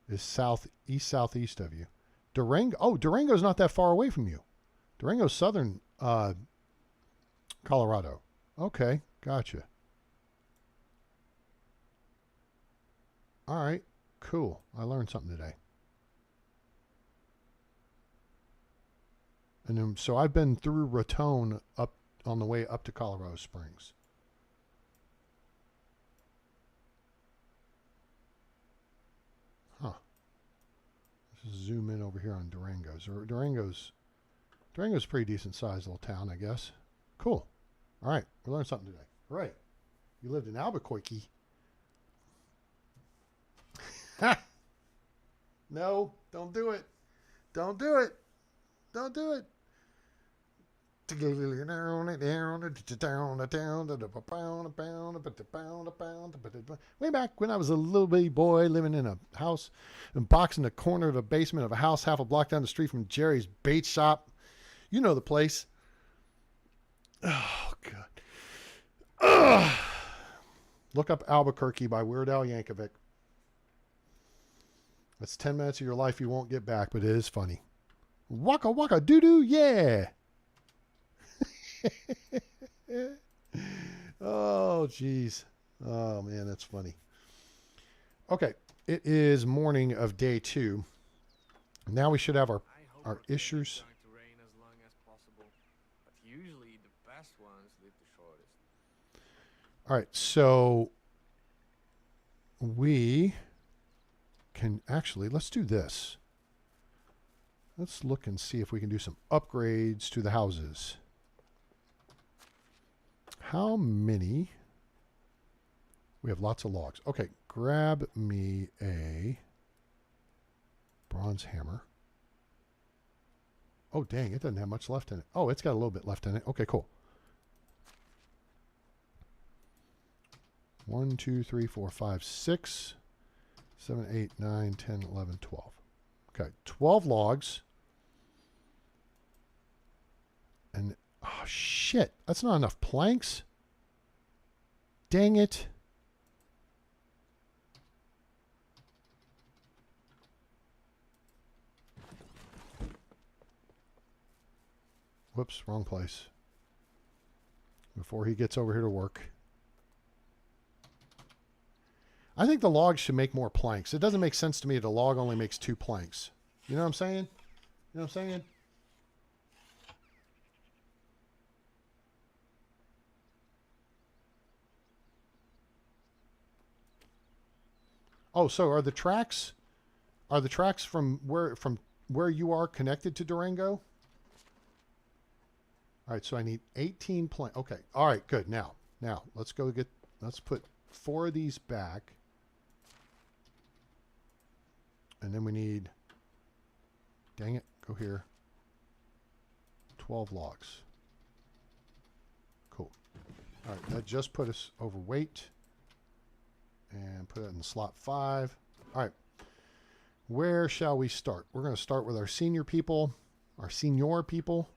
is southeast of you. Durango... Oh, Durango's not that far away from you. Durango's southern Colorado. Okay, gotcha. All right, cool. I learned something today. And then, so I've been through Raton up on the way up to Colorado Springs. Huh. Let's just zoom in over here on Durango's. Durango's a pretty decent sized little town, I guess. Cool. All right, we learned something today. Right. You lived in Albuquerque. No, don't do it. Don't do it. Don't do it. Way back when I was a little bitty boy living in a house and box in the corner of a basement of a house half a block down the street from Jerry's bait shop. You know the place. Oh, God. Ugh. Look up Albuquerque by Weird Al Yankovic. That's 10 minutes of your life you won't get back, but it is funny. Waka waka doo doo, yeah. Oh, jeez. Oh, man, that's funny. Okay, it is morning of day 2. Now we should have our issues. All right, so we can actually, let's do this. Let's look and see if we can do some upgrades to the houses. How many? We have lots of logs. Okay, grab me a bronze hammer. Oh, dang, it doesn't have much left in it. Oh, it's got a little bit left in it. Okay, cool. 1, 2, 3, 4, 5, 6, 7, 8, 9, 10, 11, 12. Okay, 12 logs. And, oh, shit. That's not enough planks. Dang it. Whoops, wrong place. Before he gets over here to work. I think the log should make more planks. It doesn't make sense to me that a log only makes 2 planks. You know what I'm saying? You know what I'm saying? Oh, so are the tracks Are the tracks from where you are connected to Durango? All right, so I need 18 planes. Okay, all right, good. Now let's put 4 of these back. And then we need, dang it, go here, 12 logs. Cool. All right, that just put us overweight. And put it in slot 5. All right, where shall we start? We're going to start with our senior people, our senior people.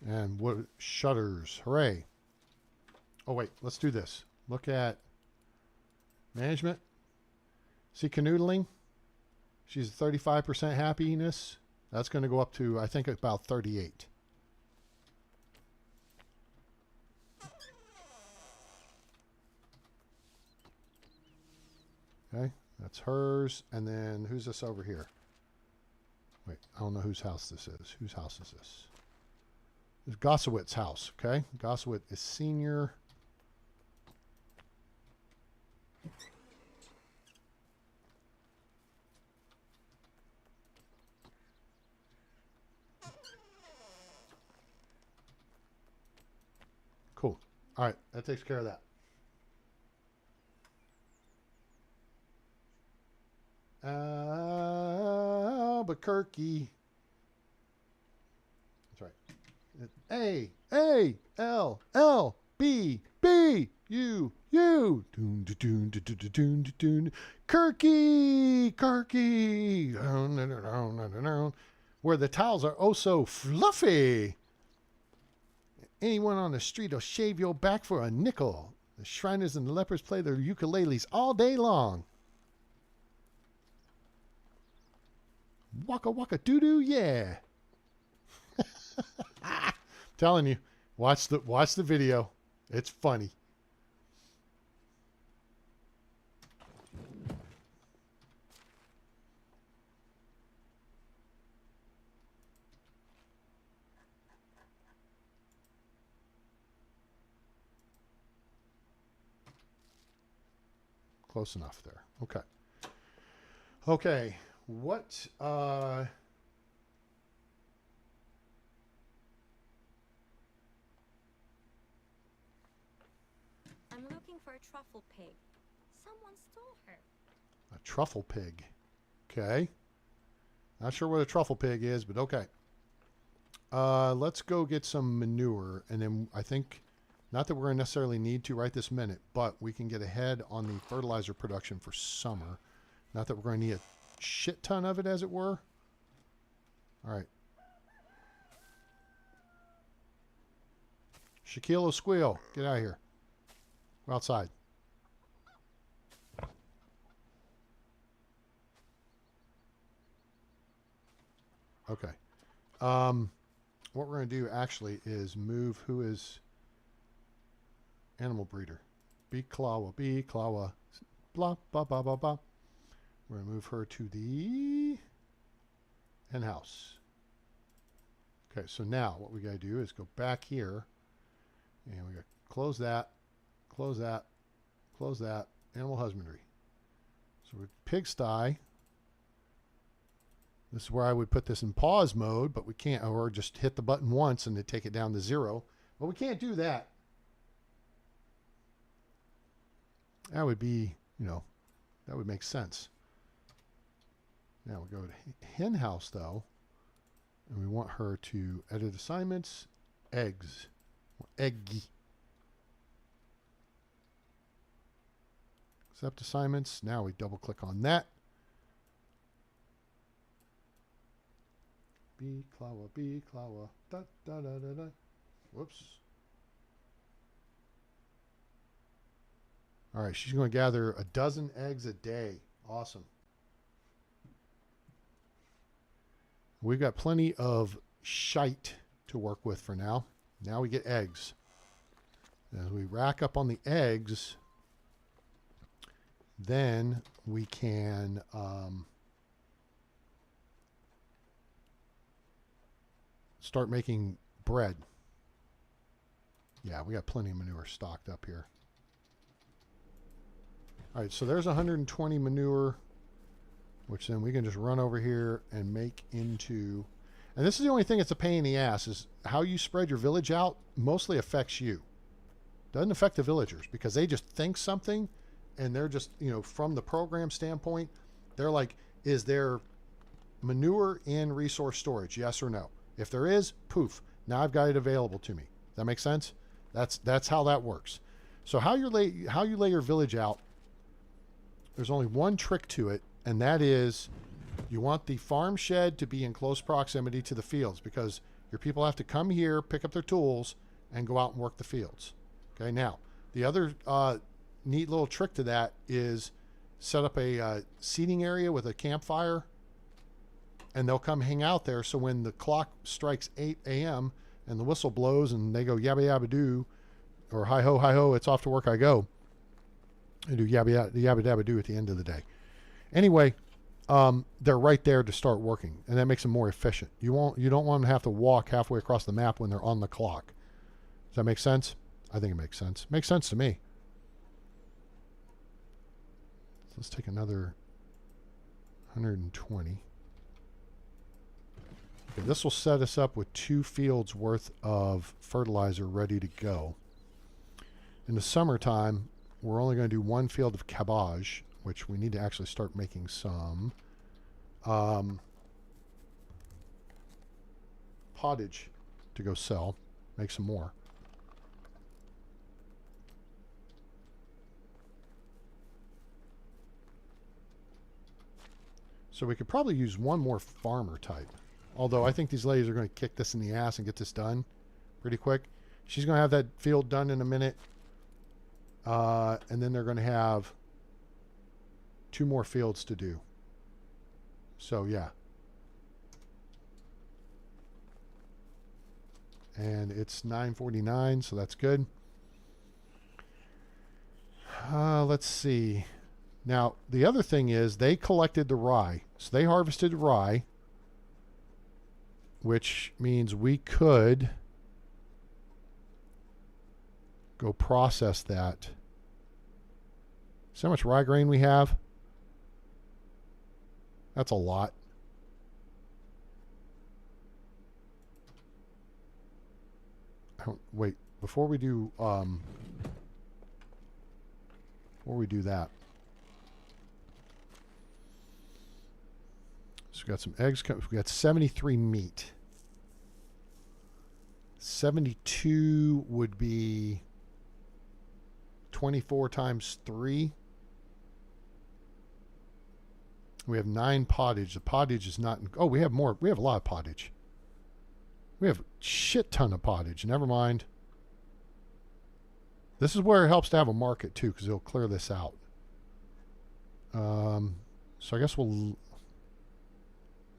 And what shutters? Hooray. Oh, wait, let's do this. Look at management. See canoodling? She's 35% happiness. That's going to go up to, I think, about 38. Okay, that's hers. And then who's this over here? Wait, I don't know whose house this is. Whose house is this? It's Gossawitz's house, okay? Gossowitz is senior. Cool. All right, that takes care of that. Albuquerque. That's right. A-L-L-B-B-U. Doon, doon, doon, doon, doon, doon, doon. Kirky. Where the towels are oh so fluffy. Anyone on the street will shave your back for a nickel. The Shriners and the Lepers play their ukuleles all day long. Waka waka doo doo, yeah. Telling you, watch the video. It's funny. Close enough there. Okay. Okay. What I'm looking for a truffle pig. Someone stole her. a truffle pig. Okay. Not sure what a truffle pig is, but okay. Let's go get some manure, and then I think, not that we're going to necessarily need to right this minute, but we can get ahead on the fertilizer production for summer. Not that we're going to need a shit ton of it, as it were. All right. Shaquille O'Squeal, get out of here. We're outside. Okay. What we're going to do actually is move who is animal breeder. B Klawa, blah, blah, blah, blah, blah. We're going to move her to the hen house. Okay, so now what we got to do is go back here, and we got to close that, close that, close that, animal husbandry. So we're pigsty. This is where I would put this in pause mode, but we can't, or just hit the button once and then take it down to 0. But we can't do that. That would be, that would make sense. Now we go to hen house though, and we want her to edit assignments, eggs, eggy. Accept assignments. Now we double click on that. B Klawa, da da da da da. Whoops. All right, she's going to gather 12 eggs a day. Awesome. We've got plenty of shite to work with for now. Now we get eggs. As we rack up on the eggs, then we can start making bread. Yeah, we got plenty of manure stocked up here. All right, so there's 120 manure, which then we can just run over here and make into... And this is the only thing that's a pain in the ass, is how you spread your village out mostly affects you. Doesn't affect the villagers, because they just think something, and they're just, you know, from the program standpoint, they're like, is there manure in resource storage? Yes or no? If there is, poof, now I've got it available to me. Does that make sense? That's how that works. So how you lay your village out, there's only one trick to it, and that is you want the farm shed to be in close proximity to the fields, because your people have to come here, pick up their tools, and go out and work the fields. Okay, now, the other neat little trick to that is set up a seating area with a campfire, and they'll come hang out there, so when the clock strikes 8 a.m. and the whistle blows and they go yabba yabba doo, or hi ho, it's off to work I go, and do yabba dabba doo at the end of the day. Anyway, they're right there to start working, and that makes them more efficient. You don't want them to have to walk halfway across the map when they're on the clock. Does that make sense? I think it makes sense. Makes sense to me. So let's take another 120. Okay, this will set us up with 2 fields worth of fertilizer ready to go. In the summertime, we're only going to do 1 field of cabbage, which we need to actually start making some pottage to go sell, make some more. So we could probably use 1 more farmer type. Although I think these ladies are going to kick this in the ass and get this done pretty quick. She's going to have that field done in a minute. And then they're going to have 2 more fields to do. So, yeah. And it's 9:49, so that's good. Let's see. Now, the other thing is they collected the rye. So they harvested rye, which means we could go process that. See how much rye grain we have? That's a lot. Wait, before we do that. So we got some eggs. We got 73 meat. 72 would be 24 times 3. We have 9 pottage. The pottage is not... Oh, we have more. We have a lot of pottage. We have a shit ton of pottage. Never mind. This is where it helps to have a market, too, because it'll clear this out. So I guess we'll...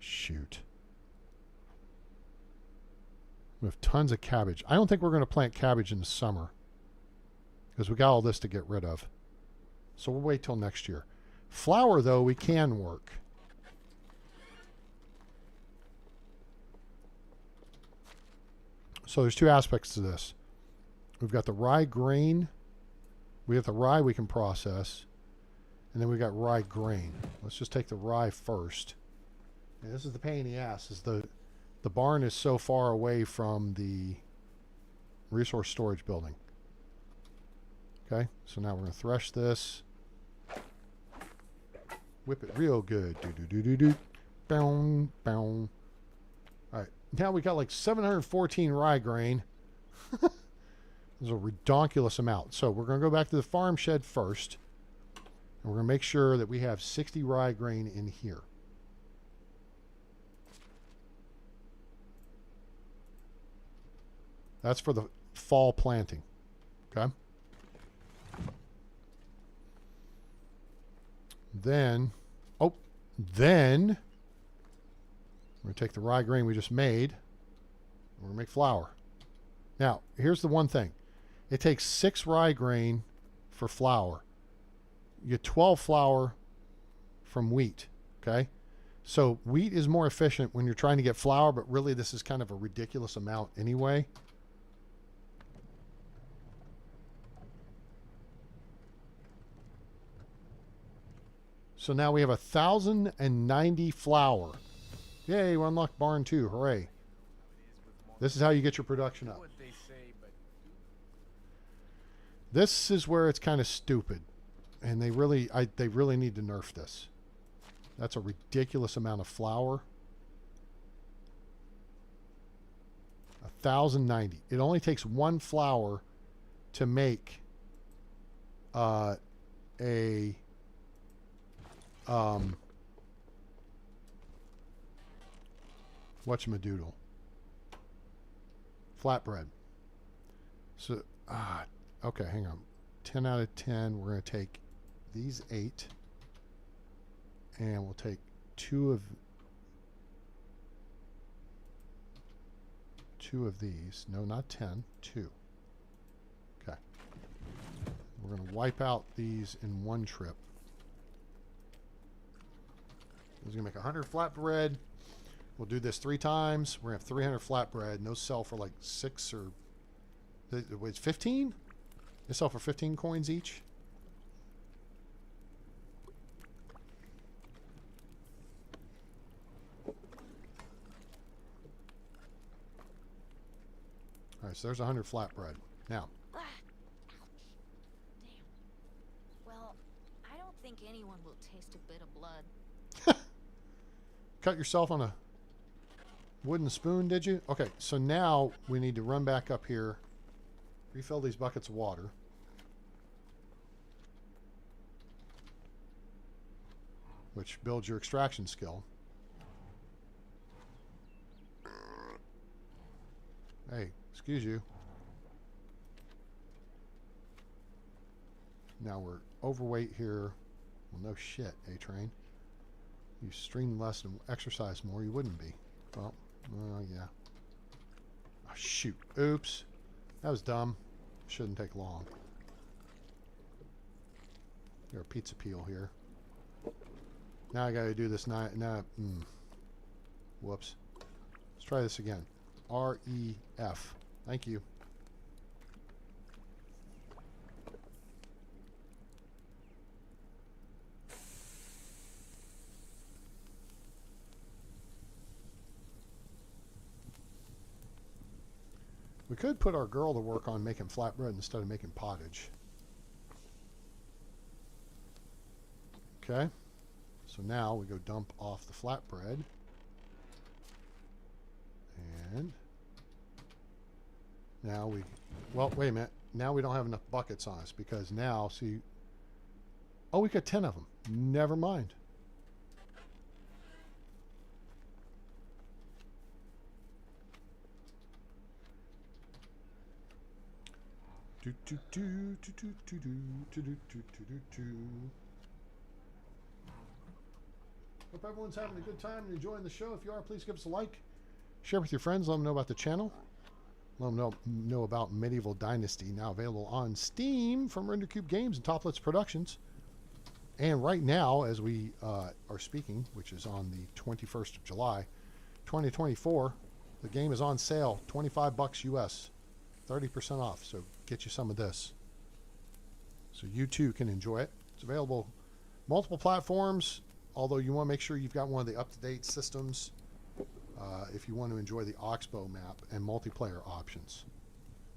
Shoot. We have tons of cabbage. I don't think we're going to plant cabbage in the summer, because we got all this to get rid of. So we'll wait till next year. Flour, though, we can work. So there's 2 aspects to this. We've got the rye grain. We have the rye we can process. And then we got rye grain. Let's just take the rye first. And this is the pain in the ass. Is the barn is so far away from the resource storage building. Okay, so now we're going to thresh this. Whip it real good. Do-do-do-do-do. Bow, bow. Alright, now we got like 714 rye grain. There's a redonkulous amount. So we're going to go back to the farm shed first. And we're going to make sure that we have 60 rye grain in here. That's for the fall planting. Okay. Then we're going to take the rye grain we just made. We're going to make flour. Now, here's the one thing. It takes 6 rye grain for flour. You get 12 flour from wheat. Okay. So wheat is more efficient when you're trying to get flour, but really this is kind of a ridiculous amount anyway. So now we have 1,090 flour. Yay, we unlocked barn 2. Hooray. This is how you get your production up. This is where it's kind of stupid. And they really need to nerf this. That's a ridiculous amount of flour. 1,090. It only takes one flour to make a whatchamadoodle. Flatbread. So, okay, hang on. 10 out of 10. We're going to take these 8. And we'll take 2 of these. No, not 10. 2. Okay. We're going to wipe out these in one trip. This is going to make 100 flatbread. We'll do this 3 times. We're going to have 300 flatbread. And those sell for like 6 or... It's 15? They sell for 15 coins each? Alright, so there's 100 flatbread. Now. Ouch. Damn. Well, I don't think anyone will taste a bit of blood. Cut yourself on a wooden spoon, did you? Okay, so now we need to run back up here, refill these buckets of water. Which builds your extraction skill. Hey, excuse you. Now we're overweight here. Well, no shit, A-Train. You stream less and exercise more, you wouldn't be. Well, yeah. Oh, shoot. Oops. That was dumb. Shouldn't take long. Got a pizza peel here. Now I gotta do this now. Whoops. Let's try this again. R-E-F. Thank you. We could put our girl to work on making flatbread instead of making pottage. Okay. So now we go dump off the flatbread. And now we... Well, wait a minute. Now we don't have enough buckets on us because now, see... Oh, we got 10 of them. Never mind. Hope everyone's having a good time and enjoying the show. If you are, please give us a like. Share with your friends. Let them know about the channel. Let them know about Medieval Dynasty, now available on Steam from RenderCube Games and Toplets Productions. And right now, as we are speaking, which is on the 21st of July, 2024, the game is on sale, $25 US, 30% off. So get you some of this, so you too can enjoy it. It's available multiple platforms, although you want to make sure you've got one of the up-to-date systems if you want to enjoy the Oxbow map and multiplayer options.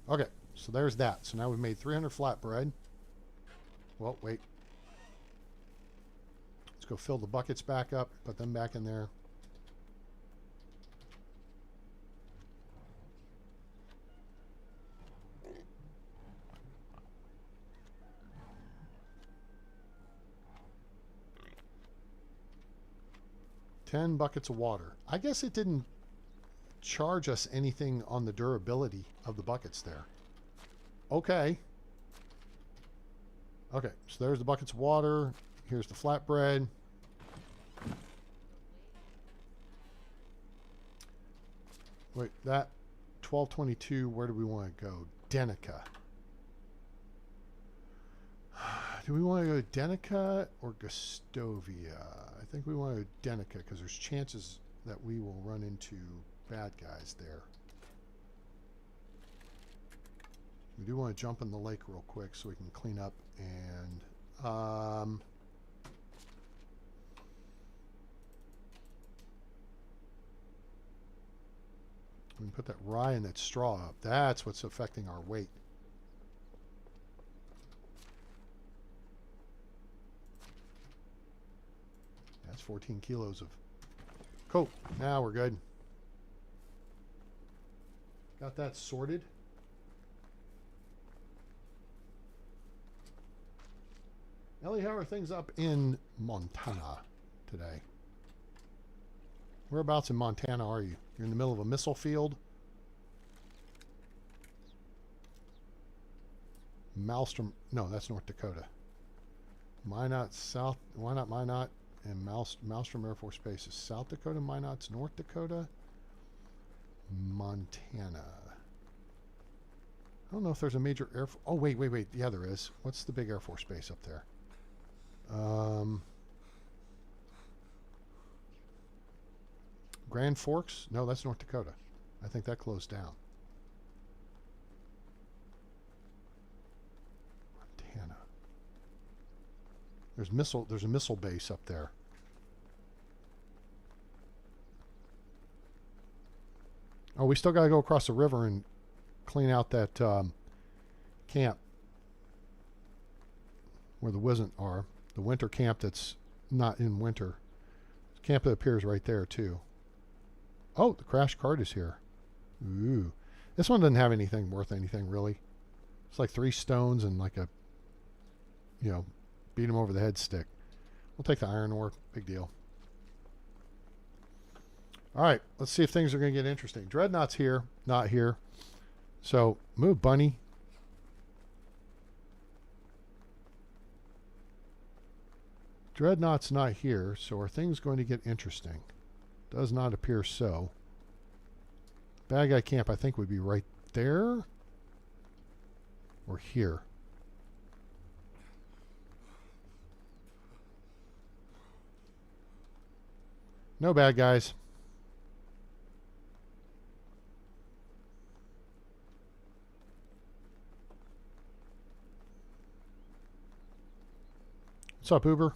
Okay, so there's that. So now we've made 300 flatbread. Well, wait. Let's go fill the buckets back up, put them back in there. $10 buckets of water. I guess it didn't charge us anything on the durability of the buckets there. Okay. Okay, so there's the buckets of water. Here's the flatbread. Wait, that 1222, where do we want to go? Denica. Do we want to go to Denica or Gustovia? I think we want to go Denica because there's chances that we will run into bad guys there. We do want to jump in the lake real quick so we can clean up and we can put that rye and that straw up. That's what's affecting our weight. That's 14 kilos of cool. Now we're good. Got that sorted. Ellie, how are things up in Montana today? Whereabouts in Montana are you? You're in the middle of a missile field? Maelstrom, no, that's North Dakota. Minot, South, why not Minot? And Maelstrom Air Force Base is South Dakota. Minot's North Dakota. Montana. I don't know if there's a major air... Oh, wait. Yeah, there is. What's the big Air Force Base up there? Grand Forks? No, that's North Dakota. I think that closed down. Montana. There's a missile base up there. Oh, we still got to go across the river and clean out that camp where the Wisent are. The winter camp that's not in winter. Camp that appears right there, too. Oh, the crash cart is here. Ooh. This one doesn't have anything worth anything, really. It's like 3 stones and like a, you know, beat him over the head stick. We'll take the iron ore. Big deal. All right, let's see if things are going to get interesting. Dreadnought's here, not here. So, move, bunny. Dreadnought's not here, so are things going to get interesting? Does not appear so. Bad guy camp, I think, would be right there. Or here. No bad guys. What's up, Uber?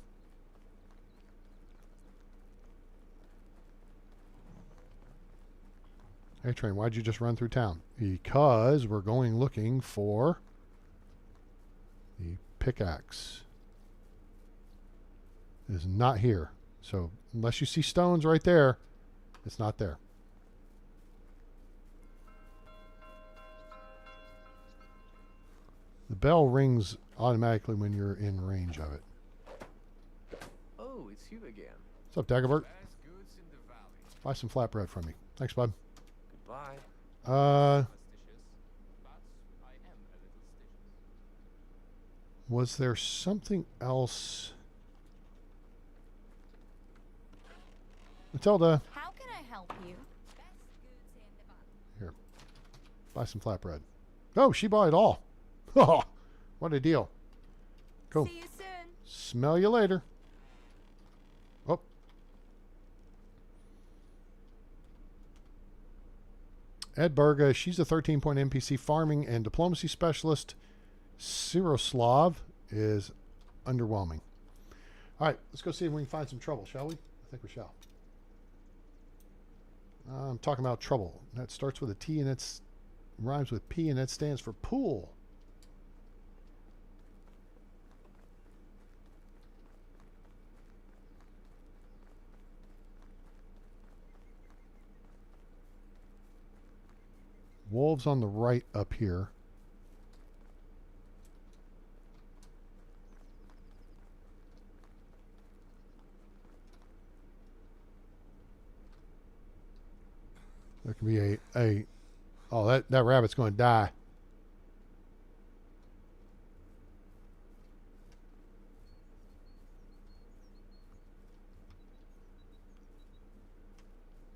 Hey, Train, why'd you just run through town? Because we're going looking for the pickaxe. It is not here. So, unless you see stones right there, it's not there. The bell rings automatically when you're in range of it. Oh, it's you again. What's up, Dagobert? Best goods in the valley. Buy some flatbread from me. Thanks, bud. Goodbye. Was there something else? Matilda. How can I help you? Best goods in the valley. Here. Buy some flatbread. Oh, she bought it all. Oh, what a deal. Cool. See you soon. Smell you later. Oh. Ed Berga, she's a 13-point NPC farming and diplomacy specialist. Siroslav is underwhelming. All right, let's go see if we can find some trouble, shall we? I think we shall. I'm talking about trouble. That starts with a T and it rhymes with P and that stands for pool. Wolves on the right up here. There can be oh, that rabbit's going to die.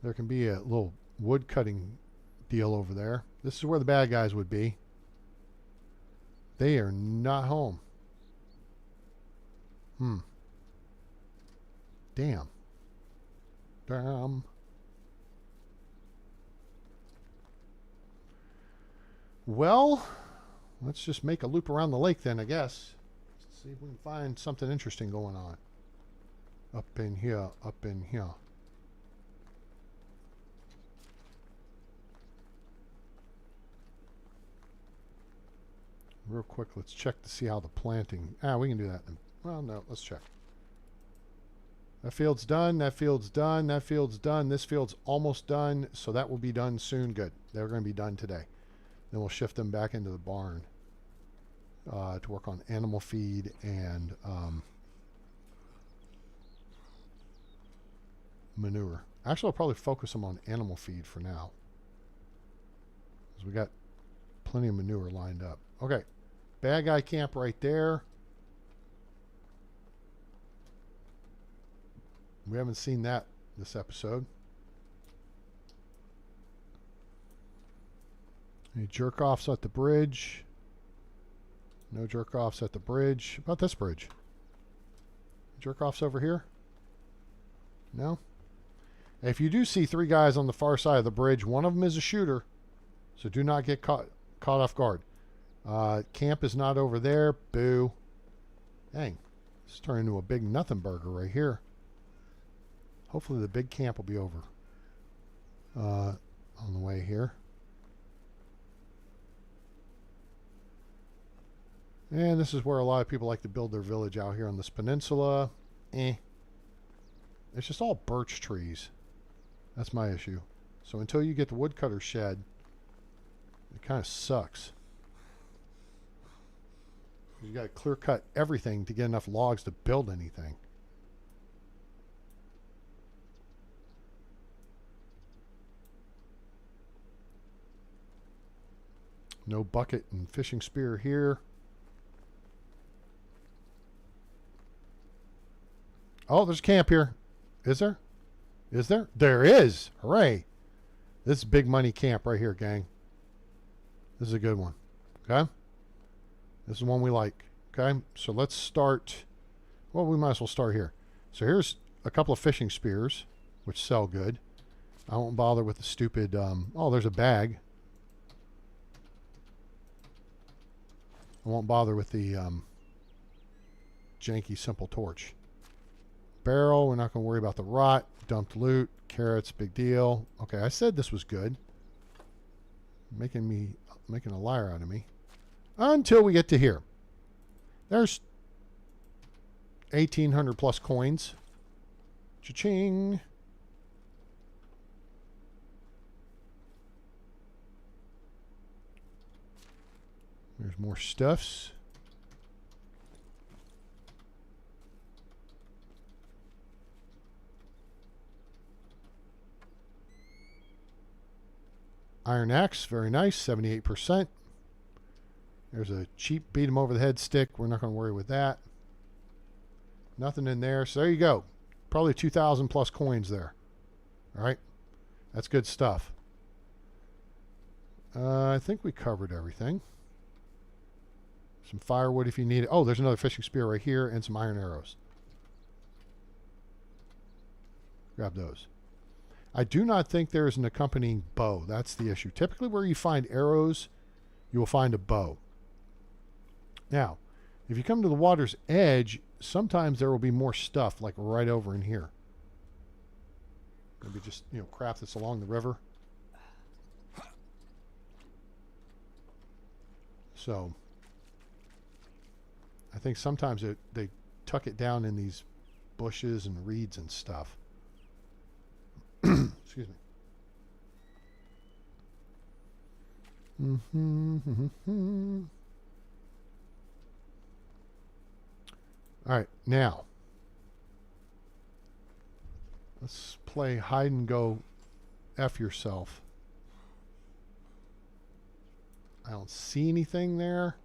There can be a little wood cutting deal over there. This is where the bad guys would be. They are not home. Damn. Damn. Well, let's just make a loop around the lake then, I guess. Let's see if we can find something interesting going on. Up in here, up in here. Real quick, let's check to see how the planting... we can do that. Well, no, let's check. That field's done, that field's done, that field's done. This field's almost done, so that will be done soon. Good. They're going to be done today. Then we'll shift them back into the barn to work on animal feed and manure. Actually, I'll probably focus them on animal feed for now, because we got plenty of manure lined up. Okay. Bad guy camp right there. We haven't seen that this episode. Any jerk-offs at the bridge? No jerk-offs at the bridge. How about this bridge? Jerk-offs over here? No? If you do see 3 guys on the far side of the bridge, one of them is a shooter, so do not get caught off guard. Camp is not over there. Boo. Dang. This is turning into a big nothing burger right here. Hopefully the big camp will be over on the way here. And this is where a lot of people like to build their village out here on this peninsula. It's just all birch trees. That's my issue. So until you get the woodcutter shed, it kind of sucks. You got to clear cut everything to get enough logs to build anything. No bucket and fishing spear here. Oh, there's a camp here. Is there? Is there? There is. Hooray. This is big money camp right here, gang. This is a good one. Okay? This is one we like. Okay? So let's start. Well, we might as well start here. So here's a couple of fishing spears, which sell good. I won't bother with the stupid... oh, there's a bag. I won't bother with the janky simple torch. Barrel, we're not going to worry about the rot. Dumped loot, carrots, big deal. Okay, I said this was good. Making a liar out of me. Until we get to here. There's 1,800 plus coins. Cha-ching. There's more stuffs. Iron axe, very nice, 78%. There's a cheap beat 'em over the head stick. We're not going to worry with that. Nothing in there. So there you go. Probably 2,000 plus coins there. All right. That's good stuff. I think we covered everything. Some firewood if you need it. Oh, there's another fishing spear right here and some iron arrows. Grab those. I do not think there is an accompanying bow. That's the issue. Typically where you find arrows, you will find a bow. Now, if you come to the water's edge, sometimes there will be more stuff like right over in here. Maybe just, crap that's along the river. So, I think sometimes they tuck it down in these bushes and reeds and stuff. Excuse me. All right, now let's play hide and go F yourself. I don't see anything there.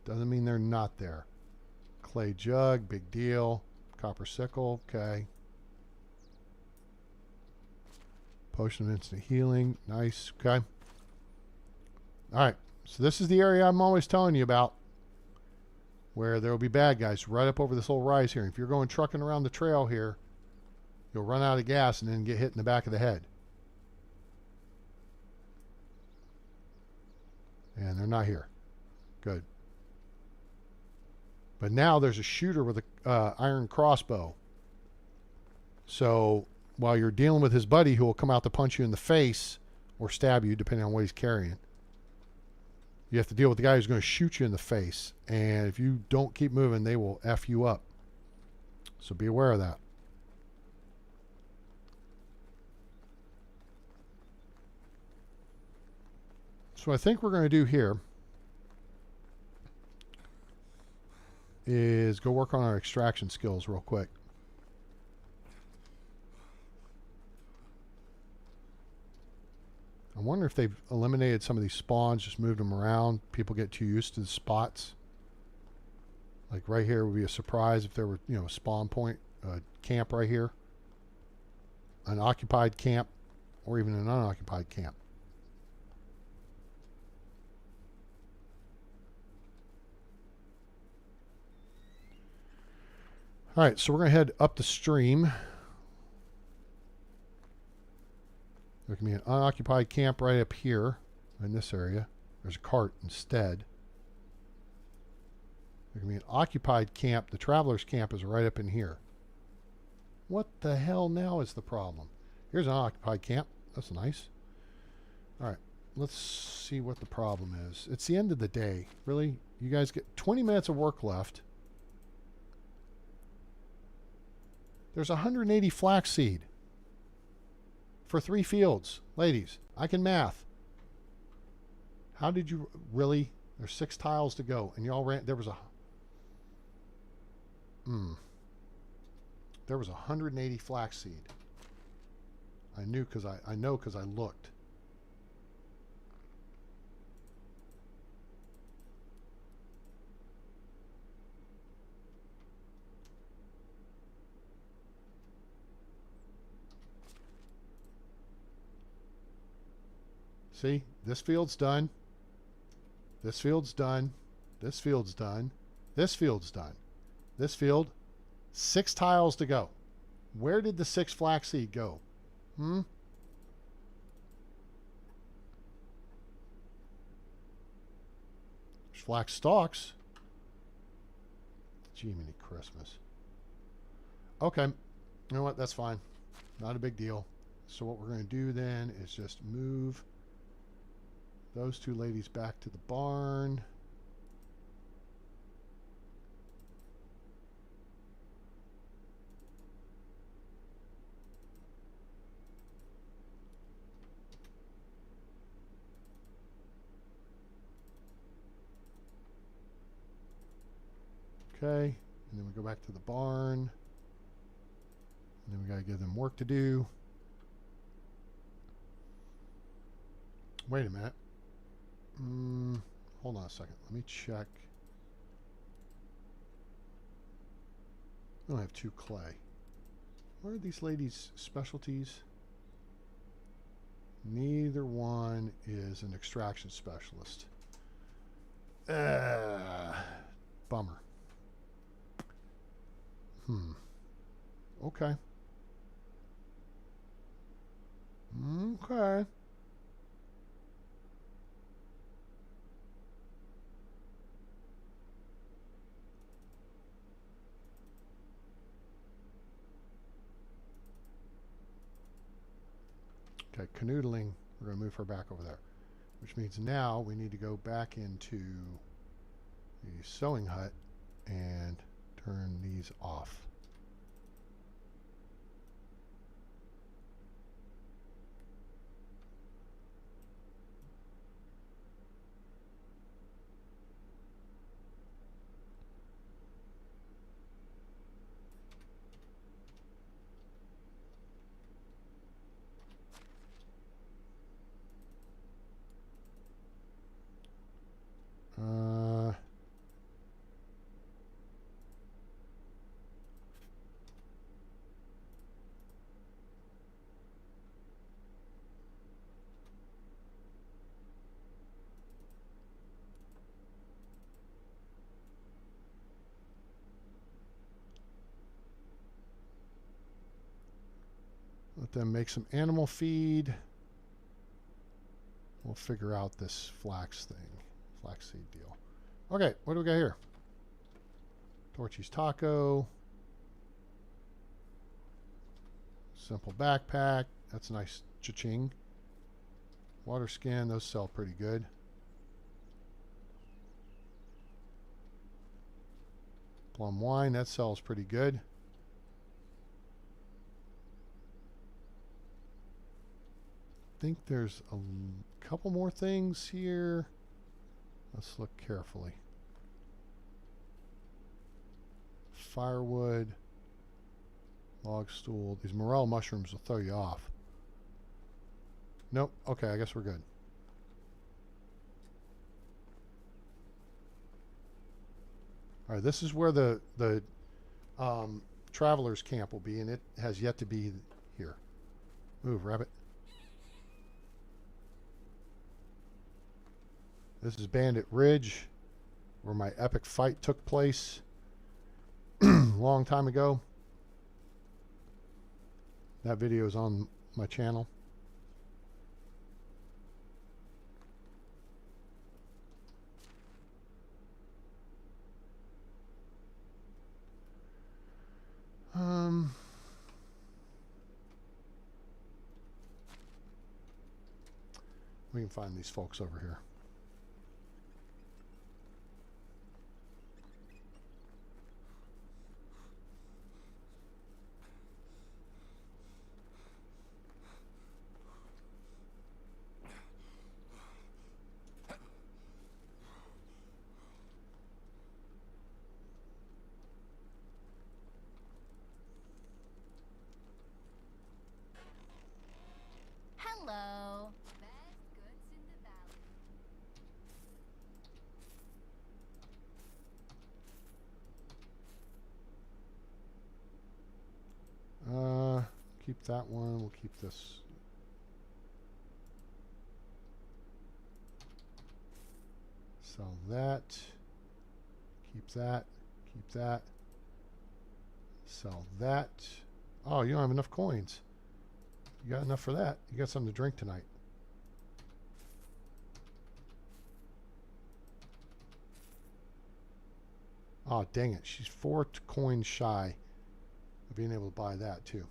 Doesn't mean they're not there. Clay jug, big deal. Copper sickle, okay. Potion of instant healing, nice, okay. All right, so this is the area I'm always telling you about. where there will be bad guys right up over this little rise here. If you're going trucking around the trail here, you'll run out of gas and then get hit in the back of the head. And they're not here. Good. But now there's a shooter with a iron crossbow. So while you're dealing with his buddy who will come out to punch you in the face or stab you, depending on what he's carrying, you have to deal with the guy who's going to shoot you in the face. And if you don't keep moving, they will F you up. So be aware of that. So I think we're going to do here is go work on our extraction skills real quick. I wonder if they've eliminated some of these spawns, just moved them around. People get too used to the spots. Like right here would be a surprise if there were, you know, a spawn point, a camp right here, an occupied camp, or even an unoccupied camp. All right, so we're going to head up the stream. There can be an unoccupied camp right up here in this area. There's a cart instead. There can be an occupied camp. The traveler's camp is right up in here. What the hell now is the problem? Here's an unoccupied camp. That's nice. All right, let's see what the problem is. It's the end of the day. Really? You guys get 20 minutes of work left. There's 180 flaxseed for 3 fields. Ladies, I can math. How did you really? There's 6 tiles to go, and y'all ran. There was 180 flaxseed. I knew because I know because I looked. See, this field's done. This field's done. This field's done. This field's done. This field, 6 tiles to go. Where did the 6 flaxseed go? There's flax stalks. Jiminy Christmas. Okay. You know what? That's fine. Not a big deal. So what we're going to do then is just move those 2 ladies back to the barn. Okay, and then we go back to the barn. And then we got to give them work to do. Wait a minute. Hold on a second. Let me check. We only have 2 clay. What are these ladies' specialties? Neither one is an extraction specialist. Bummer. Okay. Okay. Okay, canoodling, we're going to move her back over there. Which means now we need to go back into the sewing hut and turn these off. Let them make some animal feed. We'll figure out this flaxseed deal. Okay, what do we got here? Torchy's taco. Simple backpack. That's a nice cha-ching. Water skin, those sell pretty good. Plum wine, that sells pretty good. I think there's a couple more things here. Let's look carefully. Firewood, log stool. These morel mushrooms will throw you off. Nope. Okay, I guess we're good. All right, this is where the travelers camp will be, and it has yet to be here. Move, rabbit. This is Bandit Ridge, where my epic fight took place a long time ago. That video is on my channel. We can find these folks over here. Hello. Best goods in the valley. Keep that one. We'll keep this. Sell that. Keep that. Keep that. Sell that. Oh, you don't have enough coins. You got enough for that. You got something to drink tonight. Oh, dang it. She's 4 coins shy of being able to buy that, too.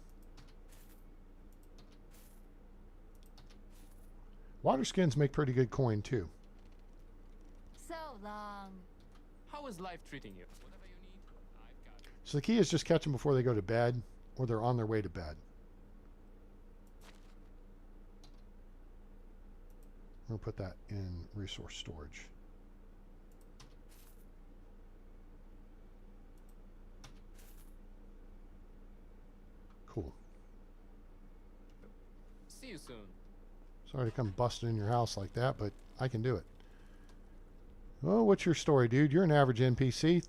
Water skins make pretty good coin, too. So long. How is life treating you? Whatever you need, I've got it. So the key is just catch them before they go to bed, or they're on their way to bed. We're going to put that in resource storage. Cool. See you soon. Sorry to come busting in your house like that, but I can do it. Oh, what's your story, dude? You're an average NPC.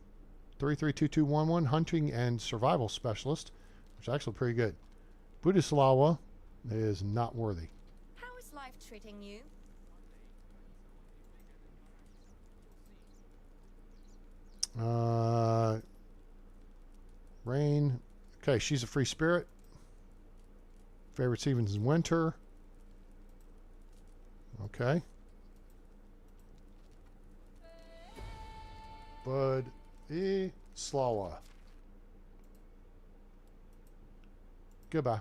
332211, hunting and survival specialist, which is actually pretty good. Buddhislawa is not worthy. How is life treating you? Rain. Okay, she's a free spirit. Favorite seasons in winter. Okay. Bud E. Slawa. Goodbye.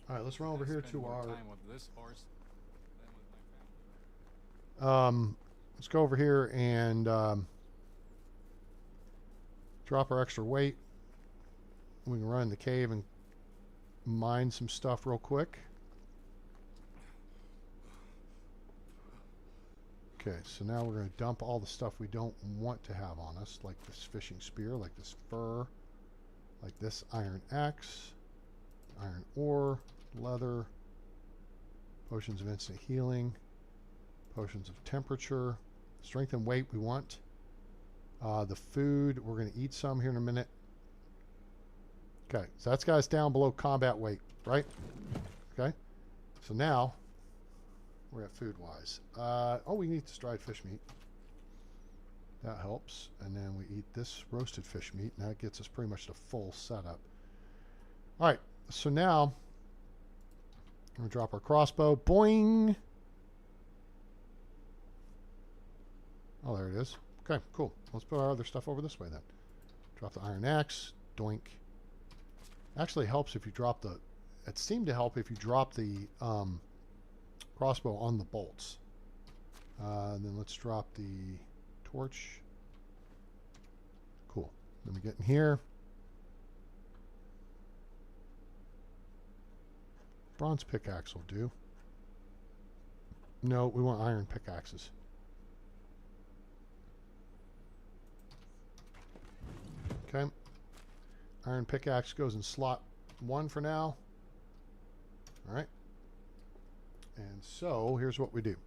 All right, let's run over here to our. Let's go over here and drop our extra weight. We can run in the cave and mine some stuff real quick. Okay, so now we're going to dump all the stuff we don't want to have on us, like this fishing spear, like this fur, like this iron axe, iron ore, leather, potions of instant healing, potions of temperature, strength and weight we want. The food, we're going to eat some here in a minute. Okay, so that's got us down below combat weight, right? Okay, so now we're at food-wise. Oh, we need to dried fish meat. That helps. And then we eat this roasted fish meat, and that gets us pretty much the full setup. All right, so now we're going to drop our crossbow. Boing! Oh, there it is. Okay, cool. Let's put our other stuff over this way then. Drop the iron axe. Doink. Actually helps if you drop the... It seemed to help if you drop the crossbow on the bolts. Then let's drop the torch. Cool. Let me get in here. Bronze pickaxe will do. No, we want iron pickaxes. Okay. Iron pickaxe goes in slot 1 for now. All right. And so here's what we do.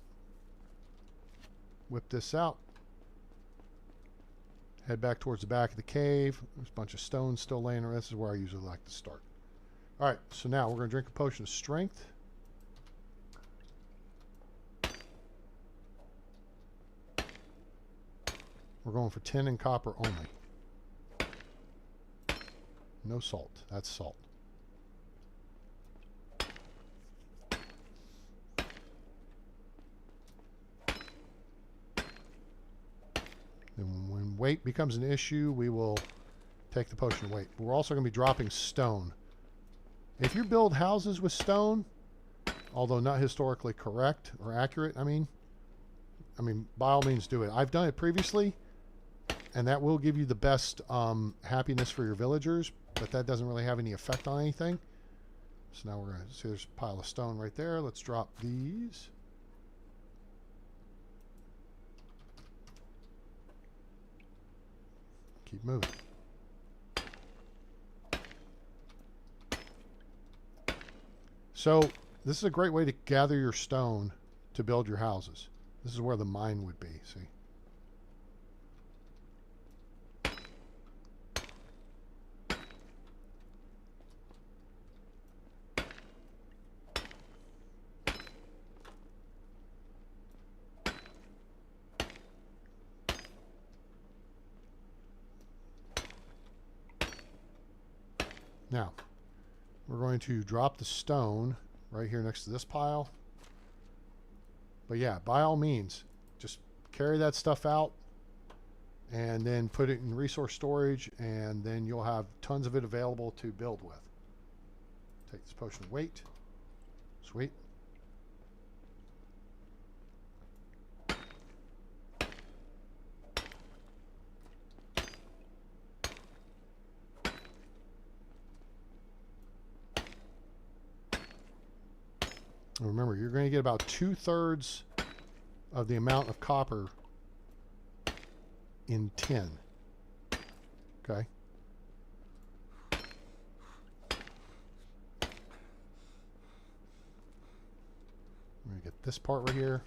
Whip this out. Head back towards the back of the cave. There's a bunch of stones still laying around. This is where I usually like to start. All right, so now we're going to drink a potion of strength. We're going for tin and copper only. No salt. That's salt. And when weight becomes an issue, we will take the potion of weight. We're also going to be dropping stone. If you build houses with stone, although not historically correct or accurate, I mean, by all means do it. I've done it previously, and that will give you the best happiness for your villagers, but that doesn't really have any effect on anything. So now we're going to see there's a pile of stone right there. Let's drop these. Keep moving. So this is a great way to gather your stone to build your houses. This is where the mine would be, see? Now, we're going to drop the stone right here next to this pile. But yeah, by all means, just carry that stuff out and then put it in resource storage, and then you'll have tons of it available to build with. Take this potion of weight. Sweet. Remember, you're going to get about 2/3 of the amount of copper in tin. Okay? We're going to get this part right here.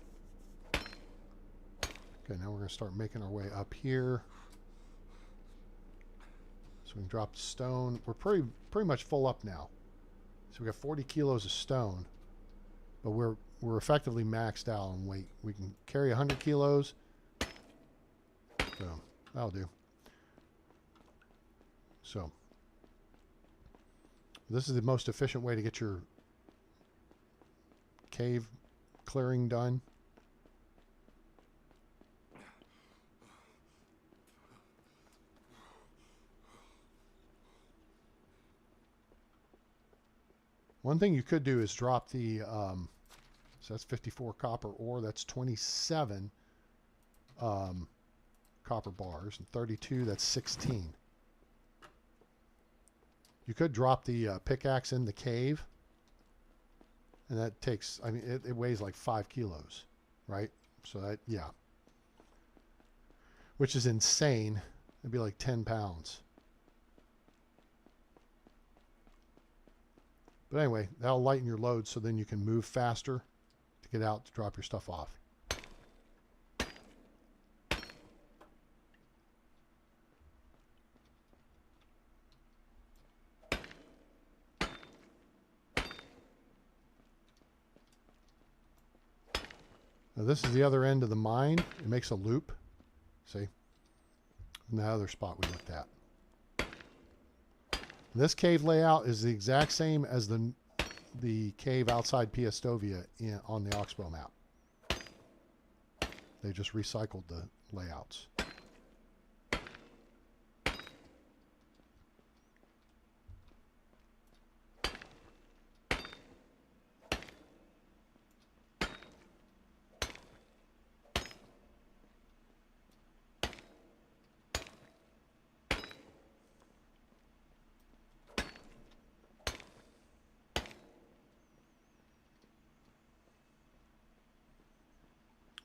Okay, now we're going to start making our way up here. So we can drop the stone. We're pretty much full up now. So we got 40 kilos of stone. But we're effectively maxed out on weight. We can carry 100 kilos. So that'll do. So this is the most efficient way to get your cave clearing done. One thing you could do is drop the, so that's 54 copper ore, that's 27 copper bars, and 32, that's 16. You could drop the pickaxe in the cave, and that takes, I mean, it weighs like 5 kilos, right? So that, yeah. Which is insane. It'd be like 10 pounds. But anyway, that'll lighten your load so then you can move faster to get out to drop your stuff off. Now this is the other end of the mine. It makes a loop. See? in the other spot we looked at. This cave layout is the exact same as the cave outside Piastovia on the Oxbow map. They just recycled the layouts.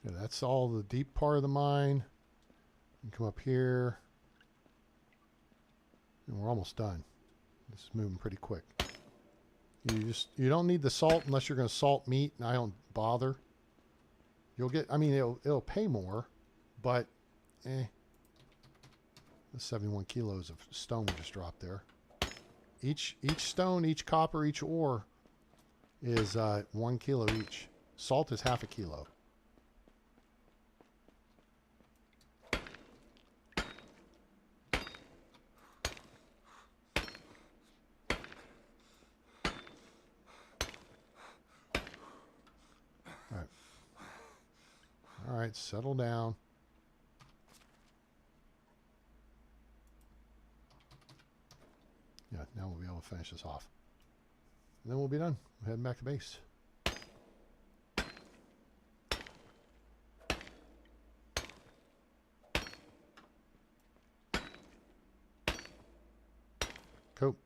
Yeah, that's all the deep part of the mine. You come up here. And we're almost done. This is moving pretty quick. You don't need the salt unless you're going to salt meat, and I don't bother. You'll get, I mean, it'll pay more, but the 71 kilos of stone we just dropped there. Each stone, each copper, each ore is 1 kilo each. Salt is half a kilo. All right, settle down. Yeah, now we'll be able to finish this off. And then we'll be done. We're heading back to base. Cool.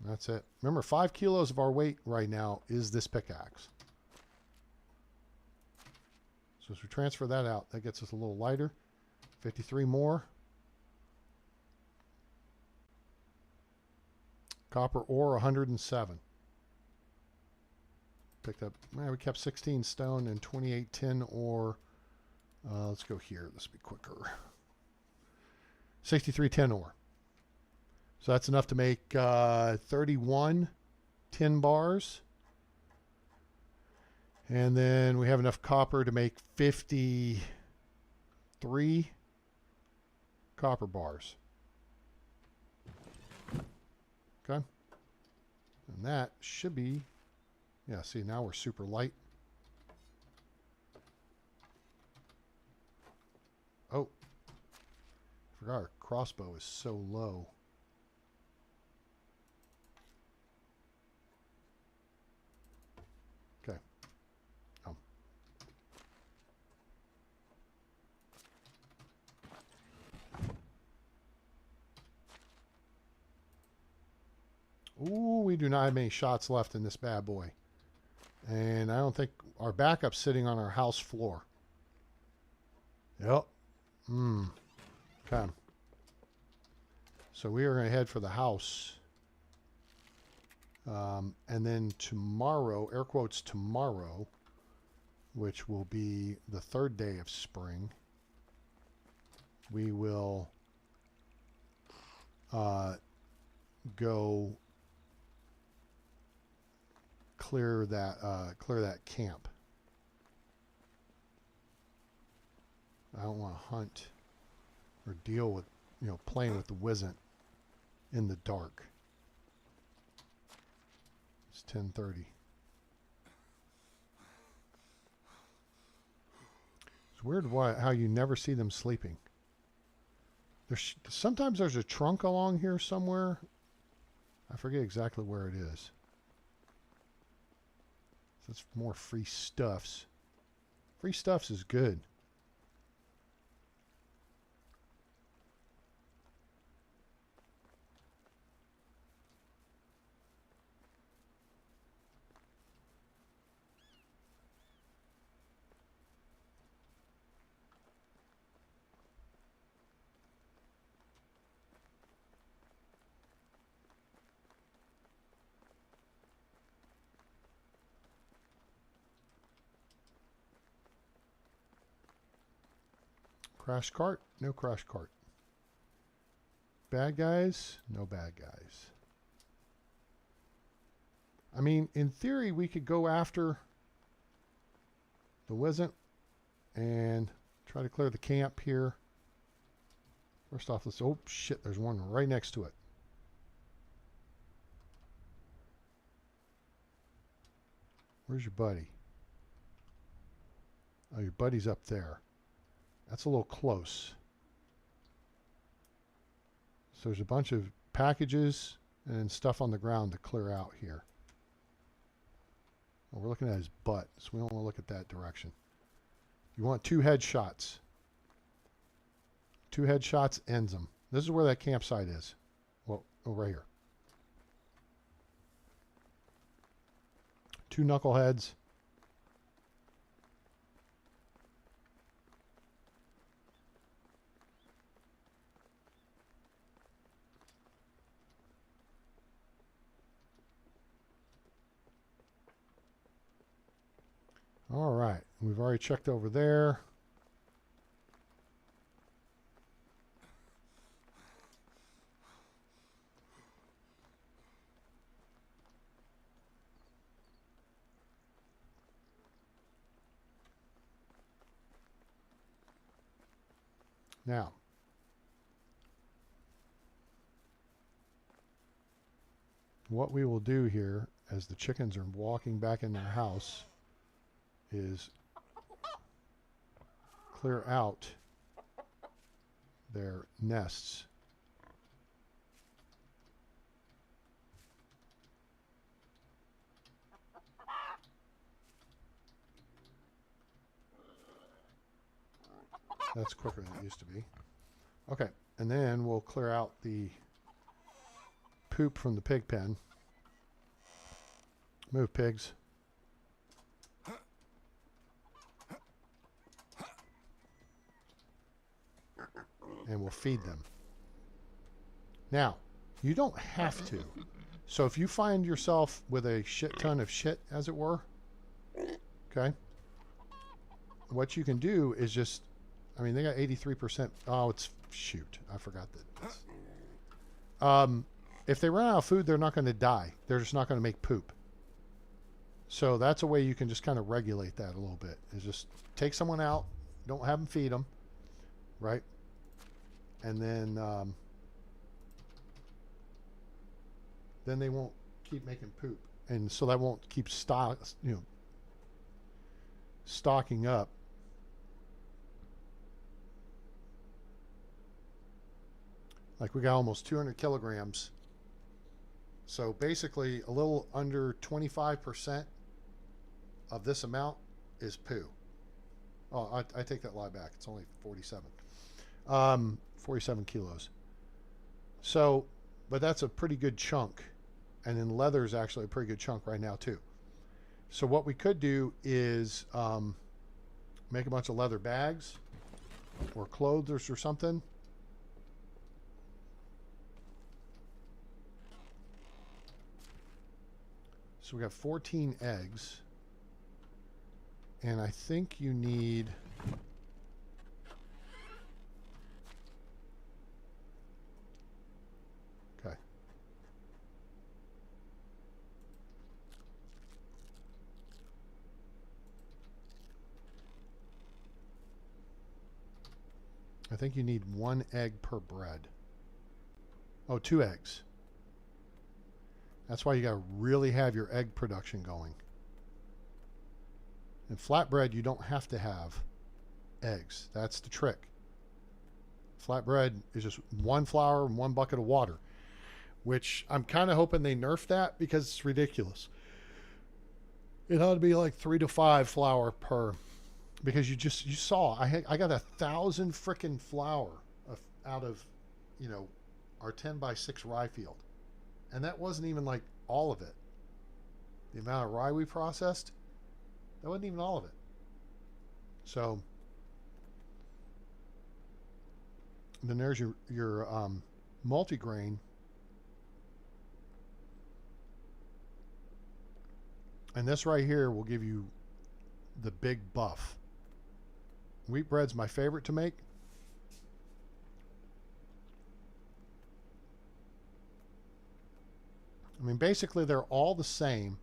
That's it. Remember, 5 kilos of our weight right now is this pickaxe. So as we transfer that out, that gets us a little lighter. 53 more. Copper ore, 107. Picked up, we kept 16 stone and 28 tin ore. Let's go here. This will be quicker. 63 tin ore. So that's enough to make 31 tin bars. And then we have enough copper to make 53 copper bars. Okay. And that should be, yeah, see, now we're super light. Oh, forgot our crossbow is so low. Ooh, we do not have many shots left in this bad boy. And I don't think our backup's sitting on our house floor. Yep. Okay. So we are going to head for the house. And then tomorrow, air quotes tomorrow, which will be the 3rd day of spring, we will go clear that camp. I don't want to hunt or deal with, playing with the Wizzent in the dark. It's 10:30. It's weird how you never see them sleeping. Sometimes there's a trunk along here somewhere. I forget exactly where it is. That's more free stuffs. Free stuffs is good. Crash cart? No crash cart. Bad guys? No bad guys. I mean, in theory, we could go after the Wizzent and Try to clear the camp here. First off, let's... Oh, shit. There's one right next to it. Where's your buddy? Oh, your buddy's up there. That's a little close. So there's a bunch of packages and stuff on the ground to clear out here. Well, we're looking at his butt, so we don't want to look at that direction. You want 2 headshots. 2 headshots ends them. This is where that campsite is. Well, oh, right here. 2 knuckleheads. All right, we've already checked over there. Now, what we will do here as the chickens are walking back in their house is clear out their nests. That's quicker than it used to be. Okay, and then we'll clear out the poop from the pig pen. Move, pigs. And we'll feed them. Now, you don't have to. So if you find yourself with a shit ton of shit, as it were, okay, what you can do is just, I mean, they got 83%. Oh, it's, shoot, I forgot that. If they run out of food, they're not going to die. They're just not going to make poop. So that's a way you can just kind of regulate that a little bit. Is just take someone out, don't have them feed them, right? And then they won't keep making poop, and so that won't keep stocking up. Like we got almost 200 kilograms. So basically a little under 25% of this amount is poo. Oh, I take that lie back. It's only 47. 47 kilos. So, but that's a pretty good chunk. And then leather is actually a pretty good chunk right now too. So what we could do is make a bunch of leather bags or clothes or something. So we got 14 eggs. And I think you need... Okay. I think you need 1 egg per bread. Oh, 2 eggs. That's why you got to really have your egg production going. In flatbread, you don't have to have eggs. That's the trick. Flatbread is just 1 flour and 1 bucket of water, which I'm kind of hoping they nerf that because it's ridiculous. It ought to be like 3 to 5 flour per, because you saw I got 1,000 frickin' flour out of, our 10x6 rye field. And that wasn't even like all of it. The amount of rye we processed, that wasn't even all of it. So then there's your multigrain. And this right here will give you the big buff. Wheat bread's my favorite to make. I mean, basically, they're all the same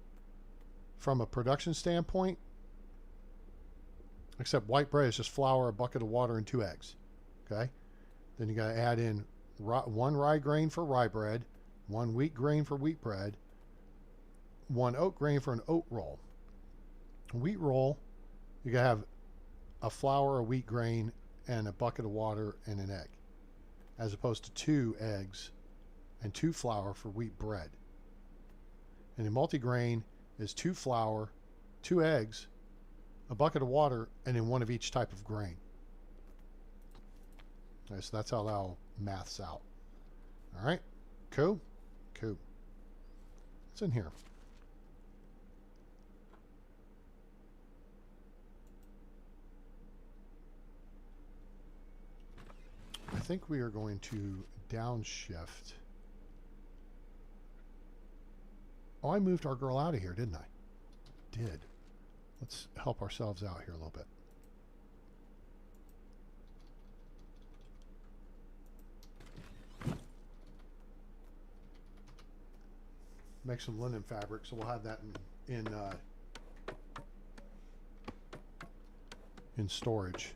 from a production standpoint. Except white bread is just flour, a bucket of water, and 2 eggs. Okay? Then you got to add in 1 rye grain for rye bread, 1 wheat grain for wheat bread, 1 oat grain for an oat roll. A wheat roll, you got to have a flour, a wheat grain, and a bucket of water and an egg, as opposed to 2 eggs and 2 flour for wheat bread. And a multigrain is 2 flour, 2 eggs, a bucket of water, and then 1 of each type of grain. Okay, so that's how that all maths out. All right, cool, cool. What's in here? I think we are going to downshift. Oh, I moved our girl out of here, didn't I? Did. Let's help ourselves out here a little bit. Make some linen fabric, so we'll have that in storage.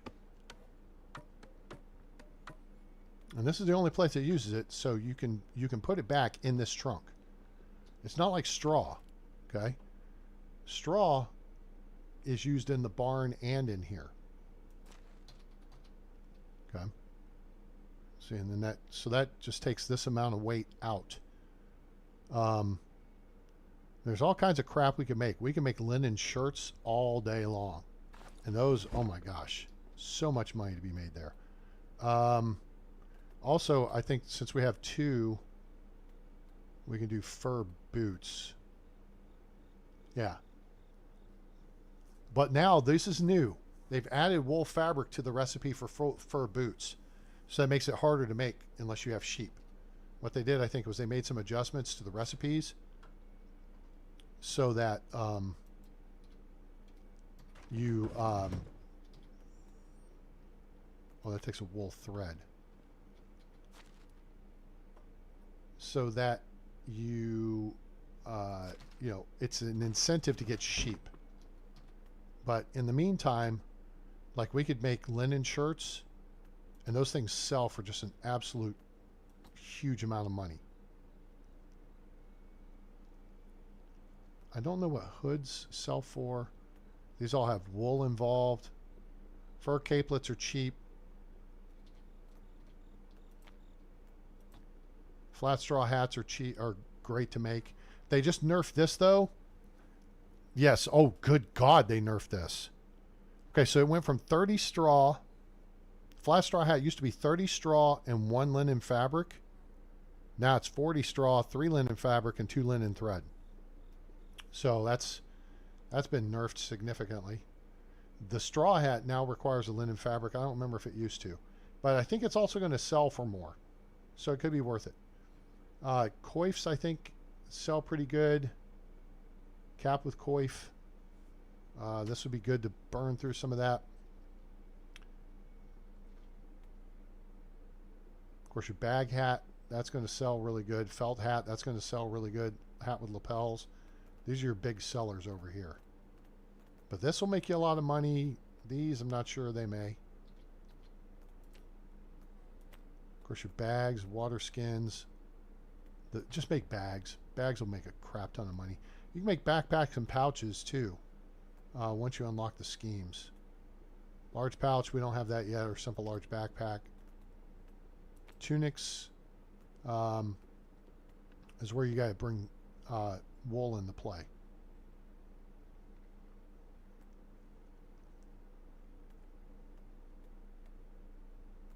And this is the only place that uses it, so you can put it back in this trunk. It's not like straw, okay? Straw is used in the barn and in here. Okay. See, and then that just takes this amount of weight out. There's all kinds of crap we can make. We can make linen shirts all day long. And those, oh my gosh, so much money to be made there. Also, I think since we have 2, we can do fur boots. Yeah. But now this is new. They've added wool fabric to the recipe for fur boots. So that makes it harder to make unless you have sheep. What they did, I think, was they made some adjustments to the recipes so that well, that takes a wool thread. So that you know, it's an incentive to get sheep. But in the meantime, like, we could make linen shirts, and those things sell for just an absolute huge amount of money. I don't know what hoods sell for. These all have wool involved. Fur capelets are cheap. Flat straw hats are great to make. They just nerfed this though. Yes. Oh, good God, they nerfed this. Okay, so it went from 30 straw. Flat straw hat used to be 30 straw and 1 linen fabric. Now it's 40 straw, 3 linen fabric, and 2 linen thread. So that's been nerfed significantly. The straw hat now requires a linen fabric. I don't remember if it used to, but I think it's also going to sell for more, so it could be worth it. Coifs, I think, sell pretty good. Cap with coif. This would be good to burn through some of that. Of course, your bag hat, that's going to sell really good. Felt hat, that's going to sell really good. Hat with lapels. These are your big sellers over here. But this will make you a lot of money. These, I'm not sure they may. Of course, your bags, water skins. Just make bags. Bags will make a crap ton of money. You can make backpacks and pouches too, once you unlock the schemes. Large pouch, we don't have that yet, or simple large backpack. Tunics is where you got to bring wool into play.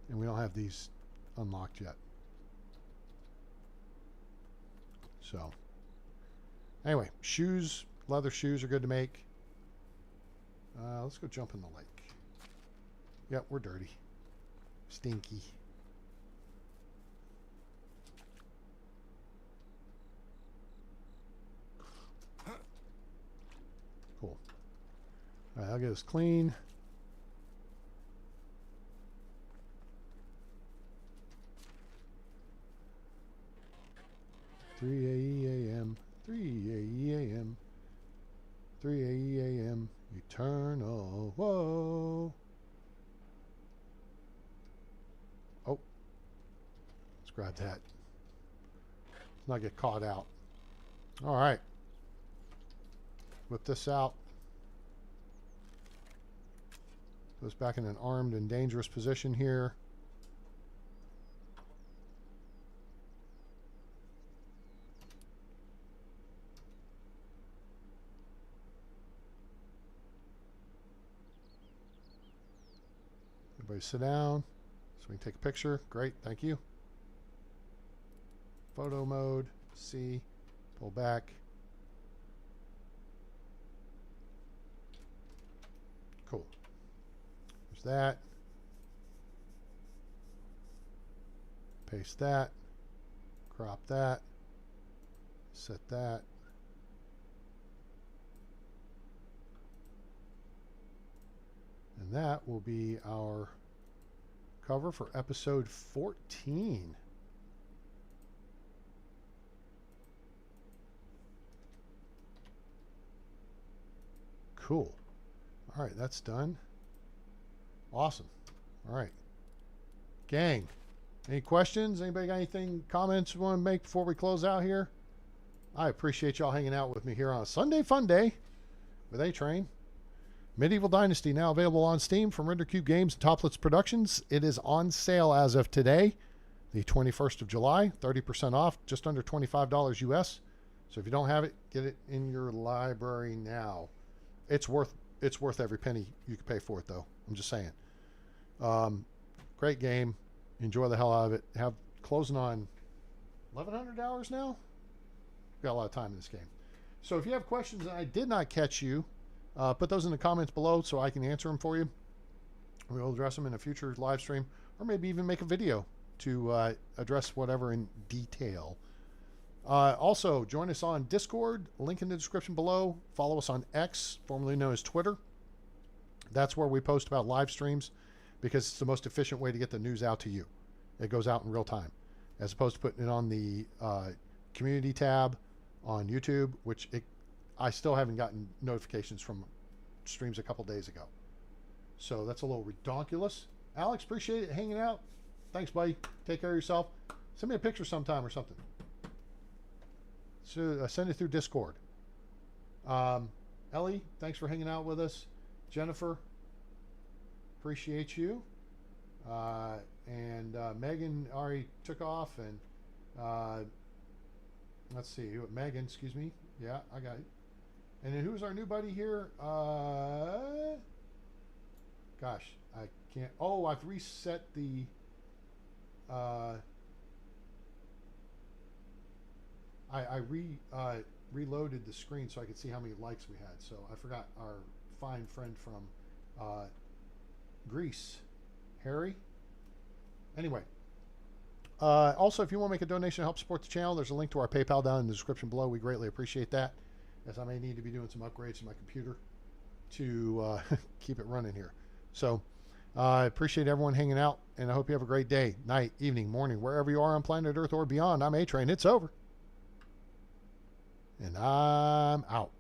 And we don't have these unlocked yet. So, anyway, shoes, leather shoes are good to make. Let's go jump in the lake. Yep, we're dirty. Stinky. Cool. All right, I'll get us clean. A.M. 3 a.m. 3 a.m. Eternal. Whoa. grab that. Let's not get caught out. All right. Whip this out. Goes back in an armed and dangerous position here. Everybody sit down so we can take a picture. Great, thank you. Photo mode, C, pull back. Cool. There's that. Paste that. Crop that. Set that. And that will be our cover for episode 14. Cool. All right, that's done. Awesome. All right. Gang, any questions? Anybody got anything, comments you want to make before we close out here? I appreciate y'all hanging out with me here on a Sunday Funday with A-Train. Medieval Dynasty now available on Steam from RenderCube Games and Toplets Productions. It is on sale as of today, the 21st of July, 30% off, just under $25 US. So if you don't have it, get it in your library now. It's worth every penny you can pay for it, though. I'm just saying. Great game. Enjoy the hell out of it. Have closing on 1,100 hours now. Got a lot of time in this game. So if you have questions and I did not catch you, put those in the comments below so I can answer them for you. We'll address them in a future live stream, or maybe even make a video to address whatever in detail. Also, join us on Discord, link in the description below. Follow us on X, formerly known as Twitter. That's where we post about live streams because it's the most efficient way to get the news out to you. It goes out in real time, as opposed to putting it on the community tab on YouTube, which I still haven't gotten notifications from streams a couple days ago. So that's a little redonkulous. Alex, appreciate it hanging out. Thanks, buddy. Take care of yourself. Send me a picture sometime or something. So send it through Discord. Ellie, thanks for hanging out with us. Jennifer, appreciate you. And Megan already took off. And let's see. Megan, excuse me. Yeah, I got it. And then who's our new buddy here? Gosh, I can't. Oh, I've reset the. I reloaded the screen so I could see how many likes we had. So I forgot our fine friend from Greece, Harry. Anyway. Also, if you want to make a donation to help support the channel, there's a link to our PayPal down in the description below. We greatly appreciate that, as I may need to be doing some upgrades to my computer to keep it running here. So I appreciate everyone hanging out, and I hope you have a great day, night, evening, morning, wherever you are on planet Earth or beyond. I'm A-Train. It's over. And I'm out.